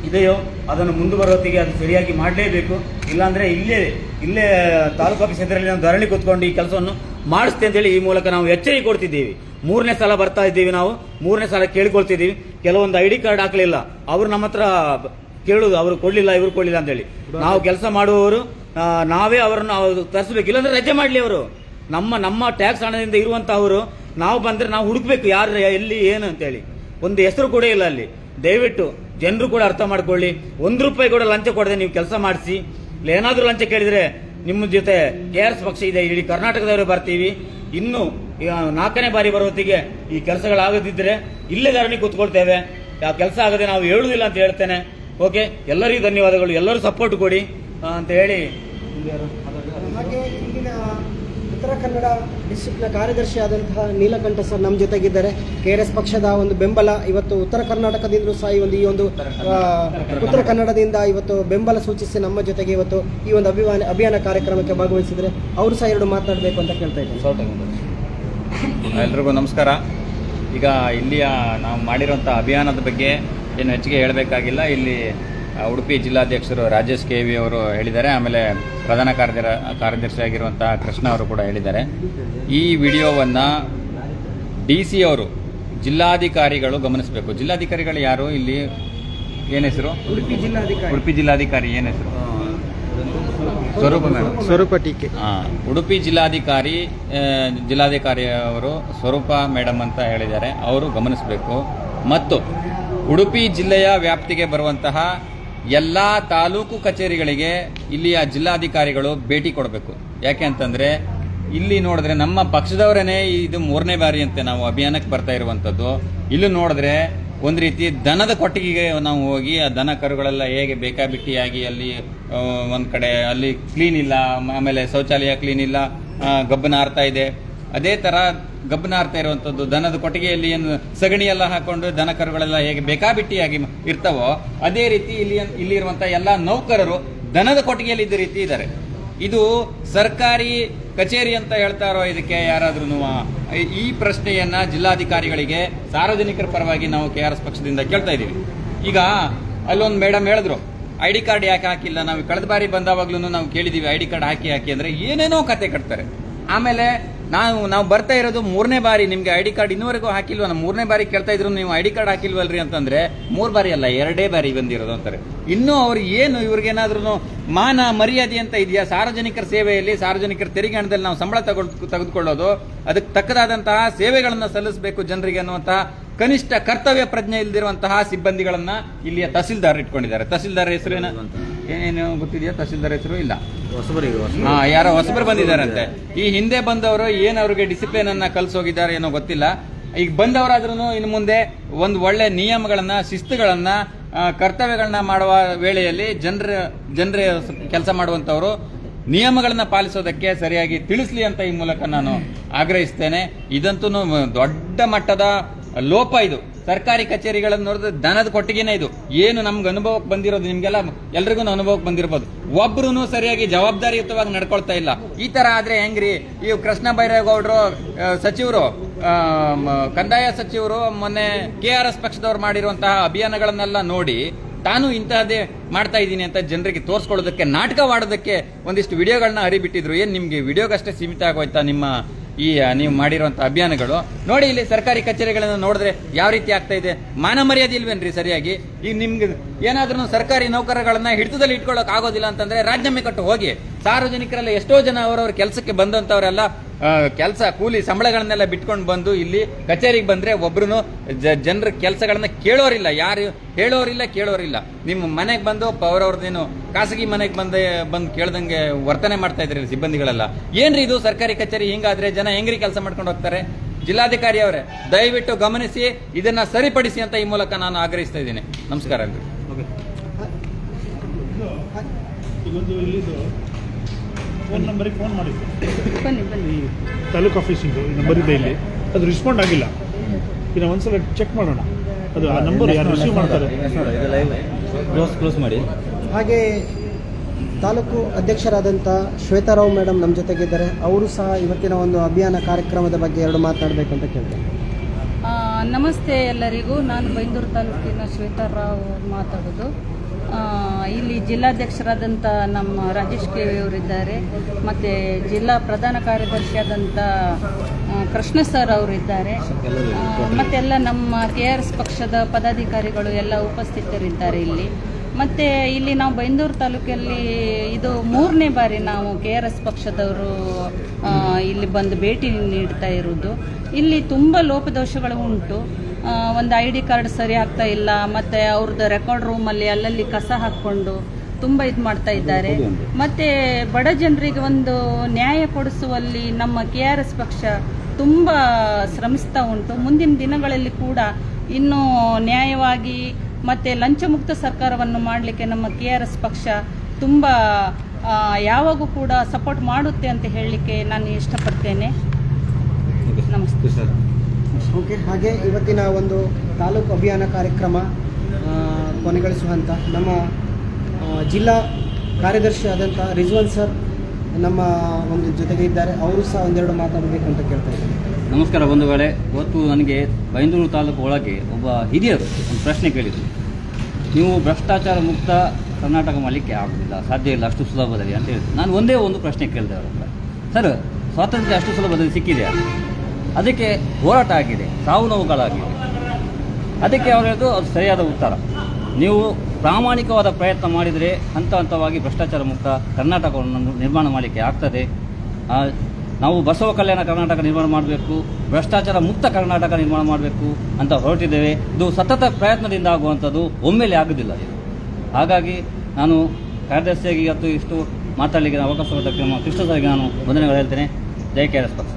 ಇದೆಯೋ ಅದನ್ನು ಮುಂದುವರೋತ್ತಿಗೆ ಅದು ಸರಿಯಾಗಿ ಮಾಡಲೇಬೇಕು. ಇಲ್ಲಾಂದರೆ ಇಲ್ಲೇ ತಾಲೂಕು ಆಫೀಸ್ ಎದುರಲ್ಲಿ ನಾವು ಧರಣಿ ಕೂತ್ಕೊಂಡು ಈ ಕೆಲಸವನ್ನು ಮಾಡಿಸ್ತೆ ಅಂತೇಳಿ ಈ ಮೂಲಕ ನಾವು ಎಚ್ಚರಿಕೆ ಕೊಡ್ತಿದ್ದೀವಿ. 3ನೇ ಸಲ ಬರ್ತಾ ಇದ್ದೀವಿ ನಾವು, 3ನೇ ಸಲ ಕೇಳ್ಕೊಳ್ತಿದ್ದೀವಿ. ಕೆಲವೊಂದು ID ಕಾರ್ಡ್ ಹಾಕಲಿಲ್ಲ, ಅವರು ನಮ್ಮ ಹತ್ರ ಕೇಳೋದು, ಅವರು ಕೊಡಲಿಲ್ಲ, ಇವರು ಕೊಡಲಿಲ್ಲ ಅಂತೇಳಿ. ನಾವು ಕೆಲಸ ಮಾಡುವವರು ನಾವೇ ಅವರನ್ನು ತರಿಸಬೇಕು, ಇಲ್ಲಾಂದ್ರೆ ರಜೆ ಮಾಡಲಿ ಅವರು. ನಮ್ಮ ಟ್ಯಾಕ್ಸ್ ಹಣದಿಂದ ಇರುವಂಥವರು ನಾವು ಬಂದರೆ ನಾವು ಹುಡುಕ್ಬೇಕು ಯಾರು ಎಲ್ಲಿ ಏನು ಅಂತೇಳಿ. ಒಂದು ಹೆಸರು ಕೂಡ ಇಲ್ಲ ಅಲ್ಲಿ. ದಯವಿಟ್ಟು ಜನರು ಕೂಡ ಅರ್ಥ ಮಾಡ್ಕೊಳ್ಳಿ. ₹1 ಕೂಡ ಲಂಚ ಕೊಡದೆ ನೀವು ಕೆಲಸ ಮಾಡಿಸಿ. ಏನಾದರೂ ಲಂಚ ಕೇಳಿದರೆ ನಿಮ್ಮ ಜೊತೆ KRS ಪಕ್ಷ ಇದೆ, ಇಡೀ ಕರ್ನಾಟಕದವರು ಬರ್ತೀವಿ. ಇನ್ನು ಈಗ 4ನೇ ಬಾರಿ ಬರೋ ಹೊತ್ತಿಗೆ ಈ ಕೆಲಸಗಳಾಗದಿದ್ದರೆ ಇಲ್ಲೇ ಧರಣಿ ಕೂತ್ಕೊಳ್ತೇವೆ. ಆ ಕೆಲಸ ಆಗದೆ ನಾವು ಹೇಳುವುದಿಲ್ಲ ಅಂತ ಹೇಳ್ತೇನೆ. ಓಕೆ, ಎಲ್ಲರಿಗೂ ಧನ್ಯವಾದಗಳು, ಎಲ್ಲರೂ ಸಪೋರ್ಟ್ ಕೊಡಿ ಅಂತ ಹೇಳಿ. ಹಾಗೆ ಇಲ್ಲಿನ ಉತ್ತರ ಕನ್ನಡ ಡಿಸ್ಟ್ರಿಕ್ಟ್ನ ಕಾರ್ಯದರ್ಶಿ ಆದಂತಹ ನೀಲಕಂಠ ಸರ್ ನಮ್ಮ ಜೊತೆಗಿದ್ದಾರೆ. KRS ಪಕ್ಷದ ಒಂದು ಬೆಂಬಲ ಇವತ್ತು ಉತ್ತರ ಕರ್ನಾಟಕದಿಂದಲೂ ಸಹ ಈ ಒಂದು ಉತ್ತರ ಕನ್ನಡದಿಂದ ಇವತ್ತು ಬೆಂಬಲ ಸೂಚಿಸಿ ನಮ್ಮ ಜೊತೆಗೆ ಇವತ್ತು ಈ ಒಂದು ಅಭಿಯಾನ ಕಾರ್ಯಕ್ರಮಕ್ಕೆ ಭಾಗವಹಿಸಿದರೆ ಅವರು ಸಹ 2 ಮಾತನಾಡಬೇಕು ಅಂತ ಕೇಳ್ತಾ ಇದ್ದೀನಿ. ಎಲ್ರಿಗೂ ನಮಸ್ಕಾರ. ಈಗ ಇಲ್ಲಿಯ ನಾವು ಮಾಡಿರೋಂಥ ಅಭಿಯಾನದ ಬಗ್ಗೆ ಏನು ಹೆಚ್ಚಿಗೆ ಹೇಳಬೇಕಾಗಿಲ್ಲ. ಇಲ್ಲಿ ಉಡುಪಿ ಜಿಲ್ಲಾಧ್ಯಕ್ಷರು ರಾಜೇಶ್ KV ಅವರು ಹೇಳಿದ್ದಾರೆ, ಆಮೇಲೆ ಪ್ರಧಾನ ಕಾರ್ಯದರ್ಶಿಯಾಗಿರುವಂಥ ಕೃಷ್ಣ ಅವರು ಕೂಡ ಹೇಳಿದ್ದಾರೆ. ಈ ವಿಡಿಯೋವನ್ನು DC ಅವರು ಜಿಲ್ಲಾಧಿಕಾರಿಗಳು ಗಮನಿಸಬೇಕು. ಜಿಲ್ಲಾಧಿಕಾರಿಗಳು ಯಾರು ಇಲ್ಲಿ, ಏನು ಹೆಸರು? ಉಡುಪಿ ಜಿಲ್ಲಾಧಿಕಾರಿ ಏನು ಹೆಸರು? ಸ್ವರೂಪ ಮೇಡಮ್. ಸ್ವರೂಪ ಟೀಕೆ. ಉಡುಪಿ ಜಿಲ್ಲಾಧಿಕಾರಿ ಅವರು ಸ್ವರೂಪ ಮೇಡಮ್ ಅಂತ ಹೇಳಿದ್ದಾರೆ, ಅವರು ಗಮನಿಸಬೇಕು. ಮತ್ತು ಉಡುಪಿ ಜಿಲ್ಲೆಯ ವ್ಯಾಪ್ತಿಗೆ ಬರುವಂತಹ ಎಲ್ಲ ತಾಲೂಕು ಕಚೇರಿಗಳಿಗೆ ಇಲ್ಲಿಯ ಜಿಲ್ಲಾಧಿಕಾರಿಗಳು ಭೇಟಿ ಕೊಡಬೇಕು. ಯಾಕೆ ಅಂತಂದರೆ ಇಲ್ಲಿ ನೋಡಿದ್ರೆ ನಮ್ಮ ಪಕ್ಷದವರೇ ಇದು 3ನೇ ಬಾರಿ ಅಂತೆ ನಾವು ಅಭಿಯಾನಕ್ಕೆ ಬರ್ತಾ ಇರುವಂಥದ್ದು. ಇಲ್ಲಿ ನೋಡಿದ್ರೆ ಒಂದು ರೀತಿ ದನದ ಕೊಟ್ಟಿಗೆಗೆ ನಾವು ಹೋಗಿ ಆ ದನ ಕರುಗಳೆಲ್ಲ ಹೇಗೆ ಬೇಕಾಬಿಟ್ಟಿಯಾಗಿ ಅಲ್ಲಿ ಒಂದು ಕಡೆ ಅಲ್ಲಿ ಕ್ಲೀನ್ ಇಲ್ಲ, ಆಮೇಲೆ ಶೌಚಾಲಯ ಕ್ಲೀನ್ ಇಲ್ಲ, ಗಬ್ಬನ ಹಾರ್ತಾ ಇದೆ. ಅದೇ ಥರ ಗಬ್ಬನ ಹಾರ್ತಾ ಇರುವಂಥದ್ದು ದನದ ಕೊಟ್ಟಿಗೆಯಲ್ಲಿ ಏನು ಸಗಣಿ ಎಲ್ಲ ಹಾಕೊಂಡು ದನ ಕರುಗಳೆಲ್ಲ ಹೇಗೆ ಬೇಕಾಬಿಟ್ಟಿಯಾಗಿ ಇರ್ತಾವೋ ಅದೇ ರೀತಿ ಇಲ್ಲಿರುವಂಥ ಎಲ್ಲ ನೌಕರರು ದನದ ಕೊಟ್ಟಿಗೆಯಲ್ಲಿ ಇದ್ದ ರೀತಿ ಇದ್ದಾರೆ. ಇದು ಸರ್ಕಾರಿ ಕಚೇರಿ ಅಂತ ಹೇಳ್ತಾರೋ ಇದಕ್ಕೆ ಯಾರಾದ್ರೂ? ಈ ಪ್ರಶ್ನೆಯನ್ನ ಜಿಲ್ಲಾಧಿಕಾರಿಗಳಿಗೆ ಸಾರ್ವಜನಿಕರ ಪರವಾಗಿ ನಾವು KRS ಪಕ್ಷದಿಂದ ಕೇಳ್ತಾ ಇದ್ದೀವಿ. ಈಗ ಅಲ್ಲೊಂದು ಮೇಡಮ್ ಹೇಳಿದ್ರು, ID ಕಾರ್ಡ್ ಯಾಕೆ ಹಾಕಿಲ್ಲ? ನಾವು ಕಳೆದ ಬಾರಿ ಬಂದಾವಾಗ್ಲೂ ನಾವು ಕೇಳಿದ್ದೀವಿ ID ಕಾರ್ಡ್ ಹಾಕಿ ಅಂದ್ರೆ ಏನೇನೋ ಕತೆ ಕಟ್ತಾರೆ. ಆಮೇಲೆ ನಾವು ಬರ್ತಾ ಇರೋದು 3ನೇ ಬಾರಿ, ನಿಮ್ಗೆ ID ಕಾರ್ಡ್ ಇನ್ನೂವರೆಗೂ ಹಾಕಿಲ್ವ? ನಾವು 3ನೇ ಬಾರಿ ಕೇಳ್ತಾ ಇದ್ರು, ನೀವು ID ಕಾರ್ಡ್ ಹಾಕಿಲ್ವಲ್ರಿ ಅಂತಂದ್ರೆ 3 ಬಾರಿ ಅಲ್ಲ 2 ಬಾರಿ ಬಂದಿರೋದು ಅಂತಾರೆ. ಇನ್ನೂ ಅವ್ರು ಏನು ಇವ್ರಿಗೇನಾದ್ರೂ ಮಾನ ಮರ್ಯಾದೆ ಅಂತ ಇದೆಯಾ? ಸಾರ್ವಜನಿಕರ ಸೇವೆಯಲ್ಲಿ ಸಾರ್ವಜನಿಕರ ತೆರಿಗೆ ಹಣದಲ್ಲಿ ನಾವು ಸಂಬಳ ತೆಗೆದುಕೊಳ್ಳೋದು, ಅದಕ್ಕೆ ತಕ್ಕದಾದಂತಹ ಸೇವೆಗಳನ್ನು ಸಲ್ಲಿಸಬೇಕು ಜನರಿಗೆ ಅನ್ನುವಂತಹ ಕನಿಷ್ಠ ಕರ್ತವ್ಯ ಪ್ರಜ್ಞೆ ಇಲ್ದಿರುವಂತಹ ಸಿಬ್ಬಂದಿಗಳನ್ನ ಇಲ್ಲಿಯ ತಹಸೀಲ್ದಾರ್ ಇಟ್ಕೊಂಡಿದ್ದಾರೆ. ತಹಸೀಲ್ದಾರ್ ಹೆಸರು ಏನೇನು ಗೊತ್ತಿದೆಯಾ? ತಹಸೀಲ್ದಾರ್ ಹೆಸರು ಇಲ್ಲ, ಯಾರೋ ಹೊಸಬರು ಬಂದಿದ್ದಾರಂತೆ. ಈ ಹಿಂದೆ ಬಂದವರು ಏನು ಅವ್ರಿಗೆ ಡಿಸಿಪ್ಲಿನ್ ಅನ್ನ ಕಲಿಸೋಗಿದ್ದಾರೆ ಏನೋ ಗೊತ್ತಿಲ್ಲ. ಈಗ ಬಂದವರಾದ್ರೂ ಇನ್ನು ಮುಂದೆ ಒಂದು ಒಳ್ಳೆ ನಿಯಮಗಳನ್ನ, ಶಿಸ್ತುಗಳನ್ನ, ಕರ್ತವ್ಯಗಳನ್ನ ಮಾಡುವ ವೇಳೆಯಲ್ಲಿ ಜನರ ಕೆಲಸ ಮಾಡುವಂತವರು ನಿಯಮಗಳನ್ನ ಪಾಲಿಸೋದಕ್ಕೆ ಸರಿಯಾಗಿ ತಿಳಿಸ್ಲಿ ಅಂತ ಈ ಮೂಲಕ ನಾನು ಆಗ್ರಹಿಸ್ತೇನೆ. ಇದಂತೂ ದೊಡ್ಡ ಮಟ್ಟದ ಲೋಪ. ಇದು ಸರ್ಕಾರಿ ಕಚೇರಿಗಳನ್ನು ನೋಡಿದ್ರೆ ದನದ ಕೊಟ್ಟಿಗೆನೇ ಇದು. ಏನು ನಮ್ಗೆ ಅನುಭವಕ್ಕೆ ಬಂದಿರೋದು, ನಿಮ್ಗೆಲ್ಲ ಎಲ್ರಿಗೂ ಅನುಭವಕ್ಕೆ ಬಂದಿರ್ಬೋದು. ಒಬ್ರು ಸರಿಯಾಗಿ ಜವಾಬ್ದಾರಿಯುತವಾಗಿ ನಡ್ಕೊಳ್ತಾ ಇಲ್ಲ. ಈ ತರ ಆದ್ರೆ ಹೆಂಗ್ರಿ? ಈ ಕೃಷ್ಣ ಬೈರೇಗೌಡರು ಸಚಿವರು, ಕಂದಾಯ ಸಚಿವರು ಮೊನ್ನೆ KRS ಪಕ್ಷದವ್ರು ಮಾಡಿರುವಂತಹ ಅಭಿಯಾನಗಳನ್ನೆಲ್ಲ ನೋಡಿ ತಾನು ಇಂತಹದ್ದೇ ಮಾಡ್ತಾ ಇದ್ದೀನಿ ಅಂತ ಜನರಿಗೆ ತೋರಿಸ್ಕೊಳ್ಳೋದಕ್ಕೆ, ನಾಟಕವಾಡೋದಕ್ಕೆ ಒಂದಿಷ್ಟು ವಿಡಿಯೋಗಳನ್ನ ಹರಿಬಿಟ್ಟಿದ್ರು. ಏನ್ ನಿಮ್ಗೆ ವಿಡಿಯೋಗಷ್ಟೇ ಸೀಮಿತ ಆಗೋಯ್ತಾ ನಿಮ್ಮ ನೀವು ಮಾಡಿರುವಂತಹ ಅಭಿಯಾನಗಳು? ನೋಡಿ, ಇಲ್ಲಿ ಸರ್ಕಾರಿ ಕಚೇರಿಗಳನ್ನು ನೋಡಿದ್ರೆ ಯಾವ ರೀತಿ ಆಗ್ತಾ ಇದೆ. ಮಾನ ಮರ್ಯಾದೆ ಇಲ್ವೇನ್ರಿ ಸರಿಯಾಗಿ? ಈಗ ನಿಮ್ಗೆ ಏನಾದ್ರೂ ಸರ್ಕಾರಿ ನೌಕರಗಳನ್ನ ಹಿಡಿತದಲ್ಲಿ ಇಟ್ಕೊಳ್ಳೋಕೆ ಆಗೋದಿಲ್ಲ ಅಂತಂದ್ರೆ ರಾಜೀನಾಮೆ ಕೊಟ್ಟು ಹೋಗಿ. ಸಾರ್ವಜನಿಕರೆಲ್ಲ ಎಷ್ಟೋ ಜನ ಅವರವ್ರ ಕೆಲಸಕ್ಕೆ ಬಂದಂತವರೆಲ್ಲ ಕೆಲಸ ಕೂಲಿ ಸಂಬಳಗಳನ್ನೆಲ್ಲ ಬಿಟ್ಕೊಂಡು ಬಂದು ಇಲ್ಲಿ ಕಚೇರಿಗೆ ಬಂದ್ರೆ ಒಬ್ರು ಜನರ ಕೆಲಸಗಳನ್ನ ಕೇಳೋರಿಲ್ಲ, ಯಾರು ಹೇಳೋರಿಲ್ಲ, ಕೇಳೋರಿಲ್ಲ. ನಿಮ್ಮ ಮನೆಗೆ ಬಂದು ಅವರವ್ರದ್ದೇನು ಖಾಸಗಿ ಮನೆಗೆ ಬಂದು ಕೇಳ್ದಂಗೆ ವರ್ತನೆ ಮಾಡ್ತಾ ಇದ್ರಿ ಸಿಬ್ಬಂದಿಗಳೆಲ್ಲ. ಏನ್ರಿ ಇದು ಸರ್ಕಾರಿ ಕಚೇರಿ? ಹಿಂಗಾದ್ರೆ ಜನ ಹೆಂಗ್ರಿ ಕೆಲಸ ಮಾಡ್ಕೊಂಡು ಹೋಗ್ತಾರೆ? ಜಿಲ್ಲಾಧಿಕಾರಿ ಅವರೇ, ದಯವಿಟ್ಟು ಗಮನಿಸಿ, ಇದನ್ನ ಸರಿಪಡಿಸಿ ಅಂತ ಈ ಮೂಲಕ ನಾನು ಆಗ್ರಹಿಸ್ತಾ ಇದ್ದೀನಿ. ನಮಸ್ಕಾರ ಅಲ್ರಿ. ಫೋನ್ ನಂಬರಿಗೆ ಫೋನ್ ಮಾಡಿದ್ದು, ಈ ತಾಲೂಕು ಆಫೀಸಿಂದು ನಂಬರ್ ಇದೆ ಇಲ್ಲಿ, ಅದು ರೆಸ್ಪಾಂಡ್ ಆಗಿಲ್ಲ. ಇನ್ನು ಒಂದ್ಸಲ ಚೆಕ್ ಮಾಡೋಣ, ಅದು ಆ ನಂಬರ್ ಯಾರು ರಿಸೀವ್ ಮಾಡ್ತಾರೆ. ಕ್ಲೋಸ್ ಮಾಡಿ. ಹಾಗೆ ತಾಲೂಕು ಅಧ್ಯಕ್ಷರಾದಂಥ ಶ್ವೇತಾರಾವ್ ಮೇಡಮ್ ನಮ್ಮ ಜೊತೆಗಿದ್ದಾರೆ. ಅವರು ಸಹ ಇವತ್ತಿನ ಒಂದು ಅಭಿಯಾನ ಕಾರ್ಯಕ್ರಮದ ಬಗ್ಗೆ 2 ಮಾತನಾಡಬೇಕು ಅಂತ ಕೇಳ್ತೇನೆ. ನಮಸ್ತೆ ಎಲ್ಲರಿಗೂ. ನಾನು ಬೈಂದೂರು ತಾಲೂಕಿನ ಶ್ವೇತಾರಾವ್ ಮಾತಾಡೋದು. ಇಲ್ಲಿ ಜಿಲ್ಲಾಧ್ಯಕ್ಷರಾದಂಥ ನಮ್ಮ ರಾಜೇಶ್ KV ಅವರಿದ್ದಾರೆ, ಮತ್ತು ಜಿಲ್ಲಾ ಪ್ರಧಾನ ಕಾರ್ಯದರ್ಶಿಯಾದಂಥ ಕೃಷ್ಣ ಸರ್ ಅವರಿದ್ದಾರೆ, ಮತ್ತೆಲ್ಲ ನಮ್ಮ KRS ಪಕ್ಷದ ಪದಾಧಿಕಾರಿಗಳು ಎಲ್ಲ ಉಪಸ್ಥಿತರಿದ್ದಾರೆ ಇಲ್ಲಿ. ಮತ್ತು ಇಲ್ಲಿ ನಾವು ಬೈಂದೂರು ತಾಲೂಕಲ್ಲಿ ಇದು 3ನೇ ಬಾರಿ ನಾವು KRS ಪಕ್ಷದವರು ಇಲ್ಲಿ ಬಂದು ಭೇಟಿ ನೀಡ್ತಾ ಇರೋದು. ಇಲ್ಲಿ ತುಂಬ ಲೋಪದೋಷಗಳು ಉಂಟು. ಒಂದು ID ಕಾರ್ಡ್ ಸರಿ ಆಗ್ತಾ ಇಲ್ಲ, ಮತ್ತು ಅವ್ರದ್ದು ರೆಕಾರ್ಡ್ ರೂಮಲ್ಲಿ ಅಲ್ಲಲ್ಲಿ ಕಸ ಹಾಕ್ಕೊಂಡು ತುಂಬ ಇದು ಮಾಡ್ತಾ ಇದ್ದಾರೆ. ಮತ್ತು ಬಡ ಜನರಿಗೆ ಒಂದು ನ್ಯಾಯ ಕೊಡಿಸುವಲ್ಲಿ ನಮ್ಮ KRS ಪಕ್ಷ ತುಂಬ ಶ್ರಮಿಸ್ತಾ ಉಂಟು. ಮುಂದಿನ ದಿನಗಳಲ್ಲಿ ಕೂಡ ಇನ್ನೂ ನ್ಯಾಯವಾಗಿ ಮತ್ತು ಲಂಚಮುಕ್ತ ಸರ್ಕಾರವನ್ನು ಮಾಡಲಿಕ್ಕೆ ನಮ್ಮ KRS ಪಕ್ಷ ತುಂಬ ಯಾವಾಗೂ ಕೂಡ ಸಪೋರ್ಟ್ ಮಾಡುತ್ತೆ ಅಂತ ಹೇಳಲಿಕ್ಕೆ ನಾನು ಇಷ್ಟಪಡ್ತೇನೆ. ನಮಸ್ತೆ ಸರ್. ಓಕೆ, ಹಾಗೆ ಇವತ್ತಿನ ಒಂದು ತಾಲೂಕು ಅಭಿಯಾನ ಕಾರ್ಯಕ್ರಮ ಕೊನೆಗೊಳಿಸುವಂಥ ನಮ್ಮ ಜಿಲ್ಲಾ ಕಾರ್ಯದರ್ಶಿ ಆದಂಥ ರಿಜ್ವಾನ್ ಸರ್ ನಮ್ಮ ಒಂದು ಜೊತೆಗೆ ಇದ್ದಾರೆ. ಅವರು ಸಹ ಒಂದೆರಡು ಮಾತಾಡಬೇಕು ಅಂತ ಕೇಳ್ತಾ ಇದ್ದಾರೆ. ನಮಸ್ಕಾರ ಬಂಧುಗಳೇ. ಇವತ್ತು ನನಗೆ ಬೈಂದೂರು ತಾಲೂಕು ಒಳಗೆ ಒಬ್ಬ ಹಿರಿಯರು ಒಂದು ಪ್ರಶ್ನೆ ಕೇಳಿದರು. ನೀವು ಭ್ರಷ್ಟಾಚಾರ ಮುಕ್ತ ಕರ್ನಾಟಕ ಮಾಡಲಿಕ್ಕೆ ಆಗೋದಿಲ್ಲ, ಸಾಧ್ಯ ಇಲ್ಲ ಅಷ್ಟು ಸುಲಭದಲ್ಲಿ ಅಂತ ಹೇಳಿದ್ರು. ನಾನು ಒಂದೇ ಒಂದು ಪ್ರಶ್ನೆ ಕೇಳಿದೆ ಅವರ ಹತ್ರ, ಸರ್ ಸ್ವಾತಂತ್ರ್ಯ ಅಷ್ಟು ಸುಲಭದಲ್ಲಿ ಸಿಕ್ಕಿದೆಯಾ? ಅದಕ್ಕೆ ಹೋರಾಟ ಆಗಿದೆ, ಸಾವು ನೋವುಗಳಾಗಿದೆ. ಅದಕ್ಕೆ ಅವರು ಹೇಳಿದ್ರು ಅದು ಸರಿಯಾದ ಉತ್ತರ. ನೀವು ಪ್ರಾಮಾಣಿಕವಾದ ಪ್ರಯತ್ನ ಮಾಡಿದರೆ ಹಂತ ಹಂತವಾಗಿ ಭ್ರಷ್ಟಾಚಾರ ಮುಕ್ತ ಕರ್ನಾಟಕವನ್ನು ನಿರ್ಮಾಣ ಮಾಡಲಿಕ್ಕೆ ಆಗ್ತದೆ. ನಾವು ಬಸವ ಕಲ್ಯಾಣ ಕರ್ನಾಟಕ ನಿರ್ಮಾಣ ಮಾಡಬೇಕು, ಭ್ರಷ್ಟಾಚಾರ ಮುಕ್ತ ಕರ್ನಾಟಕ ನಿರ್ಮಾಣ ಮಾಡಬೇಕು ಅಂತ ಹೊರಟಿದ್ದೇವೆ. ಇದು ಸತತ ಪ್ರಯತ್ನದಿಂದ ಆಗುವಂಥದ್ದು, ಒಮ್ಮೆಲೆ ಆಗೋದಿಲ್ಲ ಇದು. ಹಾಗಾಗಿ ನಾನು ಕಾರ್ಯದರ್ಶಿಯಾಗಿ ಇವತ್ತು ಇಷ್ಟು ಮಾತಾಡಲಿಕ್ಕೆ ಅವಕಾಶ ಕೊಟ್ಟಕ್ಕೆ ನಮ್ಮ ಕೃಷ್ಣ ಸರ್ಗೆ ನಾನು ವಂದನೆಗಳು ಹೇಳ್ತೇನೆ. ಜೈ KRS ಪಕ್ಷ.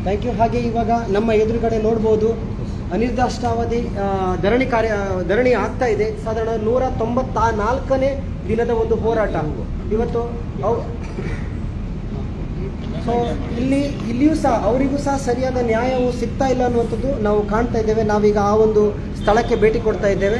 Thank you. ಹಾಗೆ ಇವಾಗ ನಮ್ಮ ಎದುರುಗಡೆ ನೋಡ್ಬೋದು ಅನಿರ್ದಿಷ್ಟಾವಧಿ ಧರಣಿ ಆಗ್ತಾ ಇದೆ. ಸಾಧಾರಣ 194ನೇ ದಿನದ ಒಂದು ಹೋರಾಟ ಇವತ್ತು. ಸೊ ಇಲ್ಲಿಯೂ ಸಹ ಅವರಿಗೂ ಸಹ ಸರಿಯಾದ ನ್ಯಾಯವು ಸಿಗ್ತಾ ಇಲ್ಲ ಅನ್ನುವಂಥದ್ದು ನಾವು ಕಾಣ್ತಾ ಇದ್ದೇವೆ. ನಾವೀಗ ಆ ಒಂದು ಸ್ಥಳಕ್ಕೆ ಭೇಟಿ ಕೊಡ್ತಾ ಇದ್ದೇವೆ.